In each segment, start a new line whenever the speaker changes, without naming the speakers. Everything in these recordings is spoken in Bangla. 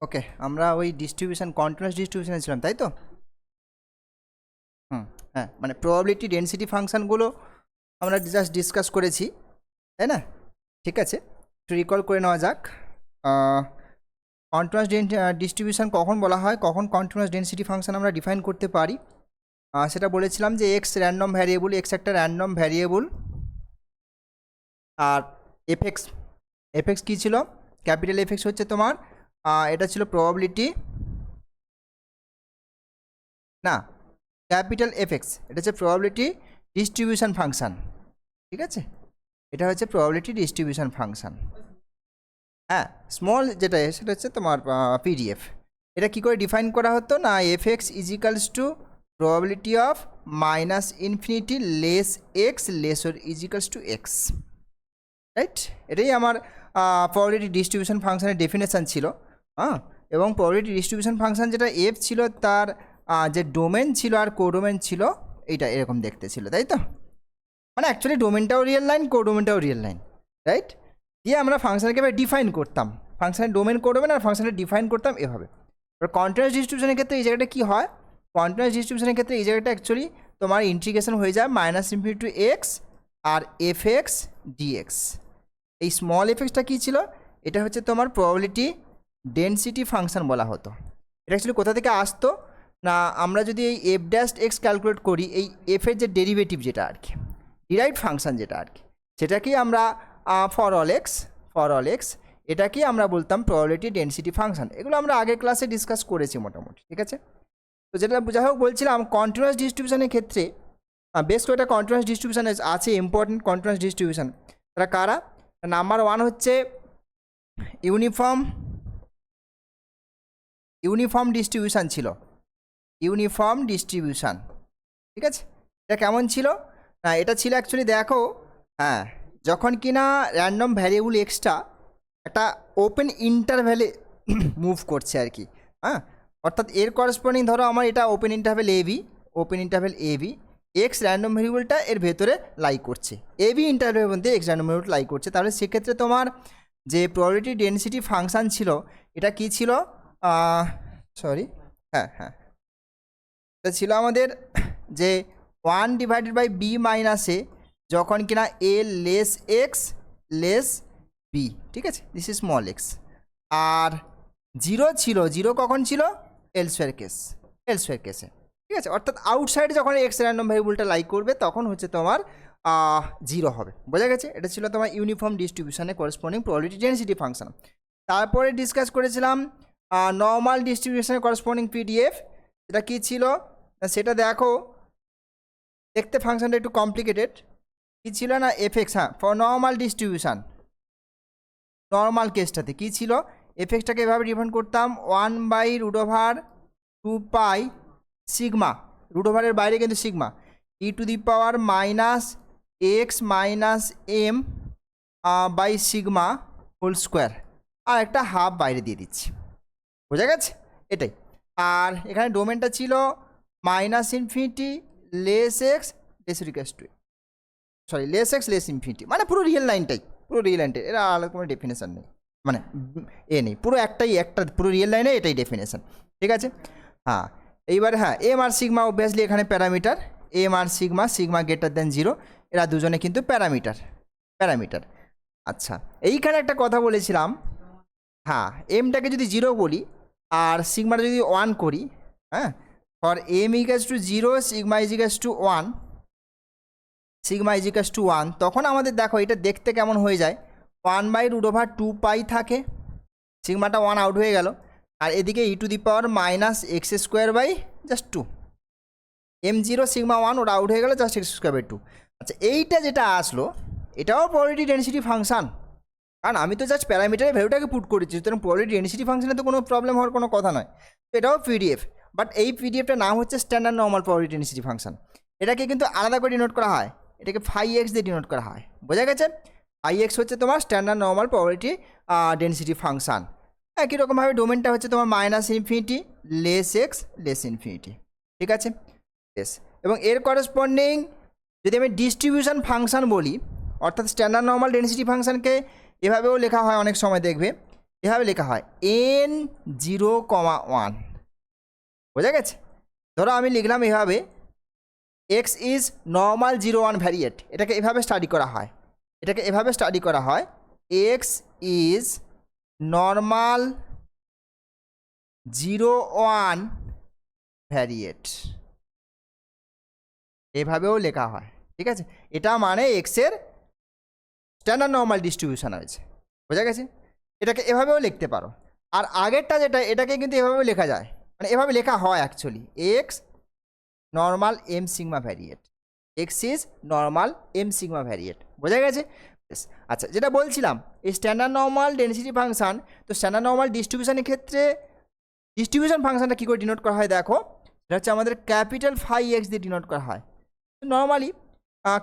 ওকে, আমরা ওই ডিস্ট্রিবিউশন কন্টিনিউয়াস ডিস্ট্রিবিউশনে ছিলাম, তাই তো? হ্যাঁ, মানে প্রবাবিলিটি ডেনসিটি ফাংশনগুলো আমরা জাস্ট ডিসকাস করেছি, তাই না? ঠিক আছে, একটু রিকল করে নেওয়া যাক। কন্টিনিউয়াস ডিস্ট্রিবিউশন কখন বলা হয়, কখন কন্টিনিউয়াস ডেনসিটি ফাংশন আমরা ডিফাইন করতে পারি, সেটা বলেছিলাম যে এক্স র্যান্ডম ভ্যারিয়েবল, এক্স একটা র্যান্ডম ভ্যারিয়েবল, আর এফএক্স, এফএক্স কী ছিল? ক্যাপিটাল এফএক্স হচ্ছে তোমার, এটা ছিল প্রবাবিলিটি, না ক্যাপিটাল এফএক্স, এটা হচ্ছে প্রবাবিলিটি ডিস্ট্রিবিউশন ফাংশন, ঠিক আছে? এটা হচ্ছে প্রবাবিলিটি ডিস্ট্রিবিউশন ফাংশন। হ্যাঁ, স্মল যেটা সেটা হচ্ছে তোমার পিডিএফ। এটা কি করে ডিফাইন করা হতো না, F X is equals to probability of minus infinity less x less or is equals to X, right? এটাই আমার প্রবাবিলিটি ডিস্ট্রিবিউশন ফাংশনের ডেফিনেশান ছিল। হ্যাঁ, এবং প্রবাবিলিটি ডিস্ট্রিবিউশন ফাংশন যেটা এফ ছিল তার যে ডোমেন ছিল আর কোডোমেন ছিল এইটা এরকম দেখতে ছিল, তাই তো? মানে অ্যাকচুয়ালি ডোমেনটাও রিয়েল লাইন, কোডোমেনটাও রিয়েল লাইন, রাইট? দিয়ে আমরা ফাংশনকে এবার ডিফাইন করতাম, ফাংশনের ডোমেন কোডোমেন আর ফাংশনকে ডিফাইন করতাম এভাবে। এবার কন্টিনিউয়াস ডিস্ট্রিবিউশনের ক্ষেত্রে এই জায়গাটা কী হয়, কন্টিনিউয়াস ডিস্ট্রিবিউশনের ক্ষেত্রে এই জায়গাটা অ্যাকচুয়ালি তোমার ইন্টিগ্রেশন হয়ে যায় মাইনাস ইনফিনিটি টু এক্স আর এফ এক্স ডিএক্স। এই স্মল এফএক্সটা কী ছিল? এটা হচ্ছে তোমার প্রবাবিলিটি ডেনসিটি ফাংশন বলা হতো। এটা অ্যাকচুয়ালি কোথা থেকে আসতো না, আমরা যদি এই এফ ড্যাশ এক্স ক্যালকুলেট করি, এই এফের যে ডেরিভেটিভ যেটা আর কি, ডিরাইভড ফাংশন যেটা আর কি, সেটাকেই আমরা ফর অল এক্স এটাকেই আমরা বলতাম প্রবাবিলিটি ডেনসিটি ফাংশন। এগুলো আমরা আগের ক্লাসে ডিসকাস করেছি মোটামুটি, ঠিক আছে? তো যেটা যাই হোক বলছিলাম, কন্টিনিউয়াস ডিস্ট্রিবিউশনের ক্ষেত্রে বেশ কয়েকটা কন্টিনিউয়াস ডিস্ট্রিবিউশন আছে, ইম্পর্টেন্ট কন্টিনিউয়াস ডিস্ট্রিবিউশন। তারা কারা? নাম্বার ওয়ান হচ্ছে ইউনিফর্ম ডিস্ট্রিবিউশন ছিল, ইউনিফর্ম ডিস্ট্রিবিউশন, ঠিক আছে? এটা কেমন ছিল না, এটা ছিল অ্যাকচুয়ালি দেখো, হ্যাঁ, যখন কিনা র্যান্ডম ভ্যারিয়েবল এক্সটা একটা ওপেন ইন্টারভ্যালে মুভ করছে আর কি, হ্যাঁ, অর্থাৎ এর করসপন্ডিং ধরো আমার এটা open interval AB, X random ভ্যারিয়েবলটা এর ভেতরে লাই করছে, এবি ইন্টারভ্যালের মধ্যে এক্স র্যান্ডম ভ্যারিয়েবল লাই করছে, তাহলে সেক্ষেত্রে তোমার যে প্রবাবিলিটি ডেনসিটি ফাংশান ছিল এটা কি ছিল, হ্যাঁ এটা ছিল আমাদের যে 1/b মাইনাস এ, যখন কিনা A less x less B, ঠিক আছে, দিস ইজ স্মল এক্স। আর জিরো ছিল, জিরো কখন ছিল? এলসওয়্যার কেসে, ঠিক আছে? অর্থাৎ আউটসাইডে যখন এক্স র্যান্ডম ভ্যারিয়েবলটা লাইক করবে তখন হচ্ছে তোমার জিরো হবে, বোঝা গেছে? এটা ছিল তোমার ইউনিফর্ম ডিস্ট্রিবিউশনে করসপন্ডিং প্রবাবিলিটি ডেনসিটি ফাংশন। তারপরে ডিসকাস করেছিলাম নর্মাল ডিস্ট্রিবিউশনের করসপন্ডিং পিডিএফ, এটা কী ছিল সেটা দেখো, দেখতে ফাংশনটা একটু কমপ্লিকেটেড। কী ছিল না, এফএক্স, হ্যাঁ, ফর নর্মাল ডিস্ট্রিবিউশন, নর্মাল কেসটাতে কী ছিল, এফএক্সটাকে এভাবে ডিফাইন করতাম 1/√2π সিগমা, রুট ওভারের বাইরে কিন্তু sigma, e⁻(x−m) by sigma whole square, আর একটা হাফ বাইরে দিয়ে দিচ্ছি, বোঝা গেছে? এটাই। আর এখানে ডোমেনটা ছিল minus infinity less x less infinity, মানে পুরো রিয়েল লাইনটাই, এরা আলাদা কোনো ডেফিনেশান নেই, মানে নেই, পুরো একটা পুরো রিয়েল লাইনে এটাই ডেফিনেশান, ঠিক আছে? হ্যাঁ, এইবারে হ্যাঁ, এম আর সিগমা অবভিয়াসলি এখানে প্যারামিটার, এম আর সিগমা গ্রেটার দেন 0, এরা দুজনে কিন্তু প্যারামিটার। আচ্ছা, এইখানে একটা কথা বলেছিলাম, হ্যাঁ, এমটাকে যদি 0 বলি আর সিগমাটা যদি 1 করি, হ্যাঁ, for M equals to 0 sigma ইজিকাস টু 1, তখন আমাদের দেখো এটা দেখতে কেমন হয়ে যায়, 1/√2π থাকে, সিগমাটা 1 আউট হয়ে গেল, আর এদিকে e⁻(x²/2), m0 সিগমা 1 ওটা আউট হয়ে গেল, জাস্ট x²/2। আচ্ছা, এইটা যেটা আসলো এটাও প্রবাবিলিটি ডেনসিটি ফাংশান, কারণ আমি তো জাস্ট প্যারামিটারের ভ্যালুটাকে পুট করেছি, সুতরাং প্রবাবিলিটি ডেনসিটি ফাংশনে তো কোনো প্রবলেম হওয়ার কোনো কথা নয়। তো এটাও পিডিএফ, বাট এই পিডিএফটার নাম হচ্ছে standard normal probability density function. এটাকে কিন্তু আলাদা করে ডিনোট করা হয়, এটাকে φx দিয়ে ডিনোট করা হয়, বোঝা গেছে? φx হচ্ছে তোমার standard normal probability density function. একই রকমভাবে ডোমেনটা হচ্ছে তোমার minus infinity less x less infinity, ঠিক আছে? এবং এর করসপন্ডিং যদি আমি ডিস্ট্রিবিউশন ফাংশন বলি, অর্থাৎ স্ট্যান্ডার্ড নর্মাল ডেনসিটি ফাংশনকে এভাবেও লেখা হয়, অনেক সময় দেখবে এভাবে লেখা হয় n0,1। বোঝা গেছে? ধরো আমি লিখলাম এভাবে এক্স ইজ নর্মাল 0,1 ভ্যারিয়েট, এটাকে এভাবে স্টাডি করা হয়, এটাকে এভাবে স্টাডি করা হয় এক্স ইজ নর্মাল 0,1 ভ্যারিয়েট, এভাবেও লেখা হয়। ঠিক আছে, এটা মানে এক্সের স্ট্যান্ডার্ড নর্মাল ডিস্ট্রিবিউশন হয়েছে। বোঝা গেছে? এটাকে এভাবেও লিখতে পারো। আর আগেরটা যেটা, এটাকে কিন্তু এভাবেও লেখা যায়, মানে এভাবে লেখা হয় actually, X normal M sigma variate, X is normal M sigma variate. বোঝা গেছে? আচ্ছা, যেটা বলছিলাম এই স্ট্যান্ডার্ড নর্মাল ডেনসিটি ফাংশন, তো স্ট্যান্ডার্ড নর্মাল ডিস্ট্রিবিউশনের ক্ষেত্রে ডিস্ট্রিবিউশন ফাংশনটা কী করে ডিনোট করা হয় দেখো, এটা হচ্ছে আমাদের ক্যাপিটাল ফাই এক্স দিয়ে ডিনোট করা হয়। নর্মালি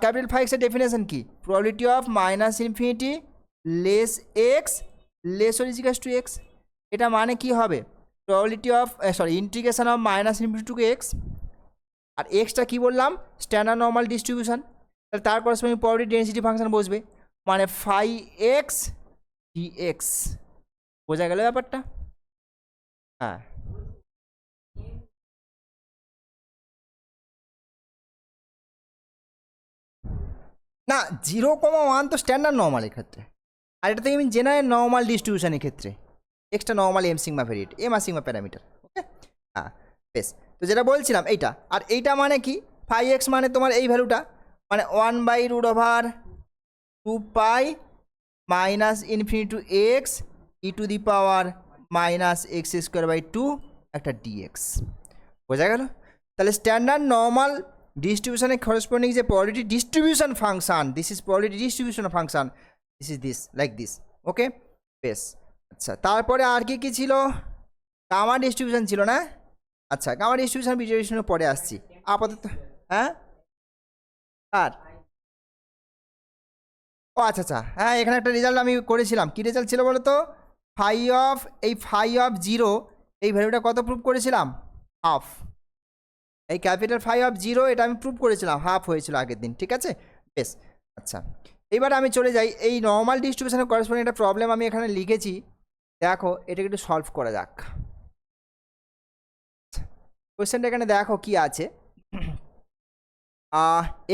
ক্যাপিটাল ফাই এক্সের ডেফিনেশন কি? Probability of minus infinity less x less or is equals to X. এটা মানে কি হবে? Probability of integration of minus infinity to X, আর এক্সটা কী বললাম? স্ট্যান্ডার্ড নর্মাল ডিস্ট্রিবিউশন, তাহলে তার করসপন্ডিং প্রবাবিলিটি ডেনসিটি ফাংশন বসবে, মানে ফাই এক্স ডিএক্স। বোঝা গেল ব্যাপারটা? হ্যাঁ, না 0,1 তো স্ট্যান্ডার্ড নর্মালের ক্ষেত্রে, আর এটা তো আমি জেনারেল নর্মাল ডিস্ট্রিবিউশনের ক্ষেত্রে extra normal M sigma variate, M আর সিগমা প্যারামিটার। ওকে, হ্যাঁ বেশ। তো যেটা বলছিলাম এইটা, আর এইটা মানে কি? ফাই এক্স মানে তোমার এই ভ্যালুটা, মানে 1/√2π minus infinity to X E to the power minus x square by 2 একটা ডিএক্স। বোঝা গেল? তাহলে স্ট্যান্ডার্ড নর্মাল ডিস্ট্রিবিউশনের করসপন্ডিং যে probability distribution function, this is probability distribution function, this is this like this. Okay, বেশ। আচ্ছা, তারপরে আর কি কি ছিল? গামা ডিস্ট্রিবিউশন ছিল না? আচ্ছা, গামা ডিস্ট্রিবিউশন ভিডিওর পরে আসছি আপাতত। হ্যাঁ, আর ও আচ্ছা আচ্ছা, হ্যাঁ এখানে একটা রেজাল্ট আমি করেছিলাম, কি রেজাল্ট ছিল বলো তো? ফাই অফ, এই ফাই অফ 0 এই ভ্যালুটা কত প্রুভ করেছিলাম? হাফ। এই ক্যাপিটাল ফাই অফ 0 এটা আমি প্রুভ করেছিলাম, হাফ হয়েছিল আগের দিন। ঠিক আছে, বেশ। আচ্ছা, এইবার আমি চলে যাই এই নর্মাল ডিস্ট্রিবিউশনের করসপন্ডিং একটা প্রবলেম আমি এখানে লিখেছি, দেখো এটাকে একটু সলভ করা যাক। কোয়েশ্চেনটা এখানে দেখো কি আছে,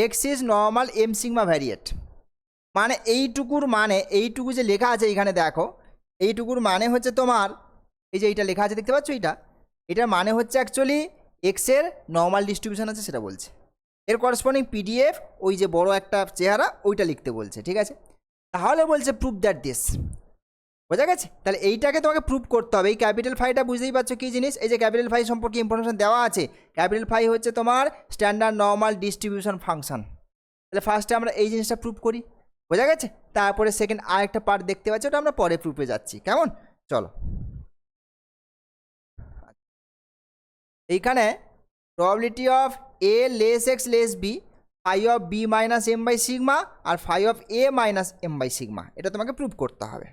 X is normal M sigma variate, মানে এইটুকুর মানে, এইটুকু যে লেখা আছে এইখানে দেখো, এইটুকুর মানে হচ্ছে তোমার এই যে এইটা লেখা আছে দেখতে পাচ্ছ, এটার মানে হচ্ছে অ্যাকচুয়ালি এক্সের নর্মাল ডিস্ট্রিবিউশন আছে সেটা বলছে, এর করসপন্ডিং পিডিএফ ওই যে বড় একটা চেহারা ওইটা লিখতে বলছে। ঠিক আছে, তাহলে বলছে প্রুভ দ্যাট দিস। বোঝা গেছে? তাহলে এইটাকে তোমাকে প্রুভ করতে হবে। এই ক্যাপিটাল ফাইটা বুঝতেই পারছো কী জিনিস, এই যে ক্যাপিটাল ফাই সম্পর্কে ইনফরমেশন দেওয়া আছে, ক্যাপিটাল ফাই হচ্ছে তোমার স্ট্যান্ডার্ড নর্মাল ডিস্ট্রিবিউশন ফাংশন। তাহলে ফার্স্টে আমরা এই জিনিসটা প্রুভ করি। বোঝা গেছে? তারপরে সেকেন্ড আরেকটা পার্ট দেখতে পাচ্ছি, ওটা আমরা পরে প্রুফে যাচ্ছি। কেমন? চলো, এইখানে probability of A less x less B, phi of B minus M by sigma আর phi of A minus M by sigma, এটা তোমাকে প্রুভ করতে হবে।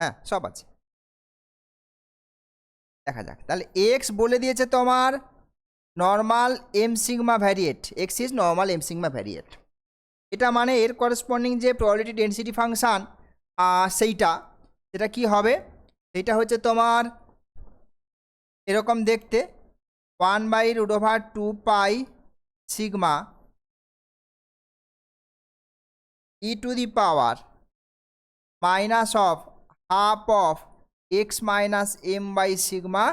হ্যাঁ, সব আছে, দেখা যাক। তাহলে এক্স বলে দিয়েছে তোমার normal M sigma variate, X is normal M sigma variate, এটা মানে এর করসপন্ডিং যে প্রবাবিলিটি ডেনসিটি ফাংশান সেইটা, সেটা কি হবে? সেইটা হচ্ছে তোমার এরকম দেখতে, 1/√2π sigma E to the power minus of half of x minus M by sigma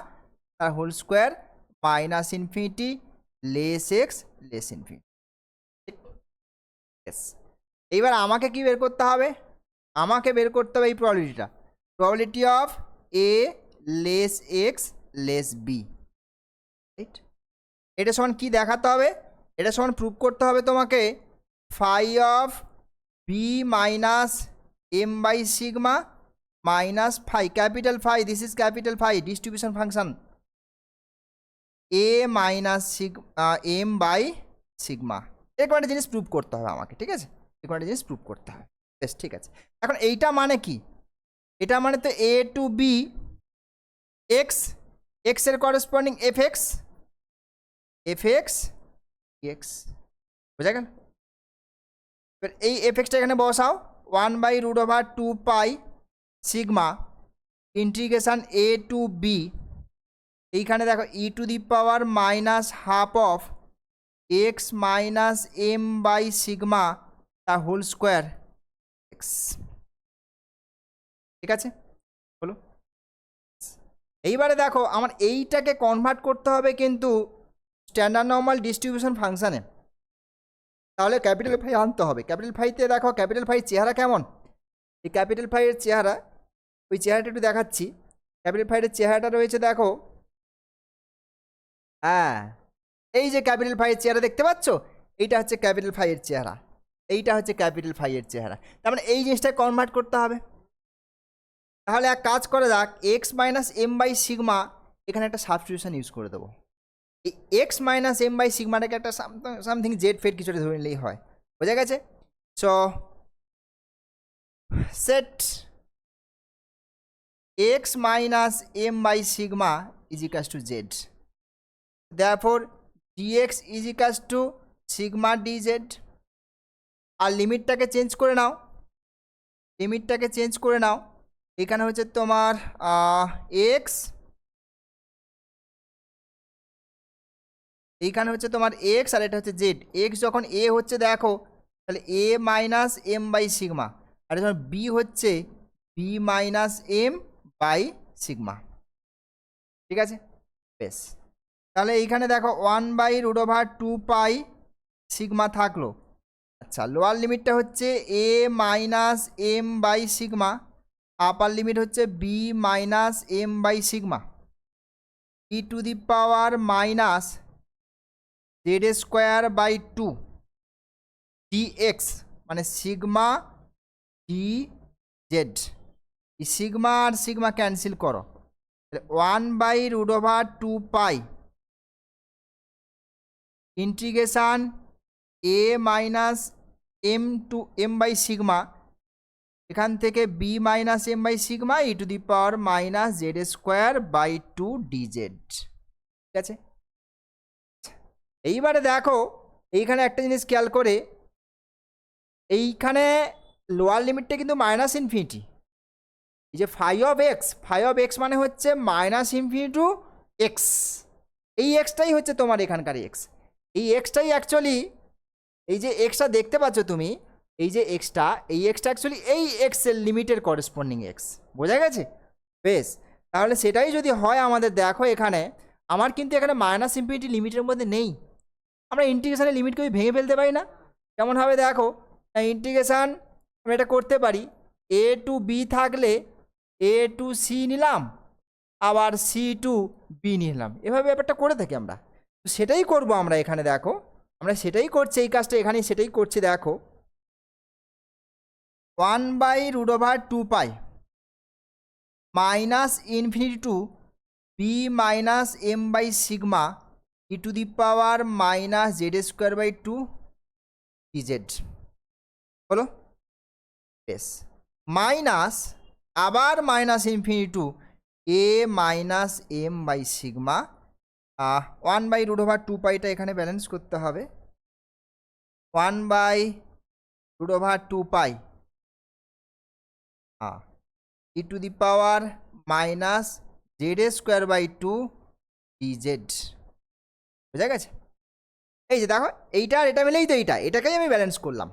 তার whole square minus infinity less x less infinity. এইবার আমাকে কি বের করতে হবে? আমাকে বের করতে হবে এই প্রবাবিলিটিটা, probability of A less x less B. Right, এটা সমান কি দেখাতে হবে? এটা সমান প্রুভ করতে হবে তোমাকে phi of B minus M by sigma minus phi, capital phi, this is capital phi distribution function, A minus M by sigma. এরকম একটা জিনিস প্রুভ করতে হবে আমাকে। ঠিক আছে, এরকম একটা জিনিস প্রুভ করতে হবে। বেশ, ঠিক আছে। এখন এইটা মানে কি? এটা মানে তো এ টু বি এক্স, এক্সের corresponding F X F X D X, বোঝা গেল? এবার এই এফ এক্সটা এখানে বসাও, 1/√2 sigma integration A to B, এইখানে দেখো e⁻² of x minus M by sigma the whole square X. ঠিক আছে, বলো। এইবারে দেখো আমার এইটাকে কনভার্ট করতে হবে কিন্তু স্ট্যান্ডার্ড নর্মাল ডিস্ট্রিবিউশন ফাংশানে, তাহলে ক্যাপিটাল ফাই আনতে হবে। ক্যাপিটাল ফাইতে দেখো ক্যাপিটাল ফাইয়ের চেহারা কেমন, এই ক্যাপিটাল ফাইয়ের চেহারা, ওই চেহারাটা একটু দেখাচ্ছি। ক্যাপিটাল ফাইয়ের চেহারাটা রয়েছে দেখো, হ্যাঁ এই যে ক্যাপিটাল ফাইয়ের চেহারা দেখতে পাচ্ছ, এইটা হচ্ছে ক্যাপিটাল ফাইয়ের চেহারা, এইটা হচ্ছে ক্যাপিটাল ফাইয়ের চেহারা। তার মানে এই জিনিসটা কনভার্ট করতে হবে। তাহলে এক কাজ করা যাক, X minus M by sigma, এখানে একটা সাবস্টিটিউশন ইউজ করে দেবো। এই এক্স মাইনাস এম বাই সিগমাটাকে একটা সামথিং জেড ফেড কিছুটা ধরে নিলেই হয়, বোঝা গেছে? So set X minus M by sigma is equals to Z, therefore dx is equals to sigma dz. আর লিমিটটাকে চেঞ্জ করে নাও, লিমিটটাকে চেঞ্জ করে নাও, এখানে হচ্ছে তোমার এক্স, এইখানে হচ্ছে তোমার এক্স আর এটা হচ্ছে জেড। এক্স যখন এ হচ্ছে দেখো তাহলে A minus M by sigma, আর যখন বি হচ্ছে B minus M by sigma. ঠিক আছে, বেশ। তাহলে এইখানে দেখো 1/√2 সিগমা থাকলো। আচ্ছা, লোয়ার লিমিটটা হচ্ছে এ minus M by sigma, upper limit হচ্ছে B minus M by sigma e⁻²/2 dx, মানে সিগমা ডি জেড। এই সিগমা আর সিগমা ক্যান্সেল করো, 1/√2 integration A minus M to M by sigma, এখান থেকে B minus M by sigma e⁻²/2 dz. ঠিক আছে, এইবারে দেখো এইখানে একটা জিনিস খেয়াল করে, এইখানে লোয়ার লিমিটটা কিন্তু মাইনাস ইনফিনিটি। এই যে ফাই অফ এক্স মানে হচ্ছে মাইনাস ইনফিনিটি টু এক্স, এই এক্সটাই হচ্ছে তোমার এখানকার এক্স। এই এক্সটাই অ্যাকচুয়ালি, এই যে এক্সটা দেখতে পাচ্ছ তুমি, এই যে এক্সটা, এই এক্সটা অ্যাকচুয়ালি এই এক্সের লিমিটের করেসপন্ডিং এক্স, বোঝা গেছে? বেশ, তাহলে সেটাই যদি হয় আমাদের, দেখো এখানে আমার কিন্তু এখানে মাইনাস ইনফিনিটি লিমিটের মধ্যে নেই। আমরা ইন্টিগ্রেশনের লিমিটকে ভেঙে ফেলতে পারি না? কেমন হবে দেখো, ইন্টিগ্রেশান আমি এটা করতে পারি, এ টু বি থাকলে এ টু সি নিলাম, আবার সি টু বি নিলাম, এভাবে ব্যাপারটা করে থাকি আমরা। তো সেটাই করব আমরা এখানে, দেখো আমরা সেটাই করছি, এই কাজটা এখানে সেটাই করছি। দেখো 1/√2 minus infinity to B minus M by sigma e⁻−z²/2 D Z হলো। বেশ, মাইনাস, আবার minus infinity to A minus M by sigma 1/√2 এখানে ব্যালেন্স করতে হবে। 1/√2 e⁻−z²/2 ডিজেড, বুঝা গেছে? এই যে দেখো এইটা আর এটা মিলেই তো এটাকেই আমি ব্যালেন্স করলাম।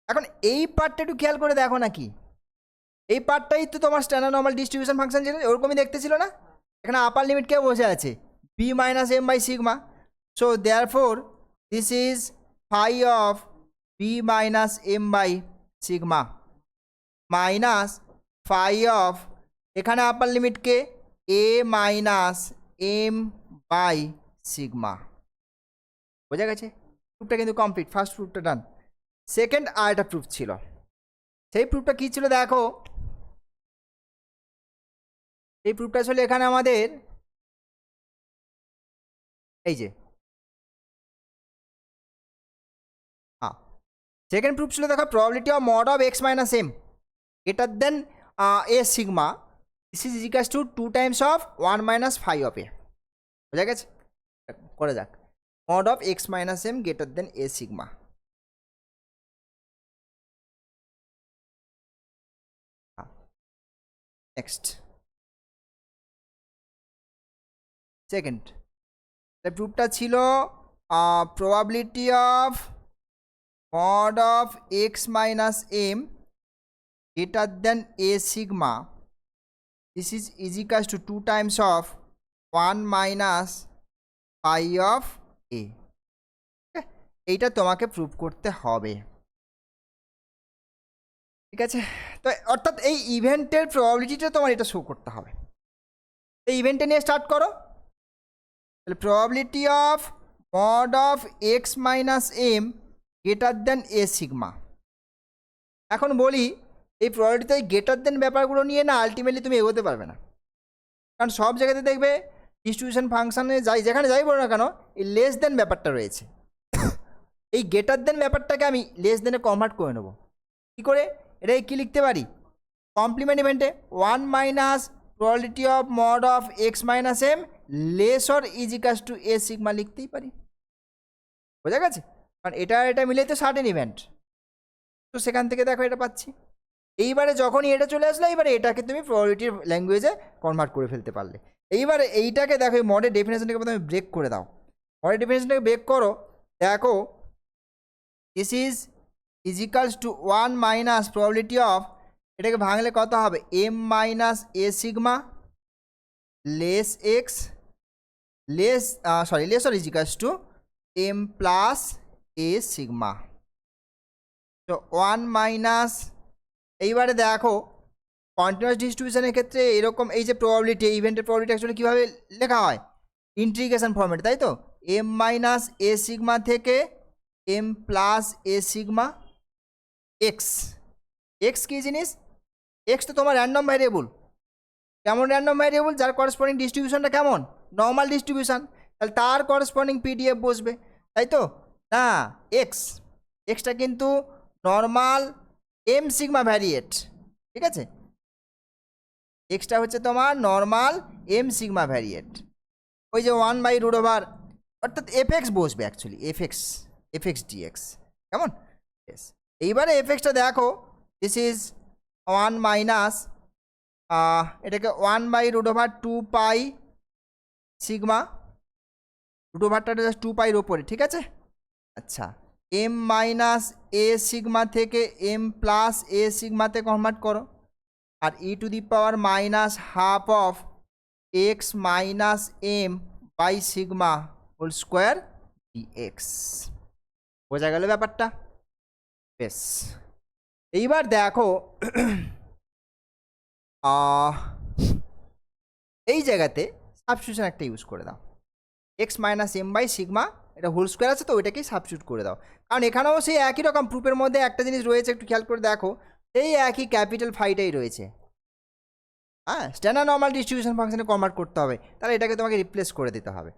এখন এই পার্টটা একটু খেয়াল করে দেখো নাকি, এই পার্টটাই তো তোমার স্ট্যান্ডার্ড নর্মাল ডিস্ট্রিবিউশন ফাংশন ছিল, ওরকমই দেখতে ছিল না? এখানে আপার লিমিট কে বসে আছে, B minus M by sigma. So therefore this is phi of B minus M by sigma minus phi of, এখানে আপার লিমিটকে A minus M by sigma, বোঝা গেছে? প্রুফটা কিন্তু কমপ্লিট, ফার্স্ট প্রুফটা ডান। সেকেন্ড আর একটা প্রুফ ছিল, সেই প্রুফটা কী ছিল দেখো, এই প্রুফটা ছিল এখানে আমাদের এই যে, হ্যাঁ সেকেন্ড প্রুফ ছিল দেখো, probability of mod of x minus M greater than A sigma this is equals to 2 times of 1 - phi of A, বোঝা গেছে? করে যাক, mod of x minus m greater than a sigma. Next, second, the proofটা ছিল probability of mod of x minus m greater than a sigma. This is equals to 2 times of 1 minus pi of a. এইটা তোমাকে প্রুভ করতে হবে, ঠিক আছে? তো অর্থাৎ এই ইভেন্টের প্রবাবিলিটিটা তোমার এটা শো করতে হবে। এই ইভেন্টটা নিয়ে স্টার্ট করো। তাহলে probability of mod of x minus M greater than A sigma. এখন বলি, এই প্রবাবিলিটিতে গ্রেটার দেন ব্যাপারগুলো নিয়ে না আলটিমেটলি তুমি এগোতে পারবে না, কারণ সব জায়গাতে দেখবে ডিস্ট্রিবিউশন ফাংশনে যেখানে যাই বলো না কেন এই লেস দেন ব্যাপারটা রয়েছে। এই গ্রেটার দেন ব্যাপারটাকে আমি লেস দেনে কনভার্ট করে নেবো। কী করে? এটাকে কী লিখতে পারি? কমপ্লিমেন্ট ইভেন্টে 1 minus probability of mod of x minus M less or is equals to A sigma লিখতেই পারি। বোঝা গেছে? কারণ এটা মিলে তো সার্টেন ইভেন্ট, তো সেখান থেকে দেখো এটা পাচ্ছি। এইবারে যখনই এটা চলে আসলে এইবারে এটাকে তুমি প্রবাবিলিটির ল্যাঙ্গুয়েজে কনভার্ট করে ফেলতে পারলে। এইবারে এইটাকে দেখো, এই মডের ডেফিনেশনটাকে প্রথমে ব্রেক করে দাও। মডের ডেফিনেশনটাকে ব্রেক করো, দেখো this is ইজিক্যালস to 1 minus probability of, এটাকে ভাঙলে কত হবে? M minus A sigma less x less or ইজিক্যালস to M plus A sigma. তো 1 মাইনাস, এইবারে দেখো কন্টিনিউয়াস ডিস্ট্রিবিউশনের ক্ষেত্রে এরকম এই যে প্রবাবিলিটি, ইভেন্টের প্রবাবিলিটি অ্যাকচুয়ালি কীভাবে লেখা হয়? ইন্টিগ্রেশন ফর্মেটে, তাই তো? এম মাইনাস এ সিগমা থেকে M plus A sigma x. X কী জিনিস? এক্স তো তোমার র্যান্ডম ভ্যারিয়েবল। কেমন র্যান্ডম ভ্যারিয়েবল? যার করসপন্ডিং ডিস্ট্রিবিউশনটা কেমন? Normal distribution. তাহলে তার করসপন্ডিং পিডিএফ বসবে, তাই তো? না, এক্সটা কিন্তু নর্মাল এম সিগমা ভ্যারিয়েট, ঠিক আছে? এক্সটা হচ্ছে তোমার নর্মাল এম সিগমা ভ্যারিয়েট। ওই যে 1/√, অর্থাৎ এফএক্স বসবে অ্যাকচুয়ালি, এফএক্স ডিএক্স। কেমন? ইয়েস। এইবারে এফএক্সটা দেখো, দিস ইজ 1 মাইনাস, এটাকে 1/√2 পাই সিগমা, √টা জাস্ট 2 পাইর ওপরে, ঠিক আছে? আচ্ছা, এম মাইনাস এ সিগমা থেকে এম প্লাস এ সিগমাতে কনভার্ট করো, আর E to the power minus half of x minus M by sigma whole square dx. বোঝা গেল ব্যাপারটা? বেশ, এইবার দেখো এই জায়গাতে সাবস্টিটিউশন একটা ইউজ করে দাও। X minus M by sigma, এটা হোল স্কোয়ার আছে তো ওইটাকেই সাবস্টিটিউট করে দাও। কারণ এখানেও সেই একই রকম প্রুফের মধ্যে একটা জিনিস রয়েছে, একটু খেয়াল করে দেখো, এই একই ক্যাপিটাল ফাইটাই রয়েছে। হ্যাঁ, স্ট্যান্ডার্ড নর্মাল ডিস্ট্রিবিউশন ফাংশনে কনভার্ট করতে হবে, তাহলে এটাকে তোমাকে রিপ্লেস করে দিতে হবে।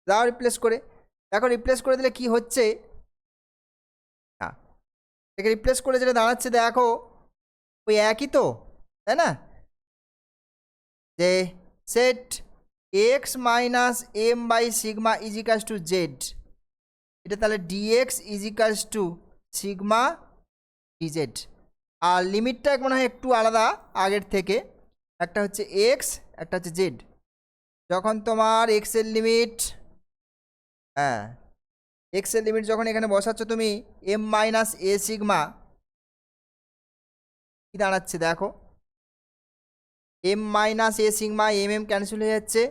দাও রিপ্লেস করে দেখো, রিপ্লেস করে দিলে কি হচ্ছে? হ্যাঁ, এটাকে রিপ্লেস করে যেটা দাঁড়াচ্ছে দেখো ওই একই তো, তাই না? যে set X minus M by sigma equals to Z, এটা তাহলে dx equals to sigma dz. আর লিমিটটা মনে হয় একটু আলাদা আগের থেকে, একটা হচ্ছে এক্স, একটা হচ্ছে জেড। যখন তোমার এক্সের লিমিট, হ্যাঁ এক্সের লিমিট যখন এখানে বসাচ্ছ তুমি এম মাইনাস এ সিগমা, কি দাঁড়াচ্ছে দেখো, M minus A sigma M cancel হয়ে যাচ্ছে,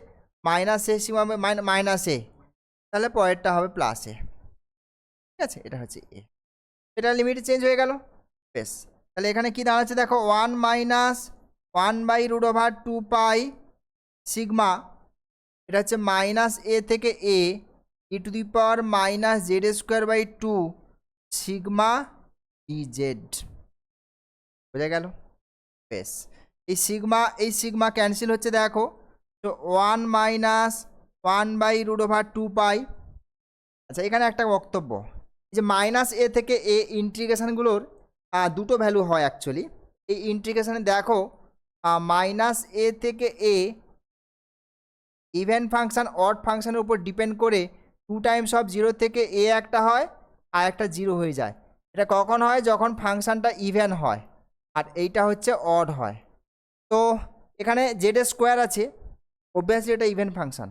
মাইনাস এ সিগমা মাইনাস এ, তাহলে পরেরটা হবে প্লাস এ, ঠিক আছে? এটা হচ্ছে এ, এটা লিমিট চেঞ্জ হয়ে গেল। বেশ, তাহলে এখানে কি দাঁড়াচ্ছে দেখো, 1 মাইনাস 1/√2 পাই সিগমা, এটা হচ্ছে মাইনাস এ থেকে A E to the power minus Z square by 2 sigma dz. বোঝা গেল? বেশ, এই সিগমা ক্যান্সেল হচ্ছে দেখো, তো 1 মাইনাস 1/√2 পাই। আচ্ছা, এখানে একটা বক্তব্য, যে মাইনাস এ থেকে এ ইন্টিগ্রেশনগুলোর দুটো ভ্যালু হয় অ্যাকচুয়ালি। এই ইন্টিগ্রেশনে দেখো মাইনাস এ থেকে এ ইভেন ফাংশান অড ফাংশানের উপর ডিপেন্ড করে 2 টাইমস অফ 0 থেকে a একটা হয় আর একটা 0 হয়ে যায়। এটা কখন হয়? যখন ফাংশানটা ইভেন হয় আর এইটা হচ্ছে অড হয়। তো এখানে জেড স্কোয়ার আছে, অবভিয়াসলি এটা ইভেন ফাংশান,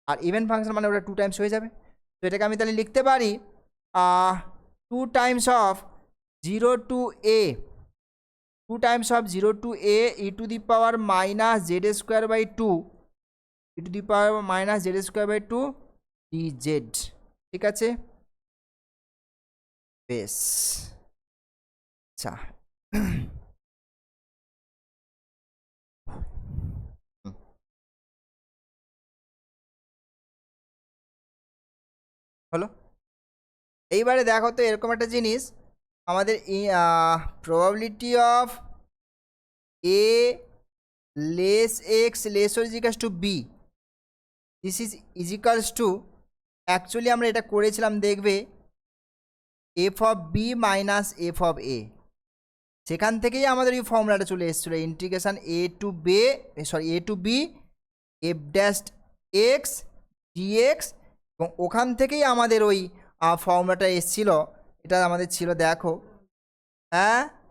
আর ইভেন ফাংশন মানে ওটা 2 টাইমস হয়ে যাবে। তো এটাকে আমি তাহলে লিখতে পারি 2 times of 0 to a, 2 times of 0 to a e to the power minus Z square by 2 e to the power minus Z square by 2 dz। ঠিক আছে, বেশ। আচ্ছা হলো। এইবারে দেখো তো এরকম একটা জিনিস, আমাদের probability of a less x less or ইজিক্যালস to b, this is ইজিক্যালস to, actually আমরা এটা করেছিলাম দেখবে F of B minus F of A, সেখান থেকেই আমাদের এই ফর্মুলাটা চলে এসেছিলো integration A to B F dash x dx, এবং ওখান থেকেই আমাদের ওই ফর্মুলাটা এসেছিলো। এটা আমাদের ছিল দেখো,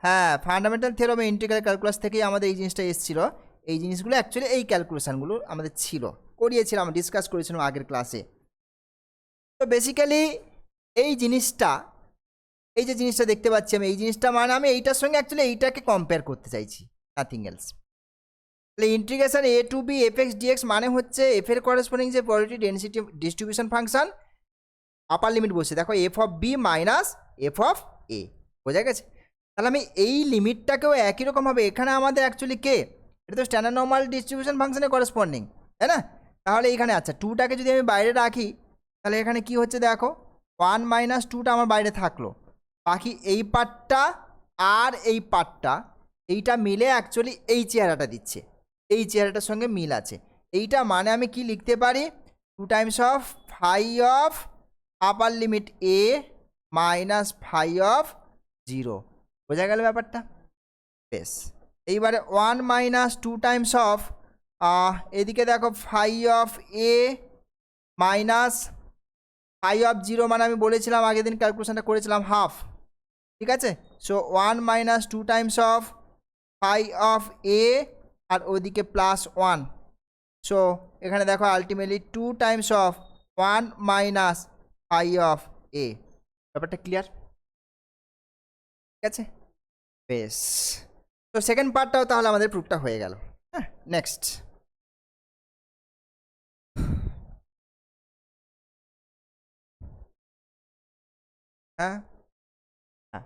হ্যাঁ ফান্ডামেন্টাল থিওরাম ইন্টিগ্রাল ক্যালকুলাস থেকেই আমাদের এই জিনিসটা এসেছিলো। এই জিনিসগুলো অ্যাকচুয়ালি এই ক্যালকুলেশানগুলো আমাদের ছিল, করিয়েছিলাম, ডিসকাস করেছিলাম আগের ক্লাসে। তো বেসিক্যালি এই জিনিসটা, এই যে জিনিসটা দেখতে পাচ্ছি আমি, এই জিনিসটা মানে আমি এইটার সঙ্গে অ্যাকচুয়ালি এইটাকে কম্পেয়ার করতে চাইছি, নাথিং এলস। তাহলে integration A to B F X dx মানে হচ্ছে এফ এর করেসপন্ডিং যে probability density distribution function, upper limit বসে দেখো F of B minus F of A, বোঝা গেছে? তাহলে আমি এই লিমিটটাকেও একই রকমভাবে, এখানে আমাদের অ্যাকচুয়ালি কে, এটা তো স্ট্যান্ডার্ড নর্মাল ডিস্ট্রিবিউশন ফাংশনের করেসপন্ডিং, তাই না? তাহলে এখানে আচ্ছা 2টাকে যদি আমি বাইরে রাখি, তাহলে এখানে কি হচ্ছে দেখো 1 মাইনাস 2টা আমার বাইরে থাকলো, বাকি এই পার্টটা আর এই পার্টটা, এইটা মিলে অ্যাকচুয়ালি এই চেহারাটা দিচ্ছে, এই চেহারাটার সঙ্গে মিল আছে। এইটা মানে আমি কি লিখতে পারি, 2 times of phi of upper limit A minus phi of 0, বোঝা গেল ব্যাপারটা? বেশ, এইবারে 1 মাইনাস 2 টাইমস অফ এদিকে দেখো phi of A minus phi of 0 মানে আমি বলেছিলাম আগের দিন ক্যালকুলেশনটা করেছিলাম হাফ, ঠিক আছে? So 1 minus 2 times of phi of A আর ওদিকে প্লাস 1, সো এখানে দেখো ultimately 2 times of 1 minus phi of A. ব্যাপারটা ক্লিয়ার? ঠিক আছে, বেশ। তো সেকেন্ড পার্টটাও তাহলে আমাদের প্রুফটা হয়ে গেল। হ্যাঁ, নেক্সট হ্যাঁ হ্যাঁ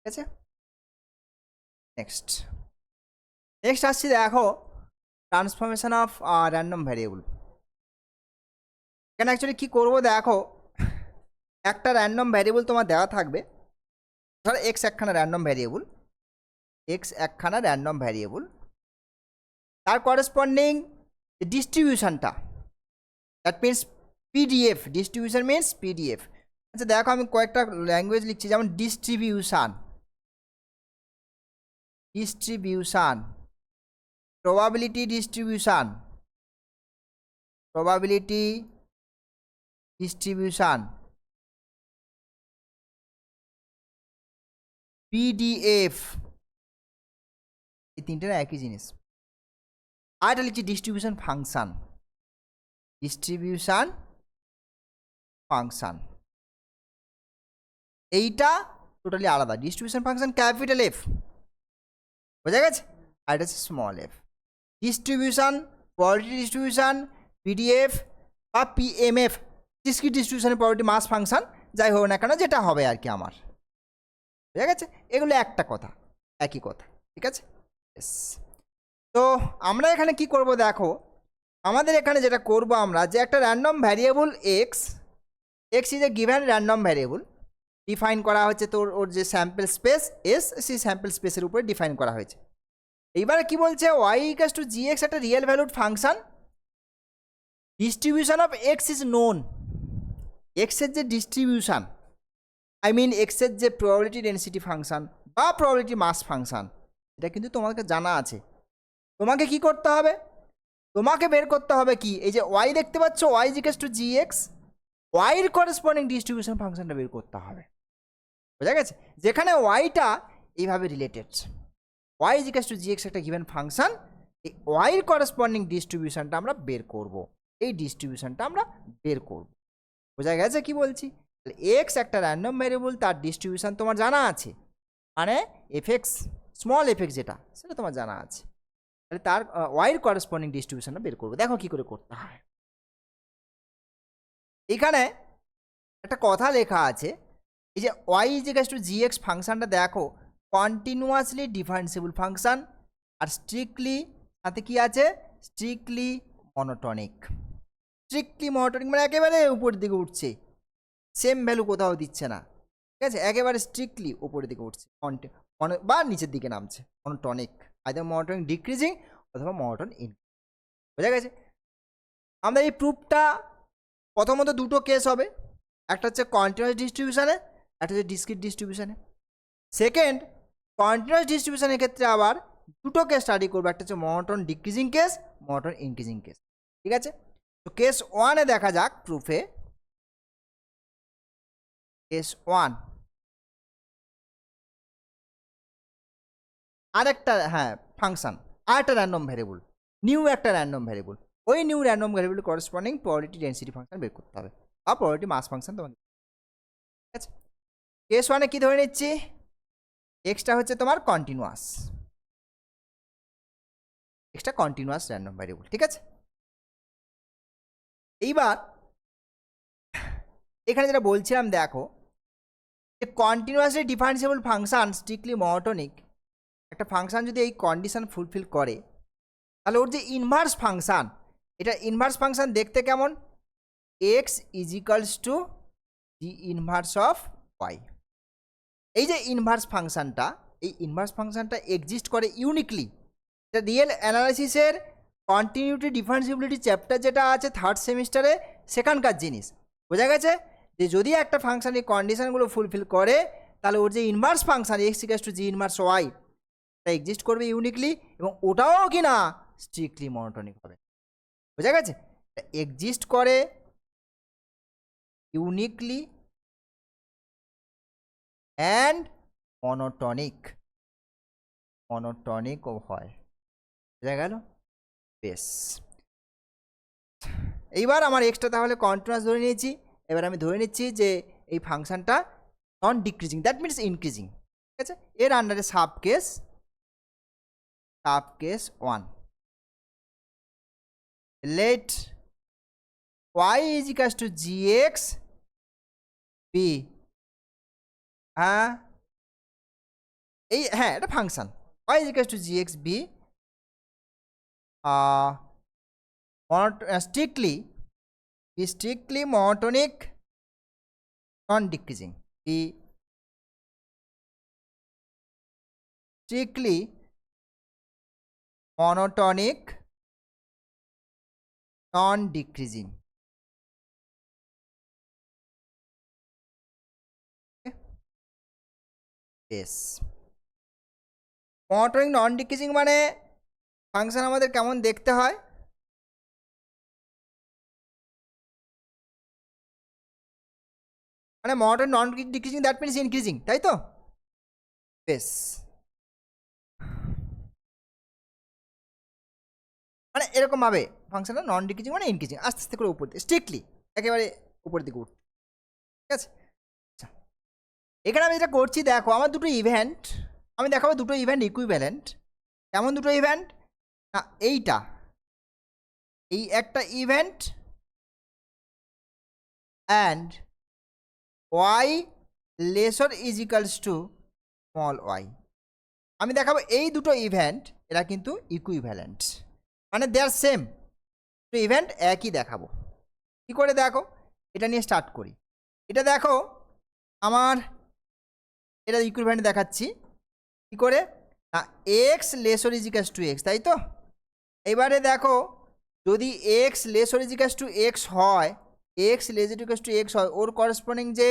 ঠিক আছে, নেক্সট আসছি দেখো ট্রান্সফরমেশন অফ র্যান্ডম ভ্যারিয়েবল। এখানে অ্যাকচুয়ালি কী করবো দেখো, একটা র্যান্ডম ভ্যারিয়েবল তোমার দেওয়া থাকবে, ধরো এক্স একখানা র্যান্ডম ভ্যারিয়েবল, তার করেসপন্ডিং ডিস্ট্রিবিউশনটা, that means PDF, distribution means PDF. আচ্ছা দেখো আমি কয়েকটা ল্যাঙ্গুয়েজ লিখছি, যেমন ডিস্ট্রিবিউশন, প্রবাবিলিটি ডিস্ট্রিবিউশন, পিডিএফ, এই তিনটে না একই জিনিস। আর এটা লিখছি ডিস্ট্রিবিউশন ফাংশন, এইটা টোটালি আলাদা। ডিস্ট্রিবিউশন ফাংশন ক্যাপিটাল এফ, বোঝা গেছে, আর এটা হচ্ছে small F. Distribution, probability distribution, PDF বা PMF, discrete ডিস্ট্রিবিউশনের probability mass function, যাই হোক না কেন যেটা হবে আর কি আমার, বোঝা গেছে? এগুলো একটা কথা, একই কথা, ঠিক আছে? তো আমরা এখানে কি করব দেখো, আমাদের এখানে যেটা করব আমরা, যে একটা random variable X is a given random variable, define করা হচ্ছে তোর ওর যে স্যাম্পল স্পেস এস, সেই স্যাম্পল স্পেসের উপরে ডিফাইন করা হয়েছে। এইবারে কি বলছে, Y equals to G X একটা real valued function, distribution of X is known. এক্সের যে ডিস্ট্রিবিউশন, আই মিন এক্সের যে প্রবাবিলিটি ডেন্সিটি ফাংশন বা প্রবাবিলিটি মাস ফাংশন, এটা কিন্তু তোমাকে জানা আছে। তোমাকে কি করতে হবে, তোমাকে বের করতে হবে কি, এই যে ওয়াই দেখতে পাচ্ছ, Y equals to G X, ওয়াইয়ের করেসপন্ডিং ডিস্ট্রিবিউশন ফাংশনটা বের করতে হবে। বোঝা গেছে, যেখানে ওয়াইটা এইভাবে related, Y equals to G X একটা গিভেন ফাংশন, এই ওয়াইয়ের করেসপন্ডিং ডিস্ট্রিবিউশনটা আমরা বের করব, এই ডিস্ট্রিবিউশনটা আমরা বের করব। বোঝা গেছে কি বলছি? এক্স একটা র্যান্ডম ভ্যারিয়েবল, তার ডিস্ট্রিবিউশন তোমার জানা আছে, মানে F x, small F x যেটা, সেটা তোমার জানা আছে। তাহলে তার ওয়াইয়ের করেসপন্ডিং ডিস্ট্রিবিউশনটা বের করবো। দেখো কি করে করতে হয়। এখানে একটা কথা লেখা আছে, এই যে Y equals to G X ফাংশনটা দেখো কন্টিনিউয়াসলি ডিফারেন্সিবল ফাংশন, আর স্ট্রিক্টলি সাথে কি আছে, স্ট্রিক্টলি মনোটনিক। স্ট্রিক্টলি মনোটনিক মানে একেবারে উপরের দিকে উঠছে, সেম ভ্যালু কোথাও দিচ্ছে না, ঠিক আছে, একেবারে স্ট্রিক্টলি উপরের দিকে উঠছে, বা নিচের দিকে নামছে, মনোটনিক, আইদার মনোটনিক ডিক্রিজিং অথবা মনোটন ইন। বোঝা গেছে? আমরা এই প্রুফটা প্রথমত দুটো কেস হবে, একটা হচ্ছে কন্টিনিউয়াস ডিস্ট্রিবিউশনে, একটা হচ্ছে ডিসক্রিট ডিস্ট্রিবিউশনে। সেকেন্ড, কন্টিনিউয়াস ডিস্ট্রিবিউশনের ক্ষেত্রে আবার দুটো কেস স্টাডি করবো, একটা হচ্ছে monotone decreasing case, monotone increasing case. ঠিক আছে, তো কেস ওয়ানে দেখা যাক প্রুফে। কেস ওয়ান, আরেকটা হ্যাঁ ফাংশন, আরেকটা র্যান্ডম ভ্যারিয়েবল, নিউ একটা র্যান্ডম ভ্যারিয়েবল, ওই new random variable corresponding probability density function বের করতে হবে, বা প্রবাবিলিটি মাস ফাংশন তোমাকে। ঠিক আছে, কেস ওয়ানে কি ধরে নিচ্ছি, এক্সটা হচ্ছে তোমার কন্টিনিউয়াস, এক্সটা কন্টিনিউয়াস র্যান্ডম ভ্যারিয়েবল। ঠিক আছে, এইবার এখানে যেটা বলছিলাম দেখো, যে continuously differentiable function strictly monotonic একটা ফাংশন যদি এই কন্ডিশন ফুলফিল করে, তাহলে ওর যে ইনভার্স ফাংশন, এটা ইনভার্স ফাংশন দেখতে কেমন, x is equals to the inverse of y. এই যে ইনভার্স ফাংশনটা, এই ইনভার্স ফাংশনটা এক্সিস্ট করে ইউনিকলি। এটা রিয়েল অ্যানালাইসিসের কন্টিনিউটি ডিফারেন্সিবিলিটি চ্যাপ্টার যেটা আছে থার্ড সেমিস্টারে, সেখানকার জিনিস। বোঝা গেছে, যে যদি একটা ফাংশন এই কন্ডিশনগুলো ফুলফিল করে, তাহলে ওর যে inverse function x equals to g inverse y, এটা এক্সিস্ট করবে ইউনিকলি, এবং ওটাও কি না স্ট্রিক্টলি মনোটনিক হবে। বোঝা গেছে, এক্সিস্ট করে ইউনিকলি অ্যান্ড মনোটনিক, মনোটনিকও হয়। বোঝা গেল? বেশ, এইবার আমার এক্সটা তাহলে কন্টিনিউয়াস ধরে নিয়েছি। এবার আমি ধরে নিচ্ছি যে এই ফাংশনটা non decreasing, that means increasing. ঠিক আছে, এর আন্ডারে sub case one, let y is equals to G x b, হ্যাঁ এই হ্যাঁ এটা function, y is equals to G x b strictly monotonic non-decreasing, be strictly monotonic non-decreasing. Yes, monotonic non-decreasing মানে ফাংশন আমাদের কেমন দেখতে হয়, মানে monotonic non decreasing that means increasing, তাই তো? বেশ, মানে এরকম ভাবে ফাংশনটা নন ডিক্রিজিং মানে ইনক্রিজিং, আস্তে আস্তে করে উপর দিকে স্ট্রিক্টলি একেবারে উপর দিকে উঠছে। ঠিক আছে, আচ্ছা এখানে আমি যেটা করছি দেখো, আমার দুটো ইভেন্ট আমি দেখাবো, দুটো ইভেন্ট ইকুইভ্যালেন্ট। কেমন দুটো ইভেন্ট না, এইটা এই একটা event and y lesser is equals to small y. আমি দেখাবো এই দুটো ইভেন্ট এরা কিন্তু ইকুইভ্যালেন্ট, মানে দে আর সেম, দুটো ইভেন্ট একই দেখাবো। কী করে দেখো, এটা নিয়ে স্টার্ট করি। এটা দেখো আমার এটা ইকুইভ্যালেন্ট দেখাচ্ছি কী করে, না এক্স লেসর ইজিকাস টু এক্স, তাই তো? এবারে দেখো যদি এক্স লেসর ইজিকাস টু এক্স হয়, এক্স লেসর ইজিকাস টু এক্স হয়, ওর করসপন্ডিং যে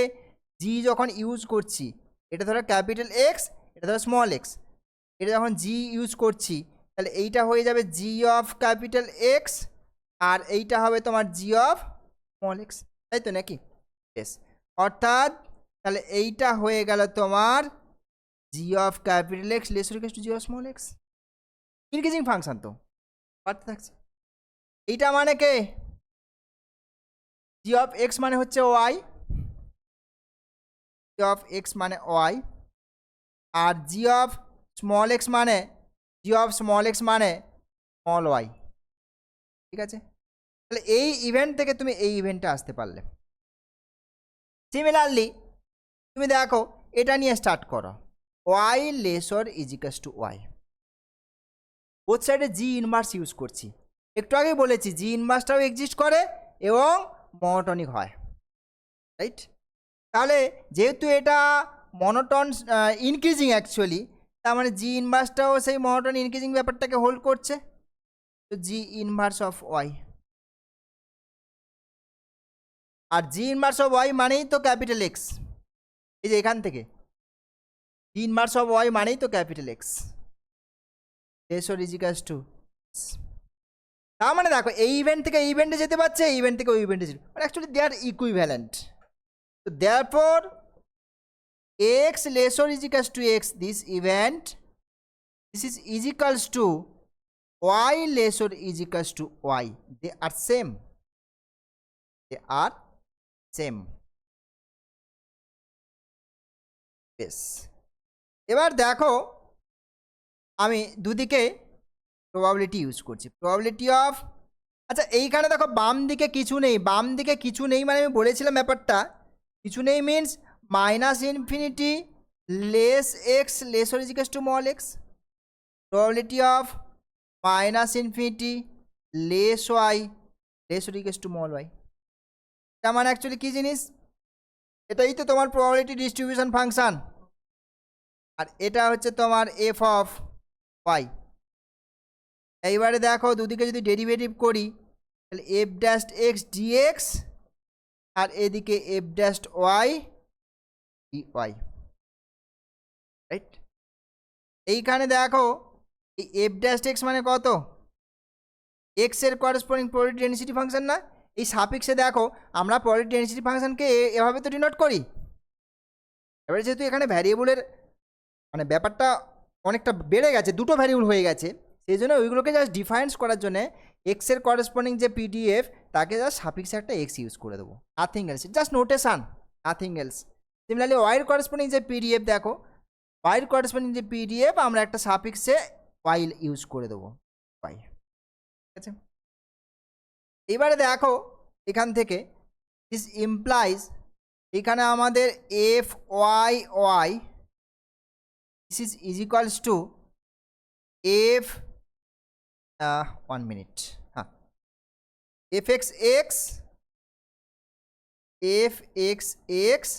জি যখন ইউজ করছি, এটা ধরো ক্যাপিটাল এক্স, এটা ধরো স্মল এক্স, এটা যখন জি ইউজ করছি তাহলে এইটা হয়ে যাবে জি অফ ক্যাপিটাল এক্স, আর এইটা হবে তোমার জি অফ স্মল এক্স, তাই তো নাকি? বেশ, অর্থাৎ তাহলে এইটা হয়ে গেল তোমার G of capital X lesser equal to G of small X. Increasing function তো বাড়তে থাকছে। এইটা মানে কে? জি অফ এক্স মানে হচ্ছে ওয়াই, জি অফ এক্স মানে ওয়াই, আর জি অফ স্মল এক্স মানে, জি অফ স্মল এক্স মানে স্মল ওয়াই। ঠিক আছে, তাহলে এই ইভেন্ট থেকে তুমি এই ইভেন্টে আসতে পারলে। সিমিলারলি তুমি দেখো এটা নিয়ে স্টার্ট করো, ওয়াই লেসর ইজিকাস টু ওয়াই, বোথ সাইডে জি ইনভার্স ইউজ করছি। একটু আগে বলেছি জি ইনভার্সটাও এক্সিস্ট করে এবং মনোটনিক হয়, রাইট? তাহলে যেহেতু এটা মনোটন ইনক্রিজিং অ্যাকচুয়ালি, তার মানে জি ইনভার্সটাও সেই মনোটন ইনক্রিজিং ব্যাপারটাকে হোল্ড করছে, তো জি ইনভার্স অফ ওয়াই। আর জি ইনভার্স অফ ওয়াই মানেই তো ক্যাপিটাল এক্স, এই যে এখান থেকে জি ইনভার্স অফ ওয়াই মানেই তো ক্যাপিটাল এক্স লেসর ইজিকাস টু। তার মানে দেখো এই ইভেন্ট থেকে এই ইভেন্টে যেতে পারছে, এই ইভেন্ট থেকে ওই ইভেন্টে যেতে, মানে অ্যাকচুয়ালি দে আর ইকুইভ্যালেন্ট। তো therefore x lesser is equals to x, this event, this is equals to y lesser is equals to y, they are same, they are same. yes, এবার দেখো আমি দুদিকে প্রবাবিলিটি ইউজ করছি, প্রবাবিলিটি অফ, আচ্ছা এইখানে দেখো বাম দিকে কিছু নেই, বাম দিকে কিছু নেই মানে আমি বলেছিলাম ব্যাপারটা, কিছু নেই means minus infinity less x lesser is equals to small x, probability of minus infinity less y lesser is equals to small y. তার মানে অ্যাকচুয়ালি কী জিনিস, এটাই তো তোমার প্রবাবিলিটি ডিস্ট্রিবিউশন ফাংশন, আর এটা হচ্ছে তোমার এফ অফ ওয়াই। এইবারে দেখো দুদিকে যদি ডেরিভেটিভ করি তাহলে এফ ড্যাশ এক্স ডিএক্স আর এদিকে f dash y D y, right? এইখানে দেখো এই এফ ড্যাশ এক্স মানে কত, এক্স এর করসপন্ডিং প্রবাবিলিটি ডেনসিটি ফাংশন না? এই সাফিক্সে দেখো আমরা প্রবাবিলিটি ডেনসিটি ফাংশনকে এভাবে তো ডিনোট করি। এবারে যেহেতু এখানে ভ্যারিয়েবলের মানে ব্যাপারটা অনেকটা বেড়ে গেছে, দুটো ভ্যারিয়েবল হয়ে গেছে, সেই জন্য ওইগুলোকে জাস্ট ডিফারেন্স করার জন্য এক্সের করসপন্ডিং যে পিডিএফ তাকে জাস্ট সাফিক্সে একটা এক্স ইউজ করে দেবো, nothing else, just notation, nothing else. Similarly ওয়াইয়ের করসপন্ডিং যে পিডিএফ দেখো, ওয়াইয়ের করসপন্ডিং যে পিডিএফ আমরা একটা সাফিক্সে ওয়াই ইউজ করে দেবো, ওয়াই। ঠিক আছে, এবারে দেখো এখান থেকে দিস ইমপ্লাইজ এখানে আমাদের F Y Y this is equals to F 1 minute, হ্যাঁ, F x X F x x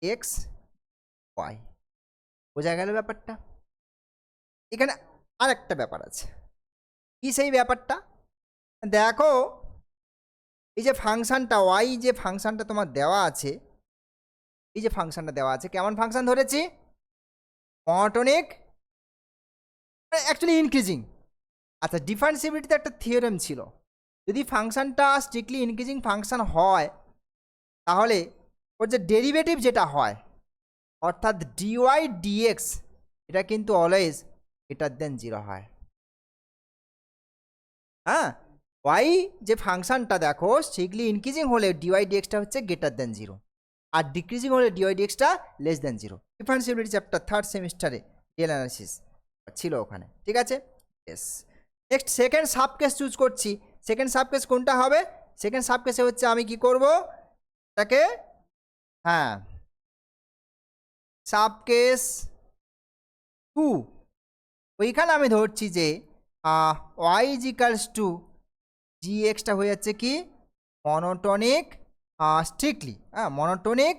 x Y, বোঝা গেল ব্যাপারটা? এখানে আর একটা ব্যাপার আছে, কি সেই ব্যাপারটা দেখো, এই যে ফাংশানটা ওয়াই যে ফাংশানটা তোমার দেওয়া আছে, এই যে ফাংশানটা দেওয়া আছে কেমন ফাংশন ধরেছি, মনোটনিক অ্যাকচুয়ালি ইনক্রিজিং। আচ্ছা ডিফারেন্সিবিলিটিতে একটা থিওরেম ছিল, যদি ফাংশানটা স্ট্রিক্টলি ইনক্রিজিং ফাংশন হয় তাহলে ওর যে ডেরিভেটিভ যেটা হয় অর্থাৎ ডিওয়াই ডিএক্স এটা কিন্তু অলওয়েজ গ্রেটার দেন 0 হয়। হ্যাঁ, ওয়াই যে ফাংশনটা দেখো স্ট্রিক্টলি ইনক্রিজিং হলে ডিওয়াই ডিএক্সটা হচ্ছে গ্রেটার দেন 0, আর ডিক্রিজিং হলে ডিওয়াই ডিএক্সটা less than 0। Differentiability chapter 3rd সেমিস্টারে ডিএল অ্যানালিসিস ছিল ওখানে, ঠিক আছে? Yes, next second sub case choose করছি। সেকেন্ড সাব কেস কোনটা হবে? সেকেন্ড সাব কেসে হচ্ছে আমি কি করব এটাকে, হ্যাঁ, সাব কেস 2, ওইখানে আমি ধরছি যে y is equals to g এক্সটা হয়ে যাচ্ছে কি monotonic, strictly monotonic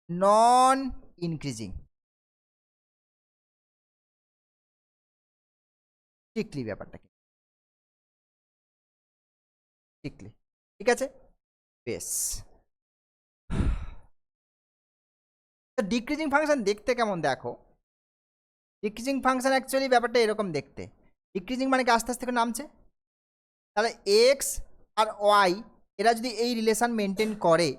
non increasing, strictly ব্যাপারটা কি, স্ট্রিক্টলি, ঠিক আছে, বেশ। ডিক্রিজিং ফাংশন দেখতে কেমন দেখো, ডিক্রিজিং ফাংশন অ্যাকচুয়ালি ব্যাপারটা এরকম দেখতে, ডিক্রিজিং মানে কি আস্তে আস্তে করে নামছে, তাহলে এক্স আর ওয়াই এরা যদি এই রিলেশান মেনটেন করে,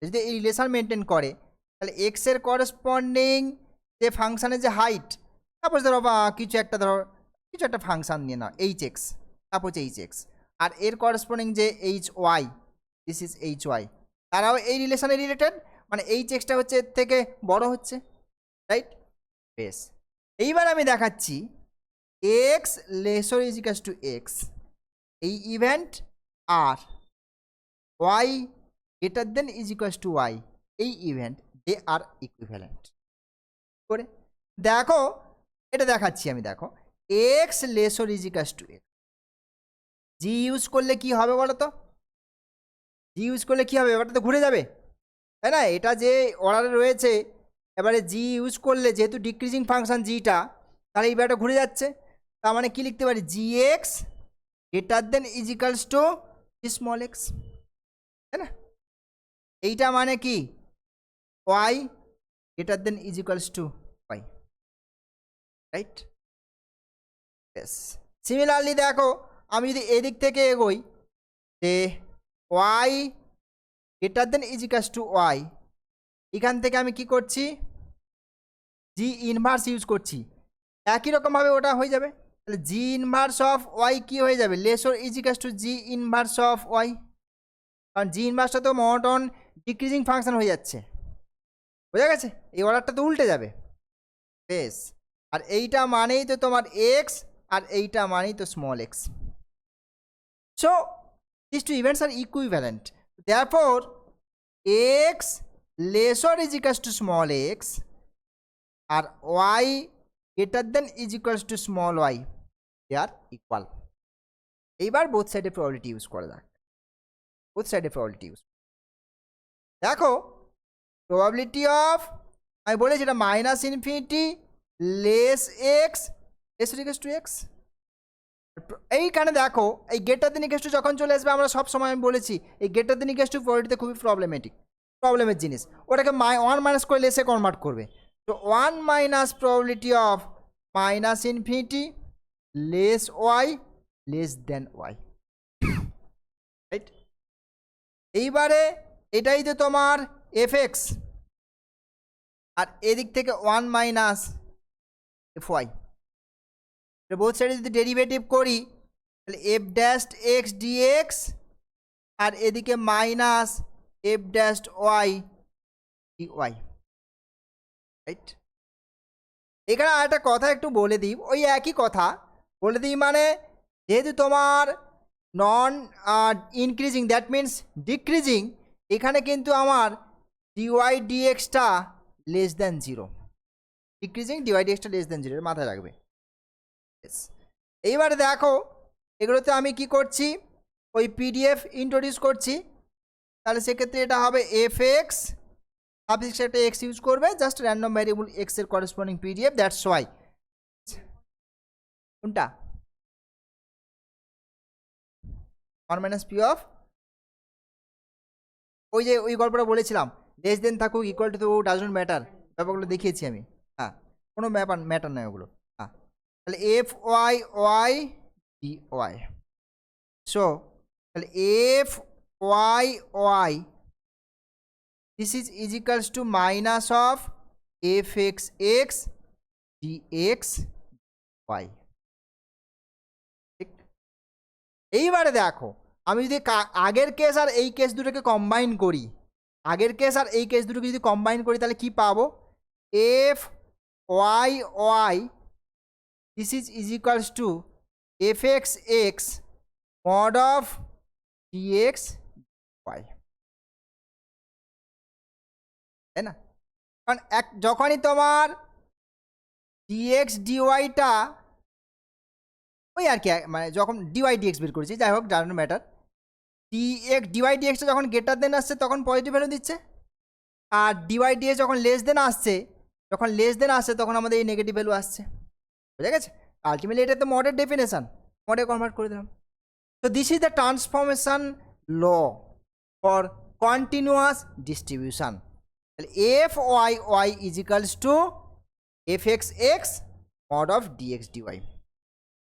যদি এই রিলেশান মেনটেন করে, তাহলে এক্সের করসপন্ডিং যে ফাংশানের যে হাইট, সাপোজ ধরো বা কিছু একটা ফাংশান নিয়ে নাও H X, suppose H X, আর এর করসপন্ডিং যে H Y, this is H Y, তারাও এই রিলেশানে রিলেটেড, মানে এইচ এক্সটা হচ্ছে এর থেকে বড় হচ্ছে, রাইট, বেশ। এইবার আমি দেখাচ্ছি X lesser is equals to X, এই ইভেন্ট আর Y greater than is equals to Y, এই ইভেন্ট দে আর ইকুইভ্যালেন্ট করে দেখো, এটা দেখাচ্ছি আমি, দেখো X lesser is equals to X, G use করলে কি হবে বলো তো, জি ইউজ করলে কি হবে, ব্যাপারটা তো ঘুরে যাবে, তাই না, এটা যে অর্ডারে রয়েছে, এবারে জি ইউজ করলে যেহেতু ডিক্রিজিং ফাংশন জিটা, তাহলে এই ব্যাপারটা ঘুরে যাচ্ছে, তার মানে কি লিখতে পারি, G X greater than is equals to small X, তাই না, এইটা মানে কি Y greater than is equals to Y, right, বেশ। সিমিলারলি দেখো আমি যদি এদিক থেকে এগোই, যে Y greater than is equals to Y, এখান থেকে আমি কি করছি, জি ইনভার্স ইউজ করছি, একই রকমভাবে ওটা হয়ে যাবে, তাহলে জি ইনভার্স অফ ওয়াই কি হয়ে যাবে, lesser is equals to g inverse of y, কারণ জি ইনভার্সটা তো মনোটন ডিক্রিজিং ফাংশন হয়ে যাচ্ছে, বোঝা গেছে, এই অর্ডারটা তো উল্টে যাবে, বেশ। আর এইটা মানেই তো তোমার এক্স, আর এইটা মানেই তো small x, so this two events are equivalent, therefore x lesser is equals to small x আর Y greater than is equals to small y, they are equal. এইবার বোথ সাইডে প্রবাবিলিটি ইউজ করা যাক, বোথ সাইডে প্রবাবিলিটি ইউজ দেখো, প্রবাবিলিটি অফ, আমি বলেছি এটা minus infinity less x less equals to x, এইখানে দেখো এই গ্রেটার দেন ইকুয়ালস টু যখন চলে আসবে, আমরা সব সময় আমি বলেছি এই গ্রেটার দেন ইকুয়ালস টু প্রবাবিলিটিতে খুবই প্রবলেমের জিনিস, ওটাকে ওয়ান মাইনাস করে লেসে কনভার্ট করবে, তো one minus probability of minus infinity less y less than y, right. এইবারে এটাই তো তোমার এফ এক্স, আর এদিক থেকে one minus f y, both সাইডে যদি ডেরিভেটিভ করি, তাহলে এফ ড্যাশ এক্স ডিএক্স, আর এদিকে minus f dash y D y, right. এখানে আর একটা কথা একটু বলে দিই, ওই একই কথা বলে দিই, মানে যেহেতু তোমার non increasing, that means decreasing, এখানে কিন্তু আমার ডিওয়াই ডিএক্সটা less than zero, decreasing dy ডিএক্সটা লেস দ্যান জিরো, মাথায় রাখবে, এইবারে দেখো এগুলোতে আমি কি করছি, ওই পিডিএফ ইন্ট্রোডিউস করছি, তাহলে সেক্ষেত্রে এটা হবে এফ এক্স, সাবজেক্ট একটা এক্স ইউজ করবে, জাস্ট র্যান্ডম ভ্যারিয়েবল এক্স এর করেসপন্ডিং পিডিএফ, দ্যাটস ওয়াই, কোনটা ওয়ান মাইনাস পি অফ, ওই যে ওই গল্পটা বলেছিলাম, লেস দেন থাকুক ইকুয়াল টু ডাজন্ট ম্যাটার, ব্যাপারগুলো দেখিয়েছি আমি, হ্যাঁ কোনো ম্যাটার নয় ওগুলো, হ্যাঁ, তাহলে F Y Y D Y, so তাহলে F Y Y this is ইজিক্যালস to minus of F x x D x Y, ঠিক। এইবারে দেখো আমি যদি আগের কেস আর এই কেস দুটোকে কম্বাইন করি, আগের কেস আর এই কেস দুটোকে যদি কম্বাইন করি, তাহলে কি পাবো, f Y Y this is ইজিক্যালস to F x x mod of d x y, তাই না, কারণ যখনই তোমার ডিএক্স ডিওয়াইটা ওই আর কি, মানে যখন ডিওয়াই ডিএক্স বের করেছি, যাই হোক ডাজন্ট ম্যাটার, ডিওয়াই ডিএক্সটা যখন গ্রেটার দেন আসছে তখন পজিটিভ ভ্যালু দিচ্ছে, আর ডিওয়াই ডিএক্স যখন লেস দেন আসছে, তখন আমাদের এই নেগেটিভ ভ্যালু আসছে। বুঝা গেছে? আলটিমেটলি এটা তো মডের ডেফিনেশন, মডে কনভার্ট করে দিলাম। তো this is the transformation law for continuous distribution. তাহলে F Y Y is equals to F x x mod of dx dy.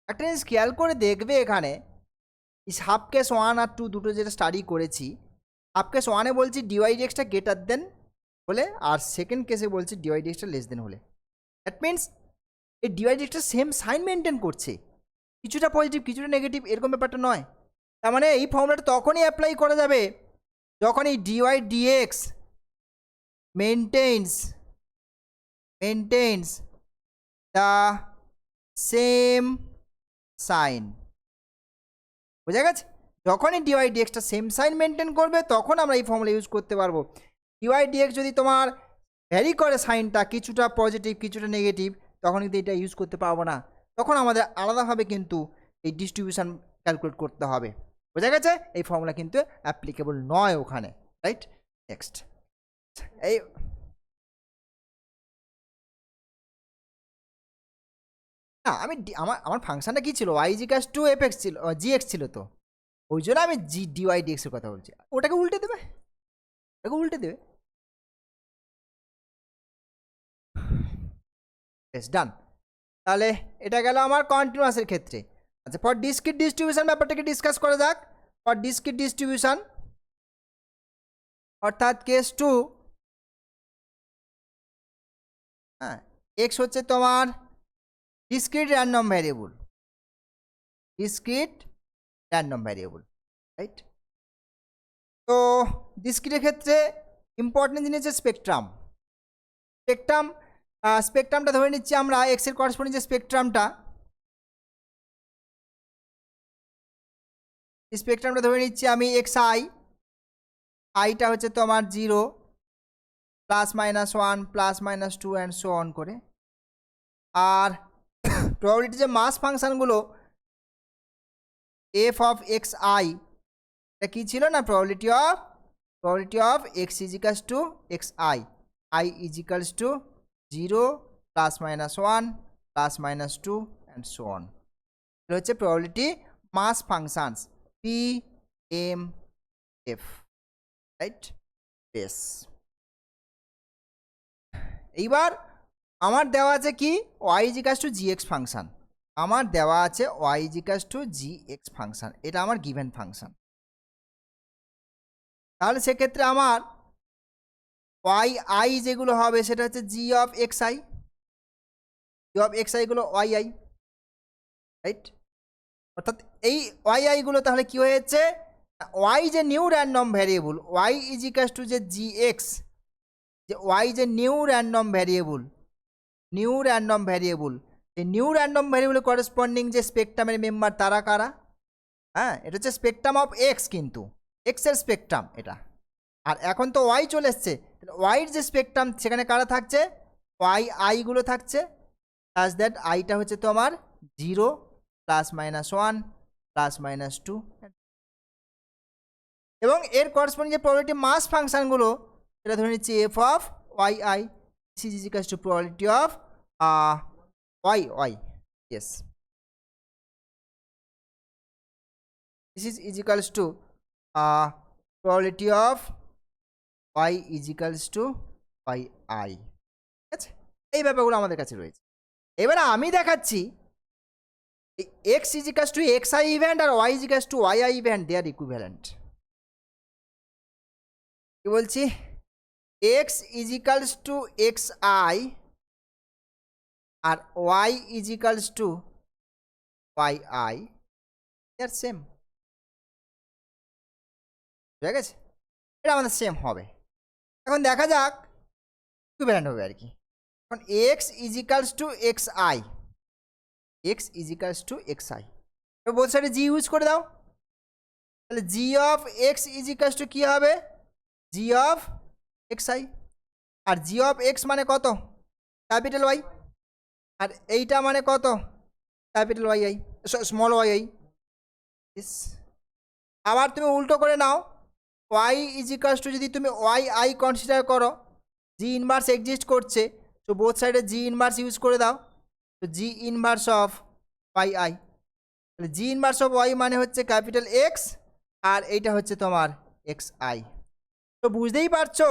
একটা জিনিস খেয়াল করে দেখবে এখানে, ইস হাফ কেস 1 আর 2 দুটো যেটা স্টাডি করেছি, হাফ কেস 1-এ বলছি ডিওয়াই ডিএক্সটা গ্রেটার দেন হলে, আর সেকেন্ড কেসে বলছি ডিওয়াই ডিএক্সটা লেস দেন হলে। দ্যাট মিনস এই ডিওয়াই ডিএক্সটা সেম সাইন মেনটেন করছে, কিছুটা পজিটিভ কিছুটা নেগেটিভ এরকম ব্যাপারটা নয়। তার মানে এই ফর্মুলাটা তখনই অ্যাপ্লাই করা যাবে যখন এই dy dx maintains the same sign. বোঝা গেছে? যখনই ডিওয়াই ডিএক্সটা সেম সাইন মেনটেন করবে তখন আমরা এই ফর্মুলা ইউজ করতে পারবো। ডিওয়াই ডিএক্স যদি তোমার ভ্যারি করে সাইনটা, কিছুটা পজিটিভ কিছুটা নেগেটিভ, তখন কিন্তু এটা ইউজ করতে পারবো না, তখন আমাদের আলাদাভাবে কিন্তু এই ডিস্ট্রিবিউশন ক্যালকুলেট করতে হবে। বোঝা গেছে? এই ফর্মুলা কিন্তু অ্যাপ্লিকেবল নয় ওখানে, রাইট? নেক্সট, এই না আমি আমার ফাংশনটা কী ছিল, ওয়াই ইজিকাস টু এফ এক্স ছিল, জি এক্স ছিল, তো ওই জন্য আমি ডিওয়াই ডিএক্সের কথা বলছি। ওটাকে উল্টে দেবে, বেশ ডান। তাহলে এটা গেল আমার কন্টিনিউয়াসের ক্ষেত্রে। আচ্ছা, ফর ডিসক্রিট ডিস্ট্রিবিউশন ব্যাপারটাকে ডিসকাস করা যাক। ফর ডিসক্রিট ডিস্ট্রিবিউশন অর্থাৎ কেস 2, হ্যাঁ, এক্স হচ্ছে তোমার ডিসক্রিট র্যান্ডম ভ্যারিয়েবল, রাইট? তো ডিসক্রিটের ক্ষেত্রে ইম্পর্টেন্ট জিনিস হচ্ছে স্পেকট্রামটা ধরে নিচ্ছি আমরা, এক্সের করসপন্ডিং যে স্পেকট্রামটা ধরে নিচ্ছি আমি এক্স আইটা হচ্ছে তোমার 0 +-1 +-2 অ্যান্ড সো অন করে। আর প্রবাবিলিটি যে মাস ফাংশনগুলো এফ অফ এক্স আই, এটা কী ছিল না, probability of X equals to x I equals to 0 +-1 +-2 and so on. এটা হচ্ছে probability mass functions P M F, right? বেশ, এইবার আমার দেওয়া আছে কি, Y equals to G X function, এটা আমার গিভেন ফাংশন। তাহলে সেক্ষেত্রে আমার ওয়াই আই যেগুলো হবে সেটা হচ্ছে জি অফ এক্স আইগুলো ওয়াই আই, রাইট? অর্থাৎ এই ওয়াই আইগুলো তাহলে কি হয়েছে, ওয়াই যে new random variable, Y equals to যে জি এক্স, যে ওয়াই যে নিউ র্যান্ডম ভ্যারিয়েবল, এই নিউ র্যান্ডম ভ্যারিয়েবল করেসপন্ডিং যে স্পেকট্রামের মেম্বার তারা কারা, হ্যাঁ, এটা হচ্ছে স্পেকট্রাম অফ এক্স, কিন্তু এক্সের স্পেকট্রাম এটা। আর এখন তো ওয়াই চলে এসছে, ওয়াইয়ের যে স্পেকট্রাম সেখানে কারা থাকছে, ওয়াই আইগুলো থাকছে, প্লাস দ্যাট আইটা হচ্ছে তোমার 0 +-1 +-2, এবং এর করসপন্ডিং যে প্রবাবিলিটি মাস ফাংশনগুলো সেটা ধরে নিচ্ছি f of y i, this is equals to probability of y, yes, this is equals to probability of y is equals to y I, ঠিক আছে? এই ব্যাপারগুলো আমাদের কাছে রয়েছে। এবারে আমি দেখাচ্ছি x is equals to xi event আর y is equals to yi event, they are equivalent. কি বলছি, x is equals to xi R y is equals to yi, they are same, ঠিক আছে? এটা আমাদের সেম হবে। এখন দেখা যাক ইকুইভ্যালেন্ট হবে আর কি। এখন X equals to x I, both সাইডে জি ইউজ করে দাও, তাহলে G of X equals to কী হবে, জি অফ এক্স আই, আর জি অফ এক্স মানে কত, ক্যাপিটাল ওয়াই, আর এইটা মানে কত, capital Y I, small Y I. আবার তুমি উল্টো করে নাও, ওয়াই ইজিক্যালস টু যদি তুমি ওয়াই আই কনসিডার করো জি ইনভার্স এক্সিস্ট করছে, তো বোথ সাইডে জি ইনভার্স ইউজ করে দাও। তো g inverse of pi I, তাহলে জি ইনভার্স অফ ওয়াই মানে হচ্ছে ক্যাপিটাল এক্স, আর এইটা হচ্ছে তোমার এক্স আই। তো বুঝতেই পারছো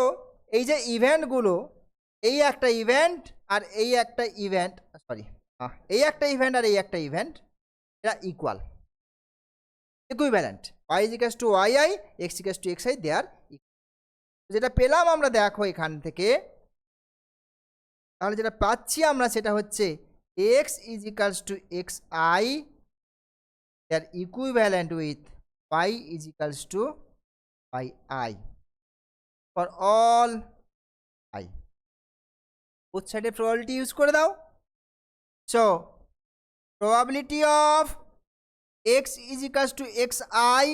এই যে ইভেন্টগুলো, এই একটা ইভেন্ট আর এই একটা ইভেন্ট, সরি এই একটা ইভেন্ট আর এই একটা ইভেন্ট, এরা equal, equivalent. Y ইজিকাস to y I, x ইজিকাস two x i, they আর যেটা পেলাম আমরা দেখো এখান থেকে, তাহলে যেটা পাচ্ছি আমরা সেটা হচ্ছে x equals to x i, they are equivalent with y equals to y i for all i. both side probability use করে দাও। so probability of x is equals to xi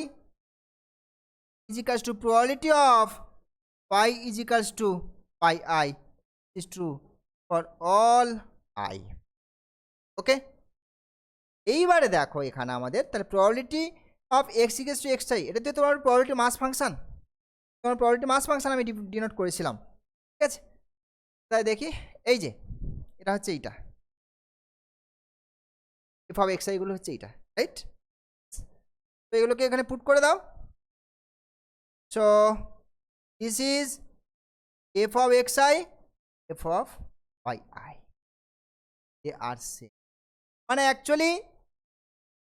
is equals to probability of y is equals to pi I is true for all I. ওকে, এইবারে দেখো এখানে আমাদের তাহলে probability of x equals to xi, এটা তো তোমার probability mass function, তোমার probability mass function আমি ডিনোট করেছিলাম, ঠিক আছে। তাই দেখি এই যে এটা হচ্ছে এইটা, এফ অফ এক্স আই গুলো হচ্ছে এইটা, রাইট। তো এগুলোকে এখানে পুট করে দাও। So this is f of x i, f of y i, they are same. মানে actually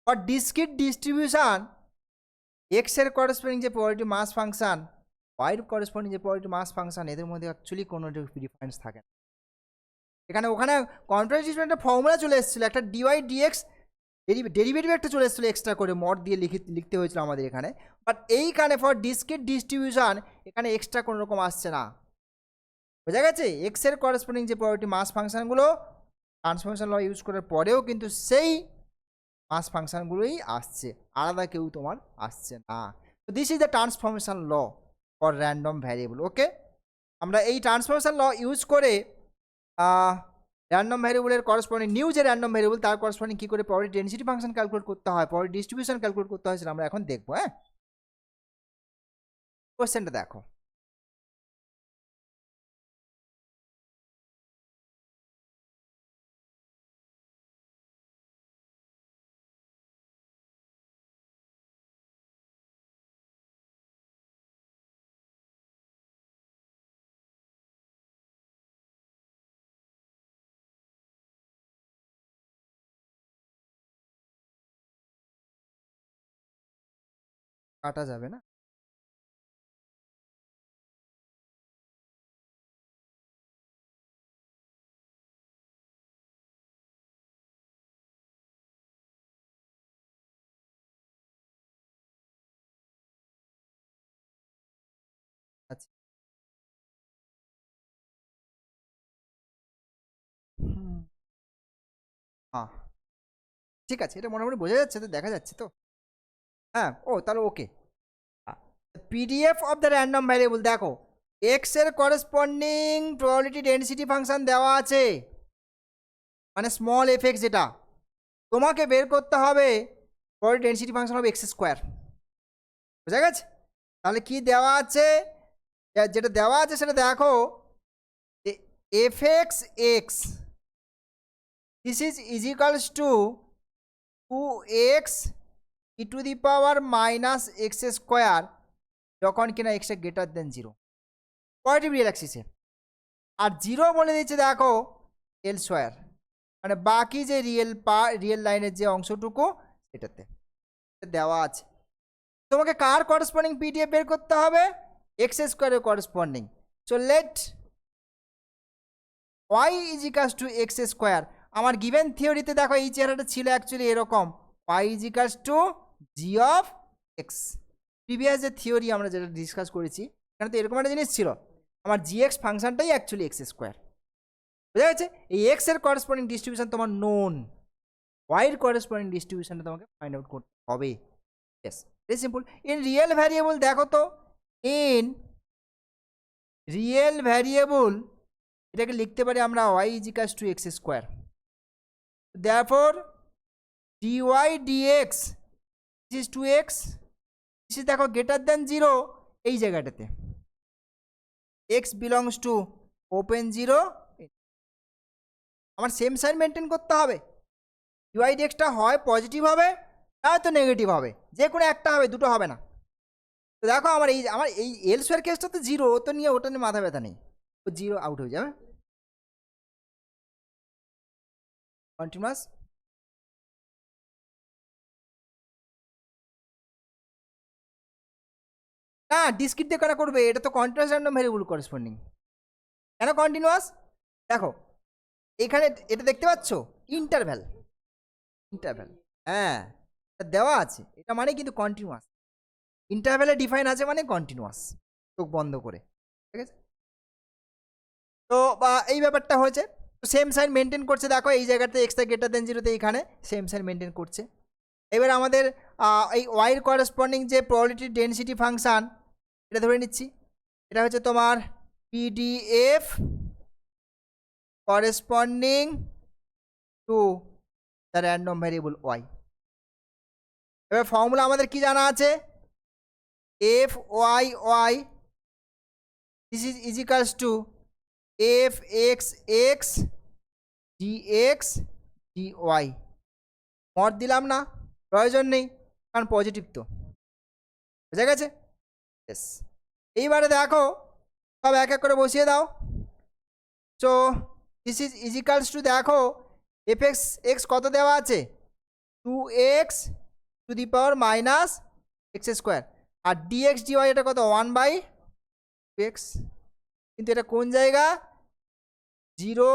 for discrete distribution x এর করেসপন্ডিং যে প্রবাবিলিটি মাস ফাংশন, ওয়াই এর করেসপন্ডিং যে প্রবাবিলিটি মাস ফাংশন, এদের মধ্যে অ্যাকচুয়ালি কোনো ডিফারেন্স থাকে না। এখানে ওখানে কন্ট্রাস্ট একটা ফর্মুলা চলে এসেছিল, একটা ডিওয়াই ডিএক্স ডেরিভেটিভ একটা চলে এসেছিলো এক্সট্রা করে মড দিয়ে লিখতে হয়েছিল আমাদের এখানে। বাট এইখানে ফর ডিসক্রিট ডিস্ট্রিবিউশন এখানে এক্সট্রা কোনো রকম আসছে না, বোঝা গেছে। এক্স এর করেসপন্ডিং যে প্রবাবিলিটি মাস ফাংশনগুলো ট্রান্সফরমেশন ল ইউজ করার পরেও কিন্তু সেই মাস ফাংশনগুলোই আসছে, আলাদা কেউ তোমার আসছে না। তো this is the transformation law for random variable. Okay, আমরা এই ট্রান্সফরমেশন ল ইউজ করে র্যান্ডম ভ্যারিয়েবলের করসপন্ডিং নিউ যে র্যান্ডম ভ্যারিয়েবল তার করসপন্ডিং কী করে প্রবাবিলিটি ডেনসিটি ফাংশন ক্যালকুলেট করতে হয়, প্রবাবিলিটি ডিস্ট্রিবিউশন ক্যালকুলেট করতে হয়, সেটা আমরা এখন দেখবো। হ্যাঁ, কোশ্চেনটা দেখো। কাটা যাবে না, আচ্ছা হ্যাঁ ঠিক আছে, এটা মোটামুটি বোঝা যাচ্ছে তো, দেখা যাচ্ছে তো। হ্যাঁ, ও তাহলে okay. PDF of the random variable দেখো, এক্স এর করেসপন্ডিং প্রবাবিলিটি ডেনসিটি ফাংশন দেওয়া আছে, মানে স্মল এফ এক্স, যেটা তোমাকে বের করতে হবে probability density function of x square, বোঝা গেছে। তাহলে কি দেওয়া আছে, যেটা দেওয়া আছে সেটা দেখো, f x x this is ইজিক্যালস to 2x e to the power minus x square, যখন কিনা এক্স এ গ্রেটার দেন 0 পজিটিভ রিয়েল অ্যাক্সিসে, আর 0 বলে দিচ্ছে দেখো এল স্কোয়ার, মানে বাকি যে রিয়েল লাইনের যে অংশটুকু সেটাতে দেওয়া আছে। তোমাকে কার করেসপন্ডিং পিডিএফ বের করতে হবে, এক্স স্কোয়ারের corresponding. So let y is equals to x square. আমার গিভেন থিওরিতে দেখো এই চেহারাটা ছিল অ্যাকচুয়ালি এরকম, y is equals to G of x. Previous যে থিওরি আমরা যেটা ডিসকাস করেছি এখানে তো এরকম একটা জিনিস ছিল, আমার জি এক্স ফাংশনটাই অ্যাকচুয়ালি এক্স স্কোয়ার, বুঝা গেছে। এই এক্স এর করেসপন্ডিং ডিস্ট্রিবিউশন তোমার নোন, ওয়াই এর করেসপন্ডিং ডিস্ট্রিবিউশনটা তোমাকে ফাইন্ড আউট করতে হবে। Yes, very simple. In real variable দেখো তো, ইন রিয়েল ভ্যারিয়েবল এটাকে লিখতে পারি আমরা y is equals to x square, therefore dy dx this is 2x, this is দেখো গ্রেটার দ্যান 0 এই জায়গাটাতে, x বিলংস টু ওপেন 0, আমার সেম সাইন মেনটেন করতে হবে। ডিওয়াই ডিএক্সটা হয় পজিটিভ হবে, নয়তো নেগেটিভ হবে, যে কোনো একটা হবে, দুটো হবে না। তো দেখো আমার এই এল স্কোয়ার কেসটা তো 0, তো নিয়ে ওটা নিয়ে মাথা ব্যথা নেই, ও 0 আউট হয়ে যাবে। কন্টিনিউয়াস, না ডিসক্রিট দিয়ে কারা করবে, এটা তো কন্টিনিউয়াস র্যান্ডম ভ্যারিয়েবল করেসপন্ডিং। কেন কন্টিনিউয়াস? দেখো এখানে এটা দেখতে পাচ্ছ, ইন্টারভ্যাল, ইন্টারভ্যাল, হ্যাঁ এটা দেওয়া আছে, এটা মানে কিন্তু কন্টিনিউয়াস, ইন্টারভ্যালে ডিফাইন আছে মানে কন্টিনিউয়াস, চোখ বন্ধ করে, ঠিক আছে। তো বা এই ব্যাপারটা হয়েছে, তো সেম সাইন মেনটেন করছে, দেখো এই জায়গাতে এক্সট্রা গ্রেটার দেন 0তে এইখানে সেম সাইন মেনটেন করছে। এবার আমাদের এই ওয়াইয়ের করেসপন্ডিং যে প্রবাবিলিটি ডেনসিটি ফাংশান, এটা ধরে নিচ্ছি, এটা হচ্ছে তোমার PDF corresponding to the random variable y. এবার ফর্মুলা আমাদের কি জানা আছে, f Y Y this is ইজিক্যালস to F x x D x d y. Mod দিলাম না, প্রয়োজন নেই, কারণ পজিটিভ তো, বুঝা গেছে। বেশ, এইবারে দেখো সব এক এক করে বসিয়ে দাও। সো দিস ইজ ইজিক্যালস টু, দেখো এফ এক্স এক্স কত দেওয়া আছে, 2x to the power minus x square, আর ডিএক্স ডিওয়াই এটা কত, 1/2x, কিন্তু এটা কোন জায়গা, 0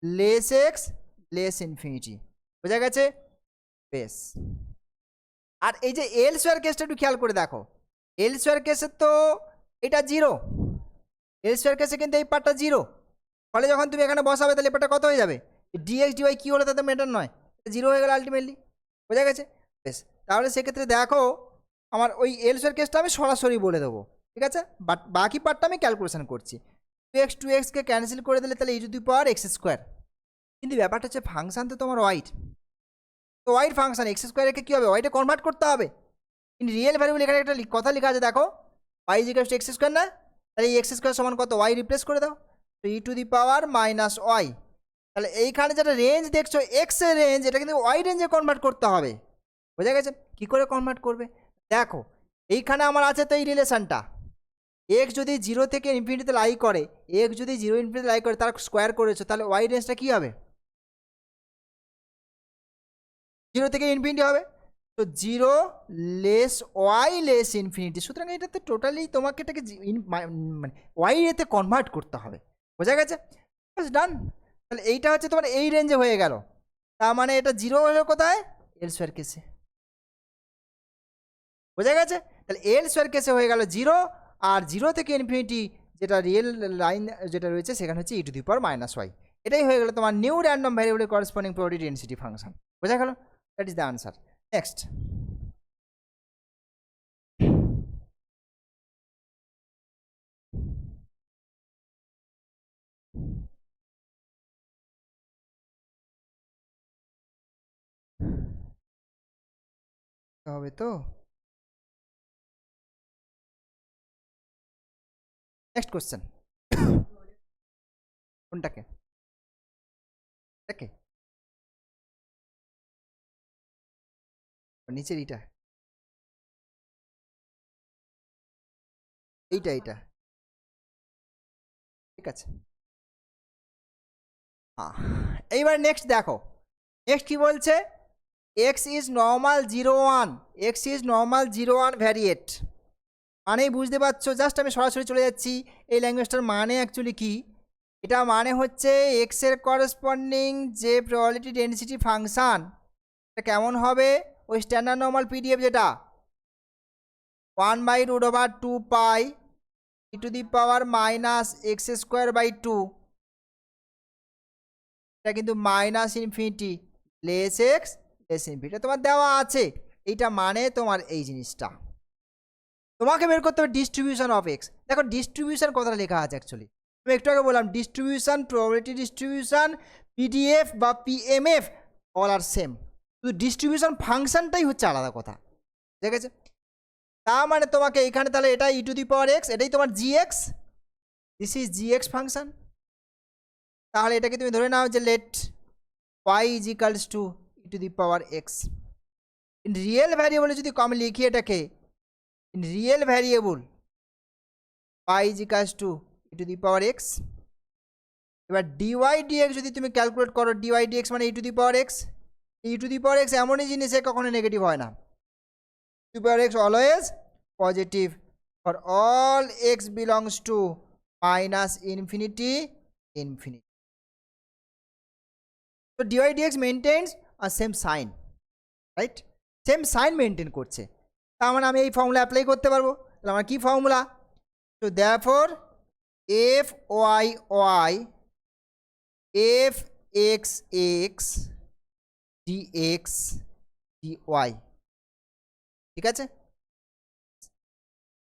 লেস এক্স লেস ইনফিনিটি, বোঝা গেছে। বেশ, আর এই যে এল স্কোয়ার কেসটা একটু খেয়াল করে দেখো, এল স্কোয়ার কেসের তো এটা 0, এল স্কোয়ার কেসে কিন্তু এই পার্টটা 0, ফলে যখন তুমি এখানে বসাবে তাহলে এই পার্টটা কত হয়ে যাবে, ডিএক্স ডিওয়াই কী হলো তাতে ম্যাটার নয়, 0 হয়ে গেল আলটিমেটলি, বোঝা গেছে। বেশ, তাহলে সেক্ষেত্রে দেখো আমার ওই এল স্কোয়ার কেসটা আমি সরাসরি বলে দেবো, ঠিক আছে, বাট বাকি পার্টটা আমি ক্যালকুলেশন করছি। 2x ক্যান্সেল করে দিলে তাহলে e⁻x², কিন্তু ব্যাপারটা হচ্ছে ফাংশান তো তোমার ওয়াইট, তো ওয়াইট ফাংশান x² কী হবে, ওয়াইটে কনভার্ট করতে হবে, কিন্তু রিয়েল ভ্যারিয়েবল এখানে একটা কথা লেখা আছে, দেখো y = x², না তাহলে এই x² সমান কত, y রিপ্লেস করে দাও, তো e⁻−y, তাহলে এইখানে যেটা রেঞ্জ দেখছো এক্স এর রেঞ্জ, এটা কিন্তু ওয়াই রেঞ্জে কনভার্ট করতে হবে, বোঝা গেছে। কী করে কনভার্ট করবে, দেখো এইখানে আমার আছে তো এই রিলেশানটা, এক্স যদি 0 থেকে ইনফিনিটিতে লাই করে, এক্স যদি 0 ইনফিনিটিতে লাই করে, তার স্কোয়ার করেছো, তাহলে ওয়াই রেঞ্জটা কী হবে, 0 থেকে ইনফিনিটি হবে, তো 0 লেস ওয়াই লেস ইনফিনিটি, সুতরাং এটাতে টোটালি তোমাকে এটাকে মানে ওয়াই এতে কনভার্ট করতে হবে, বোঝা গেছে। বাস ডান, তাহলে এইটা হচ্ছে তোমার এই রেঞ্জে হয়ে গেল, তার মানে এটা 0 হলো কোথায়, এল স্কোয়ার কেসে, বোঝা গেছে। তাহলে এল স্কোয়ার কেসে হয়ে গেল 0, আর 0 থেকে ইনফিনিটি যেটা রিয়েল লাইন যেটা রয়েছে সেখানে হচ্ছে e⁻−y, এটাই হয়ে গেল তোমার নিউ র্যান্ডম ভ্যারিয়েবলের করেসপন্ডিং প্রবাবিলিটি ডেনসিটি ফাংশন, বোঝা গেল, that is the answer. Next, হবে তো, নেক্সট কোশ্চেন, কোনটাকে, এটাকে, নিচের এইটা, এইটা, ঠিক আছে। এইবার নেক্সট দেখো, নেক্সট কি বলছে, x is normal 0 1, x is normal 0 1 ভ্যারিয়েট, মানেই বুঝতে পারছো, জাস্ট আমি সরাসরি চলে যাচ্ছি এই ল্যাঙ্গুয়েজটার মানে অ্যাকচুয়ালি কি, এটা মানে হচ্ছে এক্সের করেসপন্ডিং যে প্রবাবিলিটি ডেনসিটি ফাংশান, এটা কেমন হবে, ওই স্ট্যান্ডার্ড নর্মাল পিডিএফ যেটা 1/√2 পাই e⁻−x² এটা কিন্তু -∞ লেস এক্স লেস ইনফিনিটি তোমার দেওয়া আছে, এইটা মানে তোমার এই জিনিসটা তোমাকে বের করতে হবে ডিস্ট্রিবিউশন অফ এক্স। দেখো ডিস্ট্রিবিউশন কথাটা লেখা আছে অ্যাকচুয়ালি, আমি একটু আগে বললাম ডিস্ট্রিবিউশন, প্রবাবিলিটি ডিস্ট্রিবিউশন, পিডিএফ বা পিএমএফ অল আর সেম, শুধু ডিস্ট্রিবিউশন ফাংশনটাই হচ্ছে আলাদা কথা, ঠিক আছে। তার মানে তোমাকে এখানে তাহলে এটা e⁻x, এটাই তোমার gx, this is gx function, তাহলে এটাকে তুমি ধরে নাও যে let y is equals to e to the power x. In real ভ্যারিয়েবলে যদি কম লিখি এটাকে, in real variable y is equals to e to the power x. এবার ডিওয়াই ডিএক্স যদি তুমি ক্যালকুলেট করো, ডিওয়াই ডিএক্স মানে e to the power x. E to the power x এমনই জিনিস, কখনো নেগেটিভ হয় না। Two power x always positive for all x belongs to minus infinity infinity. তো ডিওয়াই ডিএক্স মেনটেন্স আর same sign, right? Same sign maintain করছে। তার মানে আমি এই ফর্মুলা অ্যাপ্লাই করতে পারবো। তাহলে আমার কী ফর্মুলা? তো therefore f Y y f x x dx dy, ঠিক আছে?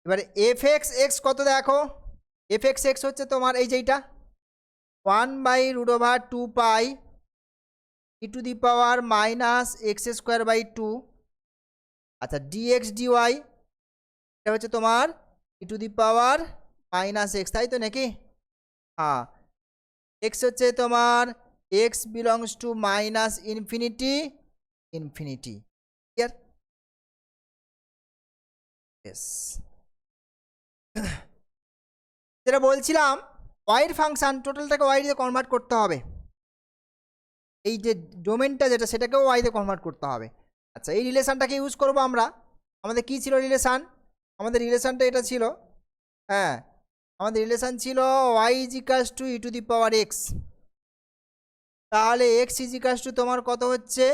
এবারে এফ এক্স এক্স কত দেখো, এফ এক্স এক্স হচ্ছে তোমার এই যেইটা 1/√2 e to the power minus x square by 2। আচ্ছা ডিএক্স ডিওয়াই এটা হচ্ছে তোমার e to the power minus x, তাই তো নাকি? হ্যাঁ, এক্স হচ্ছে তোমার x belongs to minus infinity infinity. Clear? Yes. যেটা বলছিলাম ওয়াইয়ের ফাংশান টোটালটাকে ওয়াইতে কনভার্ট করতে হবে। এই যে ডোমেনটা যেটা সেটাকেও ওয়াইতে কনভার্ট করতে হবে। আচ্ছা এই রিলেশানটাকে ইউজ করবো আমরা। আমাদের কি ছিল রিলেশান? আমাদের রিলেশানটা এটা ছিল, হ্যাঁ আমাদের রিলেশান ছিল y is equals to e to the power x. তাহলে এক্স ইজ ইকালস টু তোমার কত হচ্ছে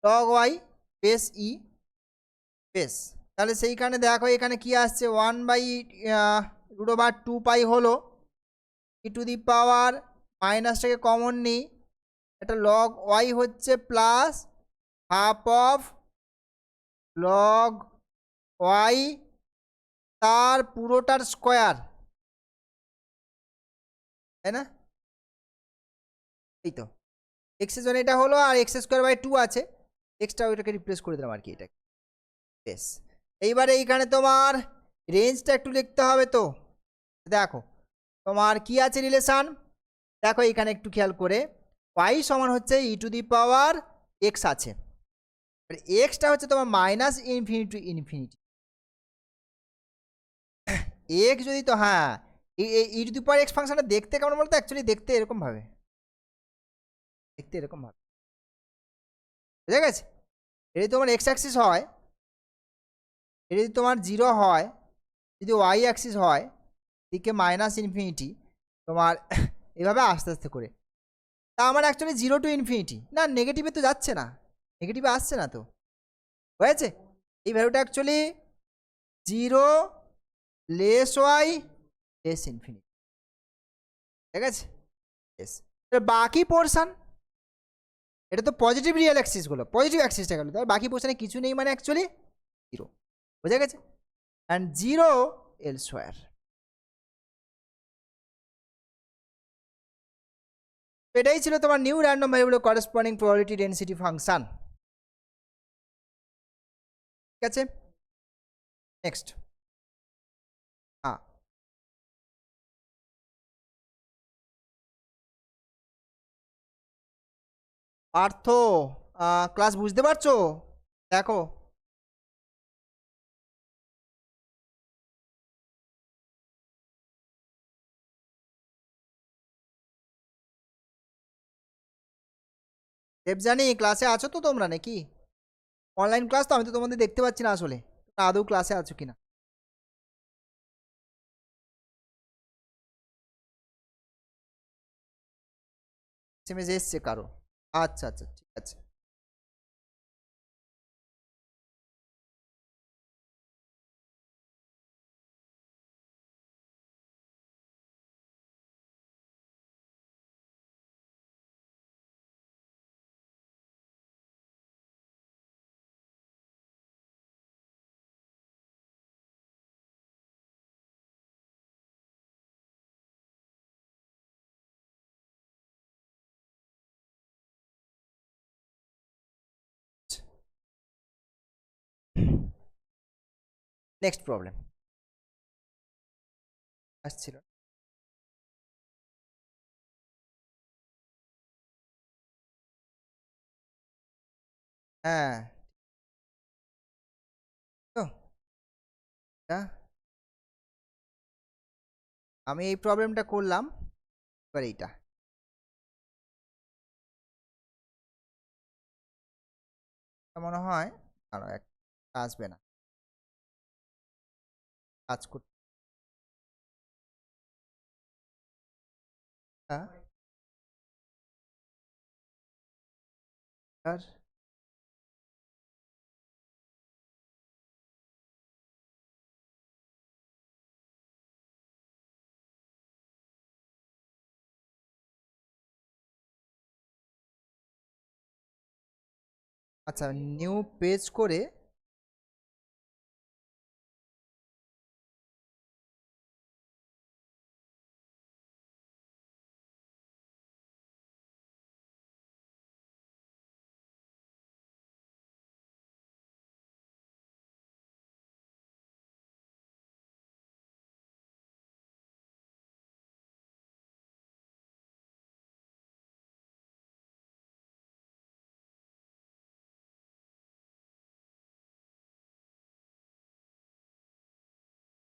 log y base e base. তাহলে সেইখানে দেখো এখানে কি আসছে 1/√2 হলো ই টু দি পাওয়ার মাইনাসটাকে কমন নিই, এটা লগ ওয়াই হচ্ছে plus half of log y তার পুরোটার স্কোয়ার, তাই না? এই তো এক্সের জন্য এটা হলো, আর এক্স স্কোয়ার বাই 2 আছে, এক্সট্রা ওইটাকে রিপ্লেস করে দিলাম আর কি এটা। বেশ, এইবারে এইখানে তোমার রেঞ্জটা একটু লিখতে হবে। তো দেখো তোমার কি আছে রিলেশান, দেখো এইখানে একটু খেয়াল করে ওয়াই সমান হচ্ছে ই টু দি পাওয়ার এক্স আছে, এক্সটা হচ্ছে তোমার minus infinity to infinity. X যদি তো হ্যাঁ ই টু দি পাওয়ার এক্স ফাংশনটা দেখতে কেমন বলতো? অ্যাকচুয়ালি দেখতে এরকম ভাবে, দেখতে এরকম ভাবে, বুঝা গেছে? এটা যদি তোমার এক্স অ্যাক্সিস হয়, এটা যদি তোমার 0 হয়, যদি ওয়াই অ্যাক্সিস হয় দিকে মাইনাস ইনফিনিটি, তোমার এভাবে আস্তে আস্তে করে, তা আমার অ্যাকচুয়ালি 0 টু ইনফিনিটি না, নেগেটিভে তো যাচ্ছে না, নেগেটিভে আসছে না, তো হয়েছে এই ভ্যালুটা actually 0 less y less infinity, ঠিক আছে? ইয়েস। বাকি পোর্শন এটা তো পজিটিভ রিয়েল অ্যাক্সিসগুলো, পজিটিভ অ্যাক্সিসটা গেল, তাই বাকি পোর্শনে কিছু নেই, মানে অ্যাকচুয়ালি 0, বোঝা গেছে? And 0 elsewhere. এটাই ছিল তোমার new random variable corresponding probability density function, ঠিক আছে? নেক্সট, হ্যাঁ পার্থ ক্লাস বুঝতে পারছো? দেখো দেবজানি ক্লাসে আছো তো তোমরা নাকি? অনলাইন ক্লাস তো, আমি তো তোমাদের দেখতে পাচ্ছি না আসলে, আদৌ ক্লাসে আছো কিনা। এসএমএস এসছে কারো? আচ্ছা আচ্ছা ঠিক আছে। নেক্সট প্রবলেম আসছিল। হ্যাঁ, তো এটা আমি এই প্রবলেমটা করলাম, এবার এইটা মনে হয় আরো এক আসবে না, কাজ করতে। আর আচ্ছা, নিউ পেজ করে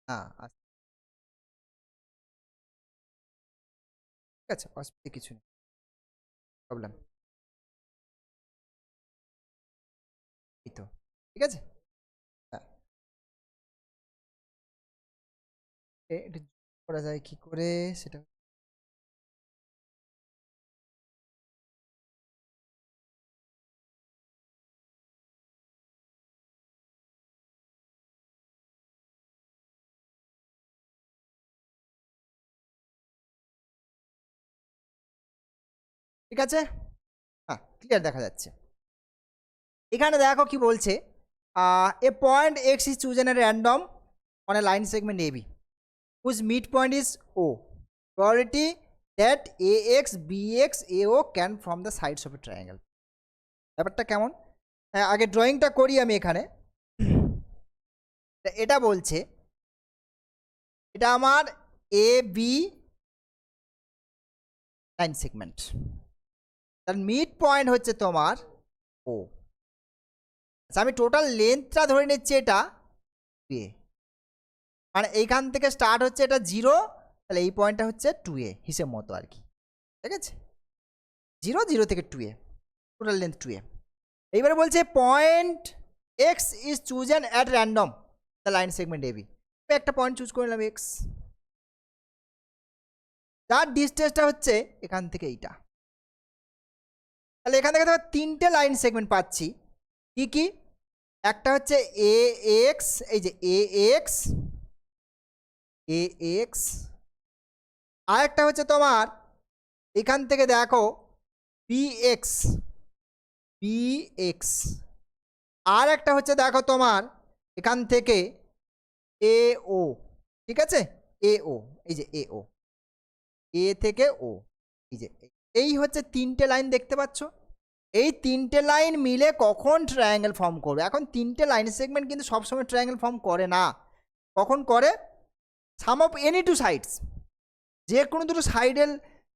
হ্যাঁ আচ্ছা, ঠিক আছে, অসুবিধা কিছু নেই, প্রবলেম এই তো, ঠিক আছে। হ্যাঁ, এটা করা যায় কি করে সেটা, ঠিক আছে। হ্যাঁ, ক্লিয়ার দেখা যাচ্ছে। এখানে দেখো কি বলছে, a point x is chosen at random on a line segment AB whose mid point is O, probability that A x B x A O can from the sides of a triangle. ব্যাপারটা কেমন, আগে ড্রয়িংটা করি আমি এখানে। এটা বলছে, এটা আমার এ বি লাইন সেগমেন্ট, তার মিড পয়েন্ট হচ্ছে তোমার ও। আচ্ছা, আমি টোটাল লেন্থটা ধরে নিচ্ছি এটা এ, মানে এইখান থেকে স্টার্ট হচ্ছে এটা 0, তাহলে এই পয়েন্টটা হচ্ছে 2a হিসেব মতো আর কি, ঠিক আছে। 0 0 থেকে 2a, টোটাল লেন্থ 2a। এইবারে বলছে point x is chosen at random the line segment AB. একটা পয়েন্ট চুজ করে নিলাম এক্স, তার ডিস্টেন্সটা হচ্ছে এখান থেকে এইটা। তাহলে এখান থেকে ধর 3টে লাইন সেগমেন্ট পাচ্ছি, কি কি, একটা হচ্ছে এ এক্স, এই যে এ এক্স, এ এক্স, আর একটা হচ্ছে তোমার এখান থেকে দেখো বি এক্স, বি এক্স, আর একটা হচ্ছে দেখো তোমার এখান থেকে এ ও, ঠিক আছে, এ ও, এই যে এ ও, এ থেকে ও, এই যে এই হচ্ছে 3টে লাইন দেখতে পাচ্ছ। এই 3টে লাইন মিলে কখন ট্রায়াঙ্গেল ফর্ম করবে? এখন 3টে লাইন সেগমেন্ট কিন্তু সবসময় ট্রায়াঙ্গেল ফর্ম করে না, কখন করে, সাম অফ এনি টু সাইডস, যে কোনো দুটো সাইডের